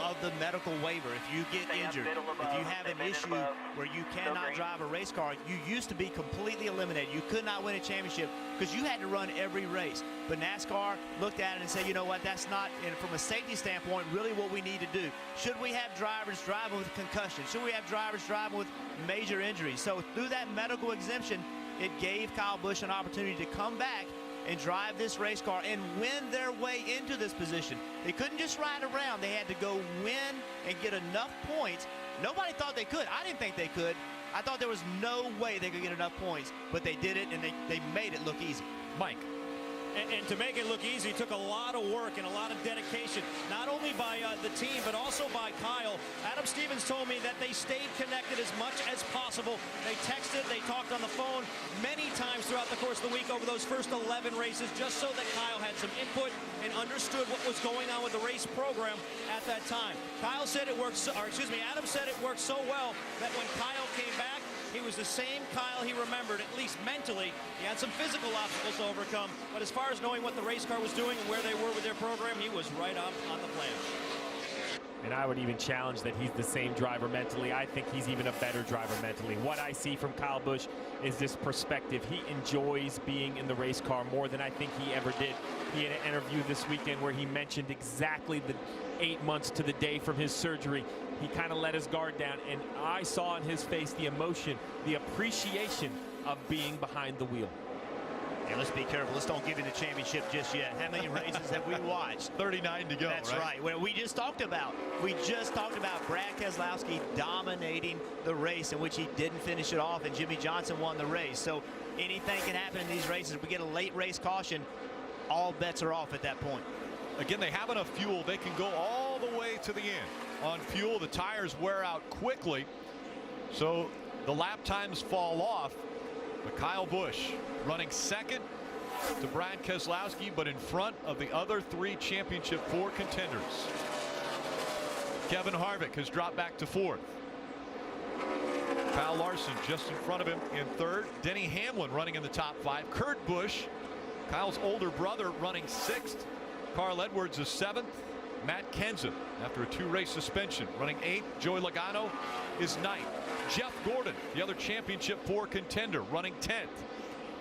Speaker 4: of the medical waiver. If you get injured, if you have an issue where you cannot drive a race car, you used to be completely eliminated. You could not win a championship because you had to run every race. But NASCAR looked at it and said, you know what, that's not, and from a safety standpoint, really what we need to do. Should we have drivers driving with concussion? Should we have drivers driving with major injuries? So through that medical exemption, it gave Kyle Busch an opportunity to come back and drive this race car and win their way into this position. They couldn't just ride around. They had to go win and get enough points. Nobody thought they could. I didn't think they could. I thought there was no way they could get enough points, but they did it, and they made it look easy.
Speaker 1: Mike.
Speaker 28: And to make it look easy, took a lot of work and a lot of dedication, not only by the team, but also by Kyle. Adam Stevens told me that they stayed connected as much as possible. They texted, they talked on the phone many times throughout the course of the week over those first 11 races, just so that Kyle had some input and understood what was going on with the race program at that time. Adam said it worked so well that when Kyle came back, he was the same Kyle he remembered, at least mentally. He had some physical obstacles to overcome, but as far as knowing what the race car was doing and where they were with their program, he was right on the plan.
Speaker 2: And I would even challenge that he's the same driver mentally. I think he's even a better driver mentally. What I see from Kyle Busch is this perspective. He enjoys being in the race car more than I think he ever did. He had an interview this weekend where he mentioned exactly the 8 months to the day from his surgery. He kind of let his guard down, and I saw in his face the emotion, the appreciation of being behind the wheel.
Speaker 4: And let's be careful. Let's don't give him the championship just yet. How many races have we watched?
Speaker 1: 39 to go.
Speaker 4: That's right. Well, we just talked about Brad Keselowski dominating the race in which he didn't finish it off, and Jimmy Johnson won the race. So anything can happen in these races. If we get a late race caution, all bets are off at that point.
Speaker 1: Again, they have enough fuel. They can go all the way to the end. On fuel, the tires wear out quickly, so the lap times fall off. But Kyle Busch running second to Brad Keselowski, but in front of the other 3 Championship 4 contenders. Kevin Harvick has dropped back to 4th. Kyle Larson just in front of him in 3rd. Denny Hamlin running in the top 5. Kurt Busch, Kyle's older brother, running 6th. Carl Edwards is 7th. Matt Kenseth, after a 2-race suspension, running 8th. Joey Logano is 9th. Jeff Gordon, the other Championship 4 contender, running 10th.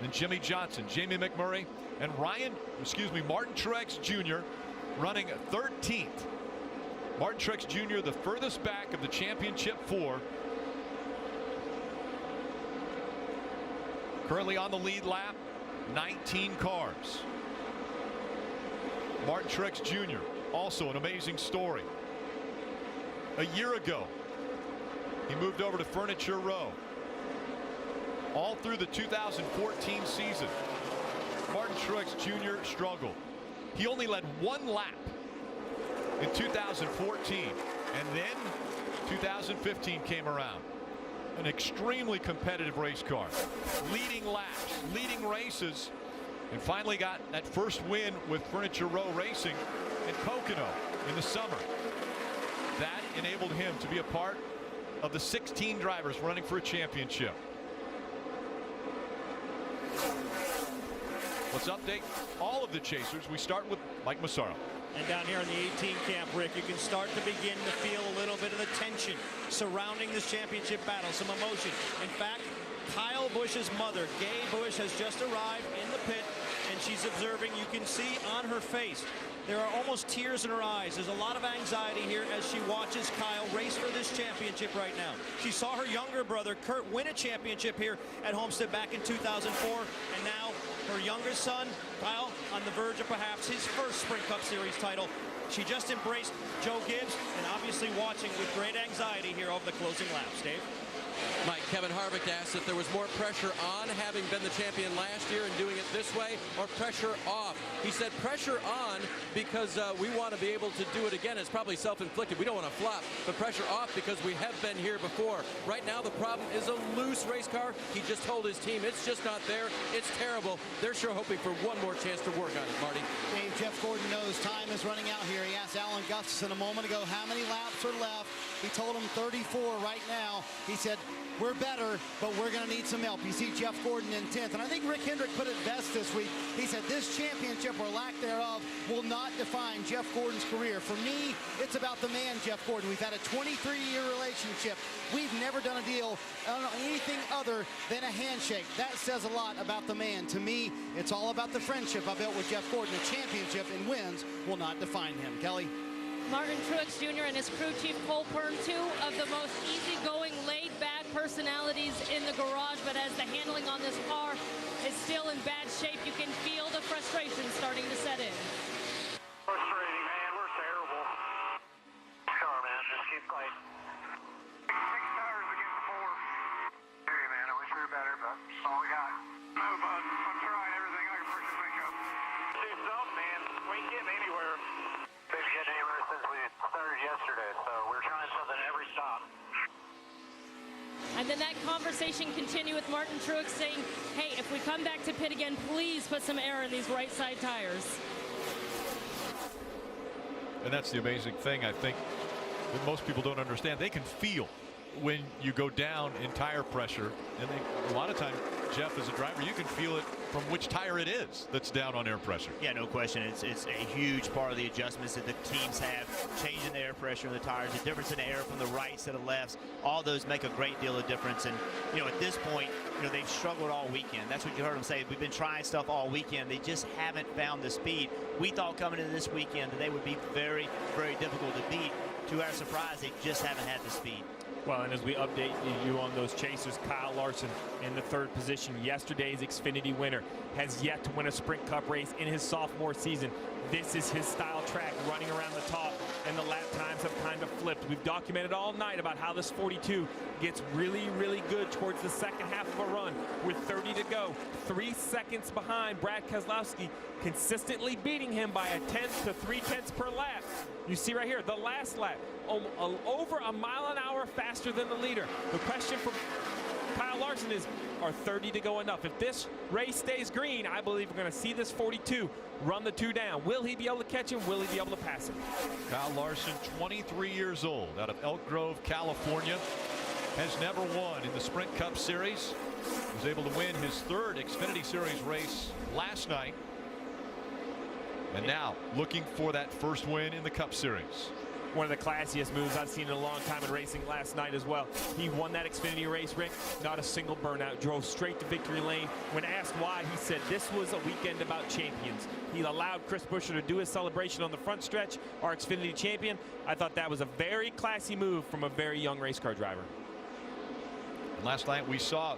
Speaker 1: Then Jimmy Johnson, Jamie McMurray, and Martin Truex Jr. running 13th. Martin Truex Jr., the furthest back of the Championship 4. Currently on the lead lap, 19 cars. Martin Truex Jr., also an amazing story. A year ago, he moved over to Furniture Row. All through the 2014 season, Martin Truex Jr. struggled. He only led 1 lap in 2014, and then 2015 came around. An extremely competitive race car, leading laps, leading races, and finally got that first win with Furniture Row Racing in Pocono in the summer. That enabled him to be a part of the 16 drivers running for a championship. Let's update all of the chasers. We start with Mike Massaro.
Speaker 28: And down here in the 18 camp, Rick, you can start to begin to feel a little bit of the tension surrounding this championship battle, some emotion. In fact, Kyle Busch's mother, Gay Busch, has just arrived in the pit, and she's observing. You can see on her face, there are almost tears in her eyes. There's a lot of anxiety here as she watches Kyle race for this championship right now. She saw her younger brother, Kurt, win a championship here at Homestead back in 2004, and now her younger son, Kyle, on the verge of perhaps his first Sprint Cup Series title. She just embraced Joe Gibbs, and obviously watching with great anxiety here over the closing laps. Dave?
Speaker 3: Mike, Kevin Harvick asked if there was more pressure on having been the champion last year and doing it this way, or pressure off. He said pressure on because we want to be able to do it again. It's probably self-inflicted. We don't want to flop, but pressure off because we have been here before. Right now the problem is a loose race car. He just told his team it's just not there. It's terrible. They're sure hoping for one more chance to work on it, Marty.
Speaker 6: Dave, Jeff Gordon knows time is running out here. He asked Alan Gustafson a moment ago how many laps are left. He told him 34 right now. He said we're better, but we're going to need some help. You see Jeff Gordon in 10th, and I think Rick Hendrick put it best this week. He said this championship, or lack thereof, will not define Jeff Gordon's career. For me, it's about the man, Jeff Gordon. We've had a 23-year relationship. We've never done a deal on anything other than a handshake. That says a lot about the man. To me, it's all about the friendship I built with Jeff Gordon. A championship and wins will not define him. Kelly?
Speaker 5: Martin Truex Jr. and his crew chief Cole Pern, two of the most easygoing, laid-back personalities in the garage, but as the handling on this car is still in bad shape, you can feel the frustration starting to set in.
Speaker 8: Frustrating, man. We're terrible. Sure, man. Just keep fighting. 6 tires against 4. Hey, man. I wish we were better, but that's all we got. No, bud. I'm trying everything I can freaking think of. Do something, man. We ain't getting anywhere. We've getting anywhere since we started yesterday, so we're trying something every stop.
Speaker 5: And then that conversation continued with Martin Truex saying, hey, if we come back to pit again, please put some air in these right side tires.
Speaker 1: And that's the amazing thing, I think, that most people don't understand. They can feel when you go down in tire pressure, and a lot of times, Jeff, as a driver, you can feel it from which tire it is that's down on air pressure.
Speaker 4: Yeah, no question. It's a huge part of the adjustments that the teams have, changing the air pressure in the tires, the difference in the air from the rights to the lefts. All those make a great deal of difference. And, you know, at this point, you know, they've struggled all weekend. That's what you heard them say. We've been trying stuff all weekend. They just haven't found the speed. We thought coming into this weekend that they would be very, very difficult to beat. To our surprise, they just haven't had the speed.
Speaker 2: Well, and as we update you on those chasers, Kyle Larson in the 3rd position, yesterday's Xfinity winner, has yet to win a Sprint Cup race in his sophomore season. This is his style track, running around the top, and the lap times have kind of flipped. We've documented all night about how this 42 gets really, really good towards the second half of a run with 30 to go. 3 seconds behind Brad Keselowski, consistently beating him by 1/10 to 3/10 per lap. You see right here, the last lap, over a mile an hour faster than the leader. The question for Kyle Larson is, are 30 to go enough? If this race stays green, I believe we're going to see this 42 run the 2 down. Will he be able to catch him? Will he be able to pass him?
Speaker 1: Kyle Larson, 23 years old, out of Elk Grove, California, has never won in the Sprint Cup Series. Was able to win his 3rd Xfinity Series race last night. And now looking for that first win in the Cup Series.
Speaker 2: One of the classiest moves I've seen in a long time in racing last night as well. He won that Xfinity race, Rick, not a single burnout, drove straight to victory lane. When asked why, he said this was a weekend about champions. He allowed Chris Buescher to do his celebration on the front stretch, our Xfinity champion. I thought that was a very classy move from a very young race car driver.
Speaker 1: And last night we saw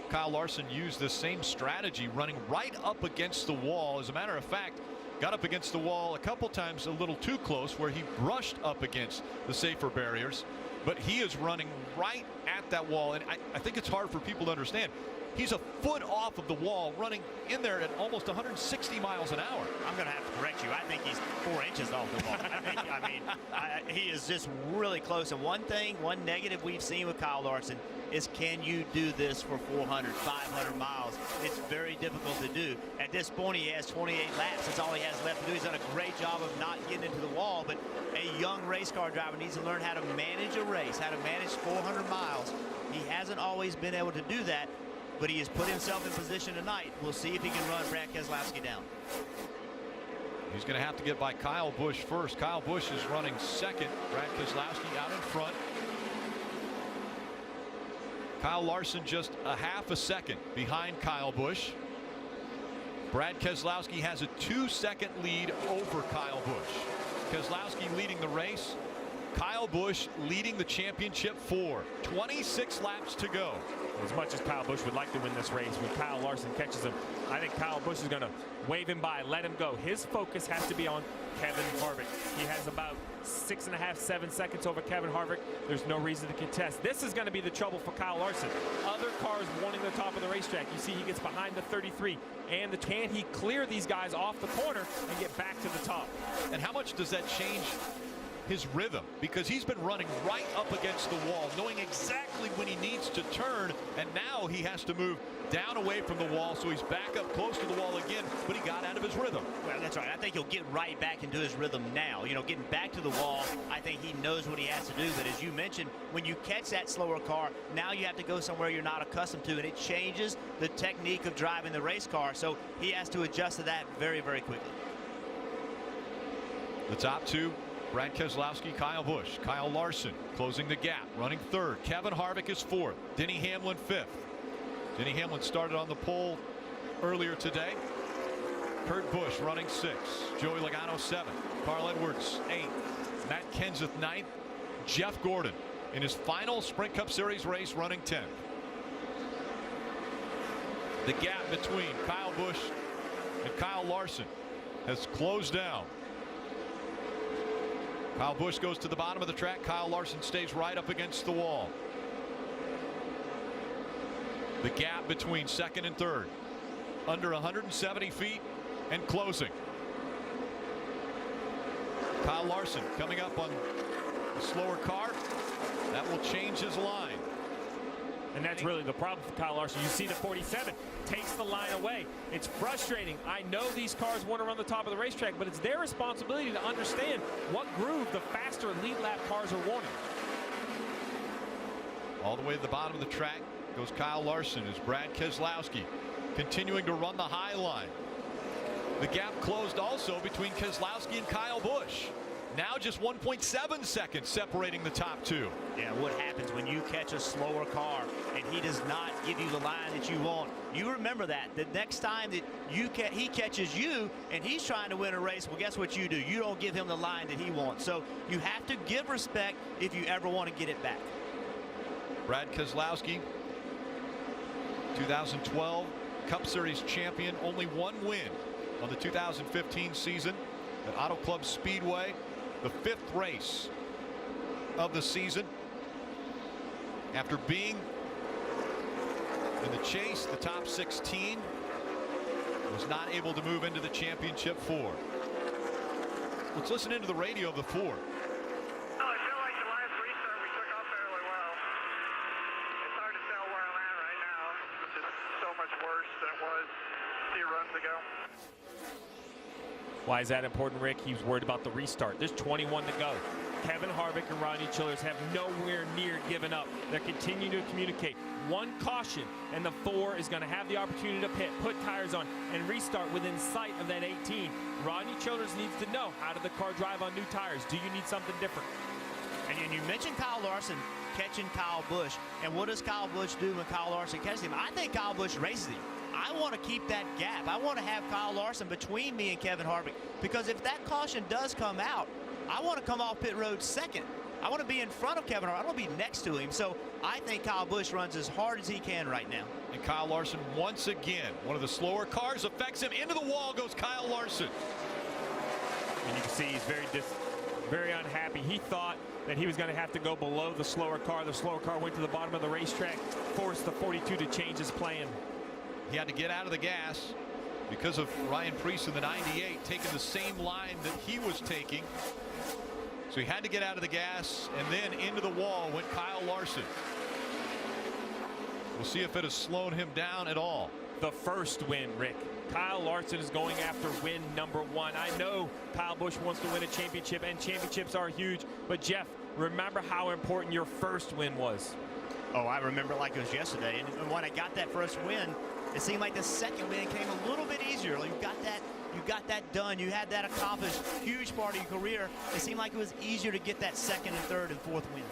Speaker 1: Kyle Larson use the same strategy, running right up against the wall. As a matter of fact, got up against the wall a couple times a little too close, where he brushed up against the safer barriers, but he is running right at that wall. And I think it's hard for people to understand. He's a foot off of the wall, running in there at almost 160 miles an hour.
Speaker 4: I'm going to have to correct you. I think he's 4 inches off the wall. He is just really close. And one negative we've seen with Kyle Larson is, can you do this for 400, 500 miles? It's very difficult to do. At this point, he has 28 laps. That's all he has left to do. He's done a great job of not getting into the wall, but a young race car driver needs to learn how to manage a race, how to manage 400 miles. He hasn't always been able to do that, but he has put himself in position tonight. We'll see if he can run Brad Keselowski down.
Speaker 1: He's going to have to get by Kyle Busch first. Kyle Busch is running second. Brad Keselowski out in front. Kyle Larson just a half a second behind Kyle Busch. Brad Keselowski has a 2-second lead over Kyle Busch. Keselowski leading the race. Kyle Busch leading the championship for 26 laps to go.
Speaker 2: As much as Kyle Busch would like to win this race, when Kyle Larson catches him, I think Kyle Busch is going to wave him by, let him go. His focus has to be on Kevin Harvick. He has about 6.5, 7 seconds over Kevin Harvick. There's no reason to contest. This is going to be the trouble for Kyle Larson. Other cars wanting the top of the racetrack. You see he gets behind the 33. And can he clear these guys off the corner and get back to the top?
Speaker 1: And how much does that change his rhythm, because he's been running right up against the wall, knowing exactly when he needs to turn, and now he has to move down away from the wall, so he's back up close to the wall again, but he got out of his rhythm.
Speaker 4: Well, that's right. I think he'll get right back into his rhythm now. You know, getting back to the wall, I think he knows what he has to do. But as you mentioned, when you catch that slower car, now you have to go somewhere you're not accustomed to, and it changes the technique of driving the race car. So he has to adjust to that very, very quickly.
Speaker 1: The top two, Brad Keselowski, Kyle Busch. Kyle Larson closing the gap, running third. Kevin Harvick is fourth. Denny Hamlin fifth. Denny Hamlin started on the pole earlier today. Kurt Busch running sixth. Joey Logano seventh. Carl Edwards eighth. Matt Kenseth ninth. Jeff Gordon in his final Sprint Cup Series race running 10th. The gap between Kyle Busch and Kyle Larson has closed down. Kyle Busch goes to the bottom of the track. Kyle Larson stays right up against the wall. The gap between second and third, under 170 feet and closing. Kyle Larson coming up on the slower car. That will change his line.
Speaker 2: And that's really the problem for Kyle Larson. You see the 47 takes the line away. It's frustrating. I know these cars want to run the top of the racetrack, but it's their responsibility to understand what groove the faster lead lap cars are wanting.
Speaker 1: All the way to the bottom of the track goes Kyle Larson as Brad Keselowski continuing to run the high line. The gap closed also between Keselowski and Kyle Busch. Now just 1.7 seconds separating the top two.
Speaker 4: Yeah, what happens when you catch a slower car and he does not give you the line that you want? You remember that. The next time that he catches you and he's trying to win a race, well, guess what you do? You don't give him the line that he wants. So you have to give respect if you ever want to get it back.
Speaker 1: Brad Keselowski, 2012 Cup Series champion, only one win on the 2015 season at Auto Club Speedway, the fifth race of the season. After being in the chase, the top 16, was not able to move into the championship four. Let's listen into the radio of the four.
Speaker 2: Why is that important, Rick? He was worried about the restart. There's 21 to go. Kevin Harvick and Rodney Childers have nowhere near given up. They're continuing to communicate. One caution, and the 4 is going to have the opportunity to put tires on and restart within sight of that 18. Rodney Childers needs to know, how did the car drive on new tires? Do you need something different?
Speaker 4: And you mentioned Kyle Larson catching Kyle Busch. And what does Kyle Busch do when Kyle Larson catches him? I think Kyle Busch races him. I want to keep that gap. I want to have Kyle Larson between me and Kevin Harvick, because if that caution does come out, I want to come off pit road second. I want to be in front of Kevin Harvick. I want to be next to him. So I think Kyle Busch runs as hard as he can right now.
Speaker 1: And Kyle Larson, once again, one of the slower cars affects him. Into the wall goes Kyle Larson.
Speaker 2: And you can see he's very unhappy. He thought that he was going to have to go below the slower car. The slower car went to the bottom of the racetrack, forced the 42 to change his plan.
Speaker 1: He had to get out of the gas because of Ryan Preece in the 98 taking the same line that he was taking. So he had to get out of the gas, and then into the wall went Kyle Larson. We'll see if it has slowed him down at all.
Speaker 2: The first win, Rick. Kyle Larson is going after win number 1. I know Kyle Busch wants to win a championship, and championships are huge. But, Jeff, remember how important your first win was.
Speaker 4: Oh, I remember it like it was yesterday. And when I got that first win, it seemed like the second win came a little bit easier. You got that done. You had that accomplished. Huge part of your career. It seemed like it was easier to get that second and third and fourth win.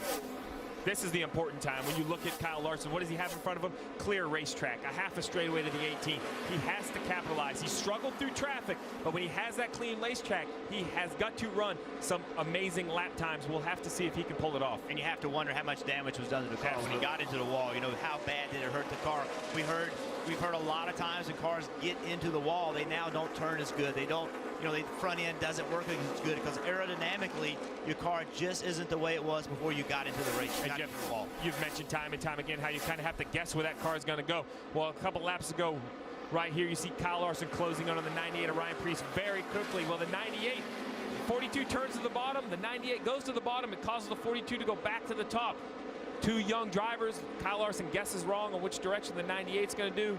Speaker 2: This is the important time. When you look at Kyle Larson, what does he have in front of him? Clear racetrack, a half a straightaway to the 18. He has to capitalize. He struggled through traffic, but when he has that clean racetrack, he has got to run some amazing lap times. We'll have to see if he can pull it off.
Speaker 4: And you have to wonder how much damage was done to the car when he got into the wall. You know, how bad did it hurt the car? We've heard a lot of times when cars get into the wall, they now don't turn as good. They don't, you know, the front end doesn't work as good because aerodynamically your car just isn't the way it was before you got into the race.
Speaker 2: Jeff, you've mentioned time and time again how you kind of have to guess where that car is going to go. Well, a couple laps ago, right here, you see Kyle Larson closing on the 98 of Ryan Preece very quickly. Well, the 98 42 turns to the bottom, the 98 goes to the bottom, it causes the 42 to go back to the top. Two young drivers, Kyle Larson guesses wrong on which direction the 98 is going to do.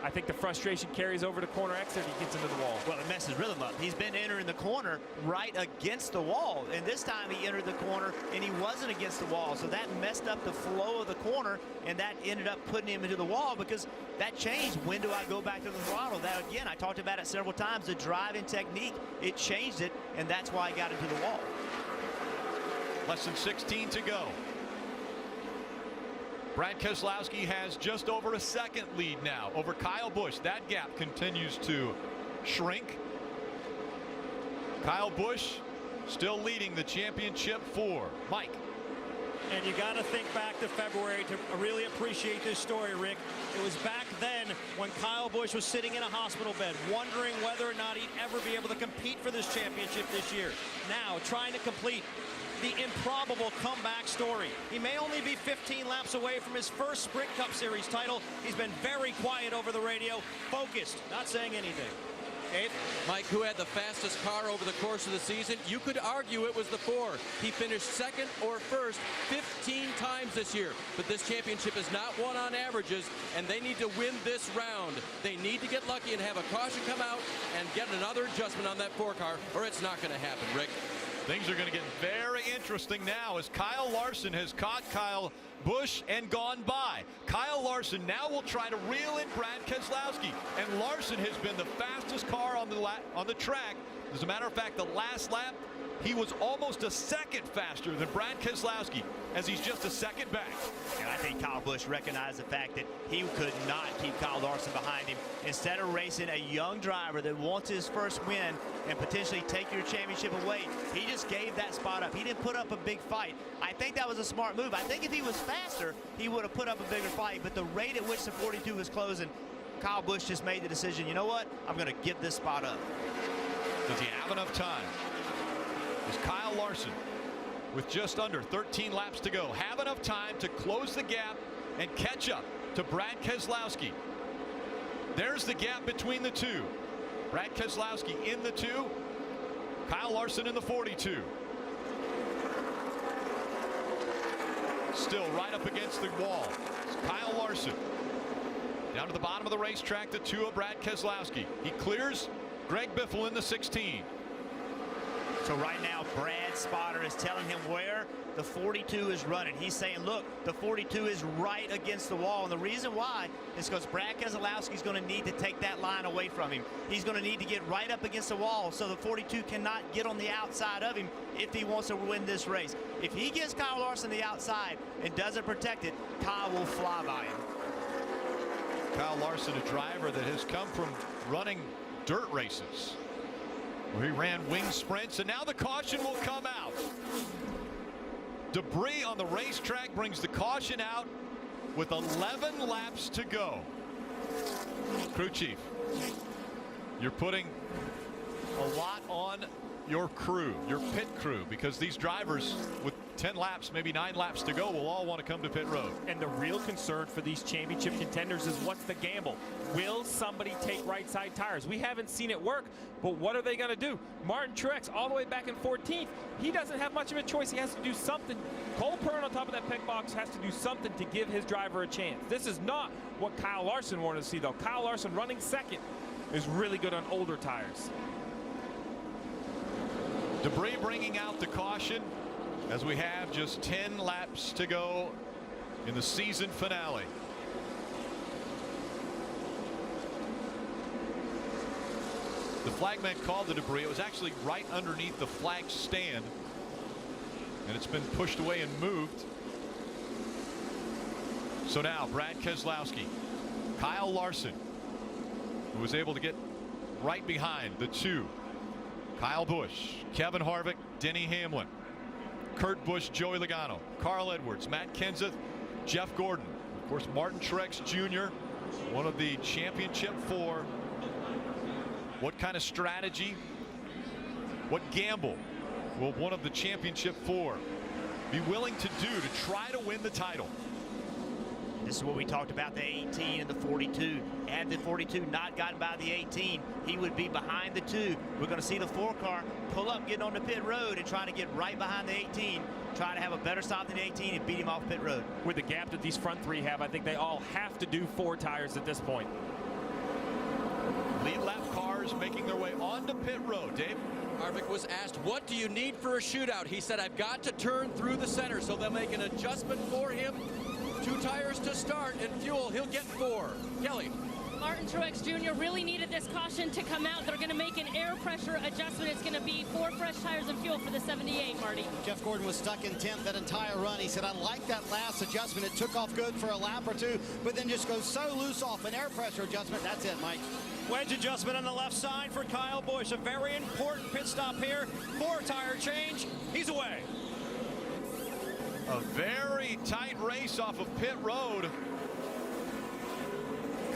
Speaker 2: I think the frustration carries over to corner exit. He gets into the wall.
Speaker 4: Well, it messes rhythm up. He's been entering the corner right against the wall, and this time he entered the corner and he wasn't against the wall, so that messed up the flow of the corner, and that ended up putting him into the wall because that changed. When do I go back to the throttle? That, again, I talked about it several times. The driving technique, it changed it, and that's why he got into the wall.
Speaker 1: Less than 16 to go. Brad Keselowski has just over a second lead now over Kyle Busch. That gap continues to shrink. Kyle Busch still leading the championship for Mike.
Speaker 28: And you got to think back to February to really appreciate this story, Rick. It was back then when Kyle Busch was sitting in a hospital bed wondering whether or not he'd ever be able to compete for this championship this year. Now trying to complete the improbable comeback story. He may only be 15 laps away from his first Sprint Cup Series title. He's been very quiet over the radio, focused, not saying anything.
Speaker 3: Abe? Mike, who had the fastest car over the course of the season? You could argue it was the 4. He finished second or first 15 times this year. But this championship is not won on averages, and they need to win this round. They need to get lucky and have a caution come out and get another adjustment on that 4 car, or it's not going to happen, Rick.
Speaker 1: Things are going to get very interesting now as Kyle Larson has caught Kyle Busch and gone by. Kyle Larson now will try to reel in Brad Keselowski, and Larson has been the fastest car on the track. As a matter of fact, the last lap, he was almost a second faster than Brad Keselowski, as he's just a second back.
Speaker 4: And I think Kyle Busch recognized the fact that he could not keep Kyle Larson behind him. Instead of racing a young driver that wants his first win and potentially take your championship away, he just gave that spot up. He didn't put up a big fight. I think that was a smart move. I think if he was faster, he would have put up a bigger fight. But the rate at which the 42 was closing, Kyle Busch just made the decision, you know what? I'm going to give this spot up.
Speaker 1: Does he have enough time? Is Kyle Larson, with just under 13 laps to go, have enough time to close the gap and catch up to Brad Keselowski? There's the gap between the two. Brad Keselowski in the 2, Kyle Larson in the 42. Still right up against the wall. It's Kyle Larson. Down to the bottom of the racetrack, the 2 of Brad Keselowski. He clears Greg Biffle in the 16.
Speaker 4: So right now, Brad's spotter is telling him where the 42 is running. He's saying, look, the 42 is right against the wall. And the reason why is because Brad Keselowski is going to need to take that line away from him. He's going to need to get right up against the wall so the 42 cannot get on the outside of him if he wants to win this race. If he gives Kyle Larson the outside and doesn't protect it, Kyle will fly by him.
Speaker 1: Kyle Larson, a driver that has come from running dirt races, where he ran wing sprints, and now the caution will come out. Debris on the racetrack brings the caution out with 11 laps to go. Crew chief, you're putting a lot on your crew, your pit crew, because these drivers with 10 laps, maybe 9 laps to go, will all want to come to pit road.
Speaker 2: And the real concern for these championship contenders is what's the gamble? Will somebody take right side tires? We haven't seen it work, but what are they going to do? Martin Truex all the way back in 14th. He doesn't have much of a choice. He has to do something. Cole Pearn on top of that pit box has to do something to give his driver a chance. This is not what Kyle Larson wanted to see, though. Kyle Larson running second is really good on older tires.
Speaker 1: Debris bringing out the caution as we have just 10 laps to go in the season finale. The flagman called the debris. It was actually right underneath the flag stand, and it's been pushed away and moved. So now Brad Keselowski, Kyle Larson, who was able to get right behind the 2, Kyle Busch, Kevin Harvick, Denny Hamlin, Kurt Busch, Joey Logano, Carl Edwards, Matt Kenseth, Jeff Gordon, of course Martin Truex Jr., one of the championship 4. What kind of strategy, what gamble will one of the championship 4 be willing to do to try to win the title?
Speaker 4: This is what we talked about, the 18 and the 42. Had the 42 not gotten by the 18, he would be behind the 2. We're going to see the 4 car pull up, get on the pit road, and try to get right behind the 18, try to have a better stop than the 18 and beat him off pit road.
Speaker 2: With the gap that these front 3 have, I think they all have to do 4 tires at this point.
Speaker 1: Lead lap cars making their way onto pit road. Dave?
Speaker 3: Harvick was asked, what do you need for a shootout? He said, I've got to turn through the center, so they'll make an adjustment for him. 2 tires to start and fuel. He'll get 4. Kelly.
Speaker 5: Martin Truex Jr. really needed this caution to come out. They're going to make an air pressure adjustment. It's going to be 4 fresh tires and fuel for the 78, Marty.
Speaker 6: Jeff Gordon was stuck in 10th that entire run. He said, I like that last adjustment. It took off good for a lap or 2, but then just goes so loose off an air pressure adjustment. That's it, Mike.
Speaker 28: Wedge adjustment on the left side for Kyle Busch. A very important pit stop here. 4 tire change. He's away.
Speaker 1: A very tight race off of pit road.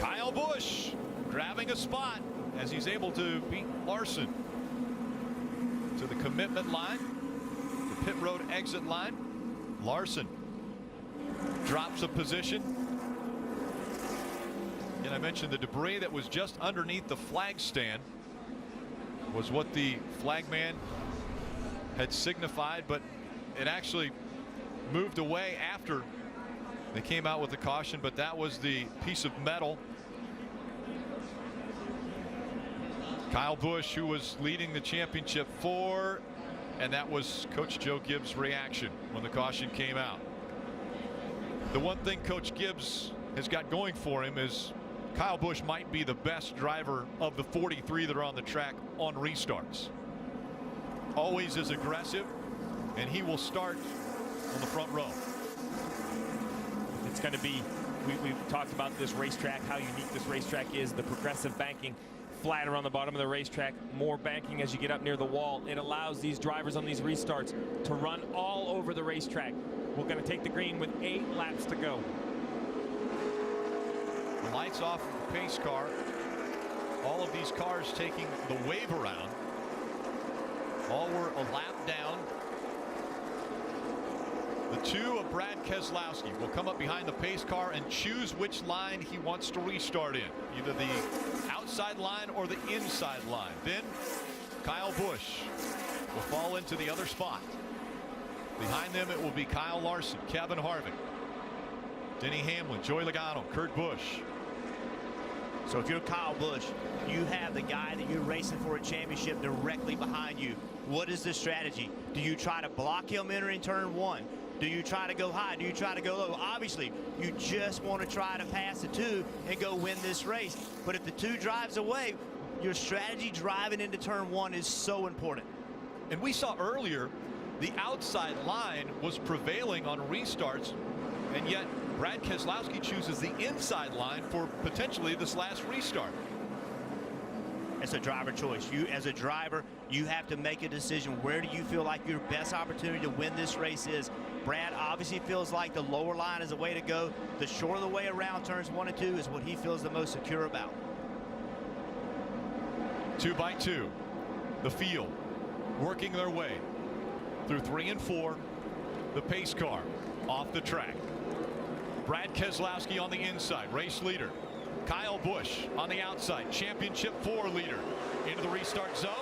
Speaker 1: Kyle Busch grabbing a spot as he's able to beat Larson to the commitment line, the pit road exit line. Larson drops a position. And I mentioned the debris that was just underneath the flag stand was what the flagman had signified, but it actually moved away after they came out with the caution, but that was the piece of metal. Kyle Busch, who was leading the championship for, and that was Coach Joe Gibbs' reaction when the caution came out. The one thing Coach Gibbs has got going for him is Kyle Busch might be the best driver of the 43 that are on the track on restarts. Always is aggressive, and he will start on the front row.
Speaker 2: It's going to be, we've talked about this racetrack, how unique this racetrack is, the progressive banking, flatter on the bottom of the racetrack, more banking as you get up near the wall. It allows these drivers on these restarts to run all over the racetrack. We're going to take the green with 8 laps to go.
Speaker 1: The lights off of the pace car. All of these cars taking the wave around. All were a lap down. The 2 of Brad Keselowski will come up behind the pace car and choose which line he wants to restart in, either the outside line or the inside line. Then Kyle Busch will fall into the other spot. Behind them it will be Kyle Larson, Kevin Harvick, Denny Hamlin, Joey Logano, Kurt Busch.
Speaker 4: So if you're Kyle Busch, you have the guy that you're racing for a championship directly behind you. What is the strategy? Do you try to block him entering turn 1? Do you try to go high? Do you try to go low? Obviously, you just want to try to pass the 2 and go win this race. But if the 2 drives away, your strategy driving into turn 1 is so important.
Speaker 1: And we saw earlier the outside line was prevailing on restarts, and yet Brad Keselowski chooses the inside line for potentially this last restart.
Speaker 4: It's a driver choice. You, as a driver, you have to make a decision. Where do you feel like your best opportunity to win this race is? Brad obviously feels like the lower line is the way to go. The shorter the way around turns 1 and 2 is what he feels the most secure about.
Speaker 1: 2 by 2, the field working their way through 3 and 4. The pace car off the track. Brad Keselowski on the inside, race leader. Kyle Busch on the outside, championship 4 leader. Into the restart zone.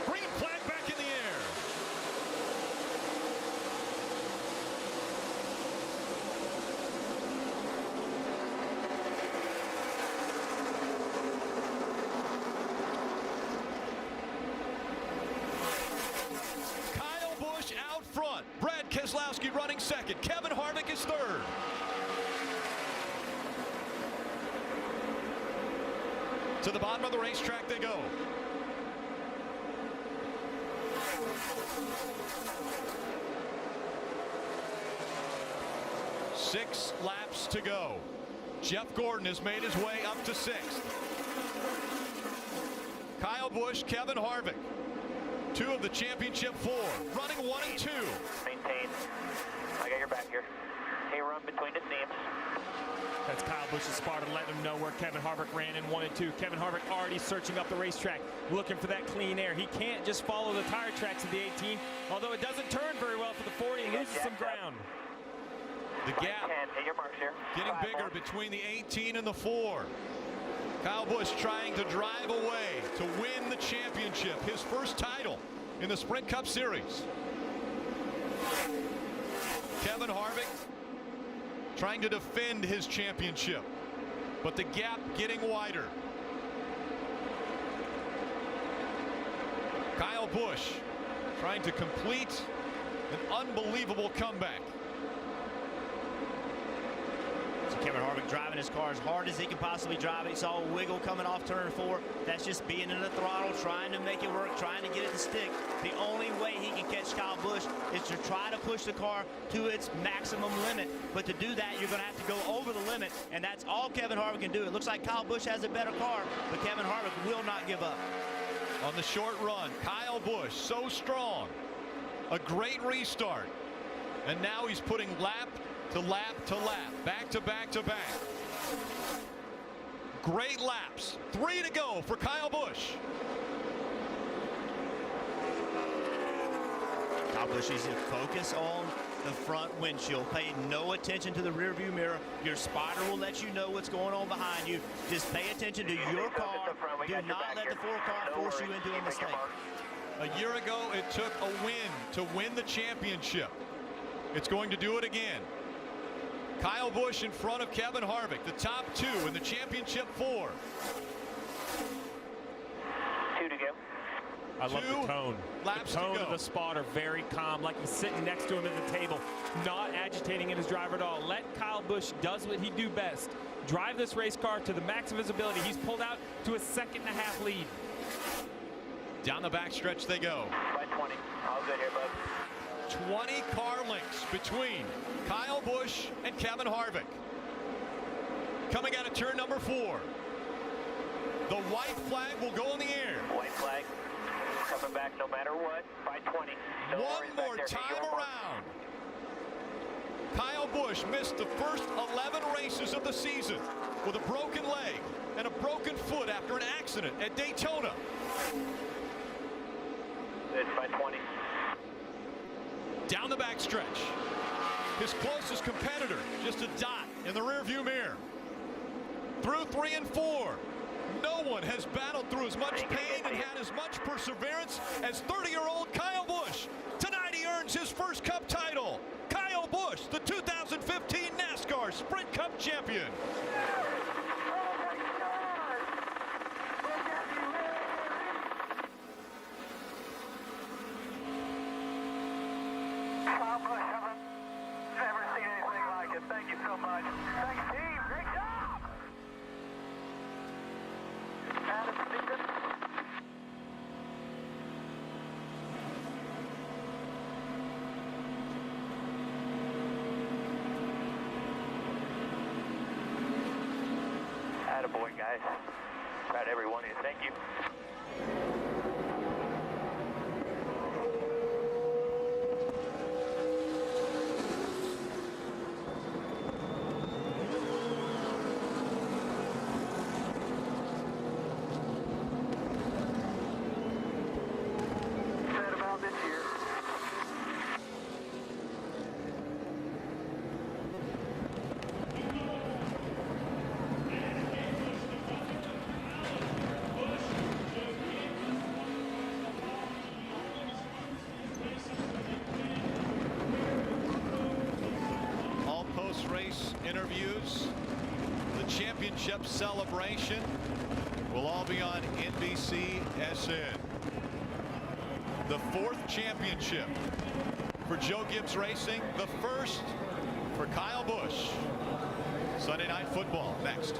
Speaker 1: Green flag back in the air. Kyle Busch out front. Brad Keselowski running second. Kevin Harvick is third. To the bottom of the racetrack they go. Six laps to go. Jeff Gordon has made his way up to 6th. Kyle Busch, Kevin Harvick, 2 of the championship 4, running 1 and 2.
Speaker 9: Maintain. I got your back here. Hey, run between the seams.
Speaker 2: That's Kyle Busch's spot to let him know where Kevin Harvick ran in 1 and 2. Kevin Harvick already searching up the racetrack, looking for that clean air. He can't just follow the tire tracks of the 18, although it doesn't turn very well for the 40. He loses some ground.
Speaker 1: The gap getting bigger between the 18 and the 4. Kyle Busch trying to drive away to win the championship, his first title in the Sprint Cup Series. Kevin Harvick trying to defend his championship, but the gap getting wider. Kyle Busch trying to complete an unbelievable comeback.
Speaker 4: So Kevin Harvick driving his car as hard as he can possibly drive it. He saw a wiggle coming off turn 4. That's just being in the throttle, trying to make it work, trying to get it to stick. The only way he can catch Kyle Busch is to try to push the car to its maximum limit. But to do that, you're going to have to go over the limit, and that's all Kevin Harvick can do. It looks like Kyle Busch has a better car, but Kevin Harvick will not give up.
Speaker 1: On the short run, Kyle Busch so strong. A great restart. And now he's putting lap to lap to lap, back to back to back. Great laps. 3 to go for Kyle Busch.
Speaker 4: Kyle Busch needs to focus on the front windshield. Pay no attention to the rear view mirror. Your spotter will let you know what's going on behind you. Just pay attention to your car. Do not let the 4 car force you into a mistake.
Speaker 1: A year ago, it took a win to win the championship. It's going to do it again. Kyle Busch in front of Kevin Harvick, the top 2 in the championship 4.
Speaker 9: 2 to go.
Speaker 2: I love the tone.
Speaker 1: Laps
Speaker 2: the tone
Speaker 1: to go.
Speaker 2: of the spotter, very calm, like he's sitting next to him at the table, not agitating in his driver at all. Let Kyle Busch does what he do best. Drive this race car to the max of his ability. He's pulled out to a 2.5 lead.
Speaker 1: Down the backstretch they go.
Speaker 9: By 20. All good here, bud.
Speaker 1: 20 car lengths between Kyle Busch and Kevin Harvick. Coming out of turn number 4. The white flag will go in the air.
Speaker 9: White flag. Coming back no matter what. By 20.
Speaker 1: One more time around. Kyle Busch missed the first 11 races of the season with a broken leg and a broken foot after an accident at Daytona.
Speaker 9: It's by 20.
Speaker 1: Down the backstretch. His closest competitor, just a dot in the rearview mirror. Through 3 and 4. No one has battled through as much pain and had as much perseverance as 30-year-old Kyle Busch. Tonight he earns his first Cup title. Kyle Busch, the 2015 NASCAR Sprint Cup champion.
Speaker 8: Kyle Busch, I've never seen anything like it. Thank you so much. Thanks, team. Great job. Adam Stevens.
Speaker 9: Attaboy, guys. Proud of every one of you. Thank you.
Speaker 8: Said about this year.
Speaker 1: All post-race interviews, the championship celebration will all be on NBCSN. The 4th championship for Joe Gibbs Racing, the first for Kyle Busch. Sunday Night Football next.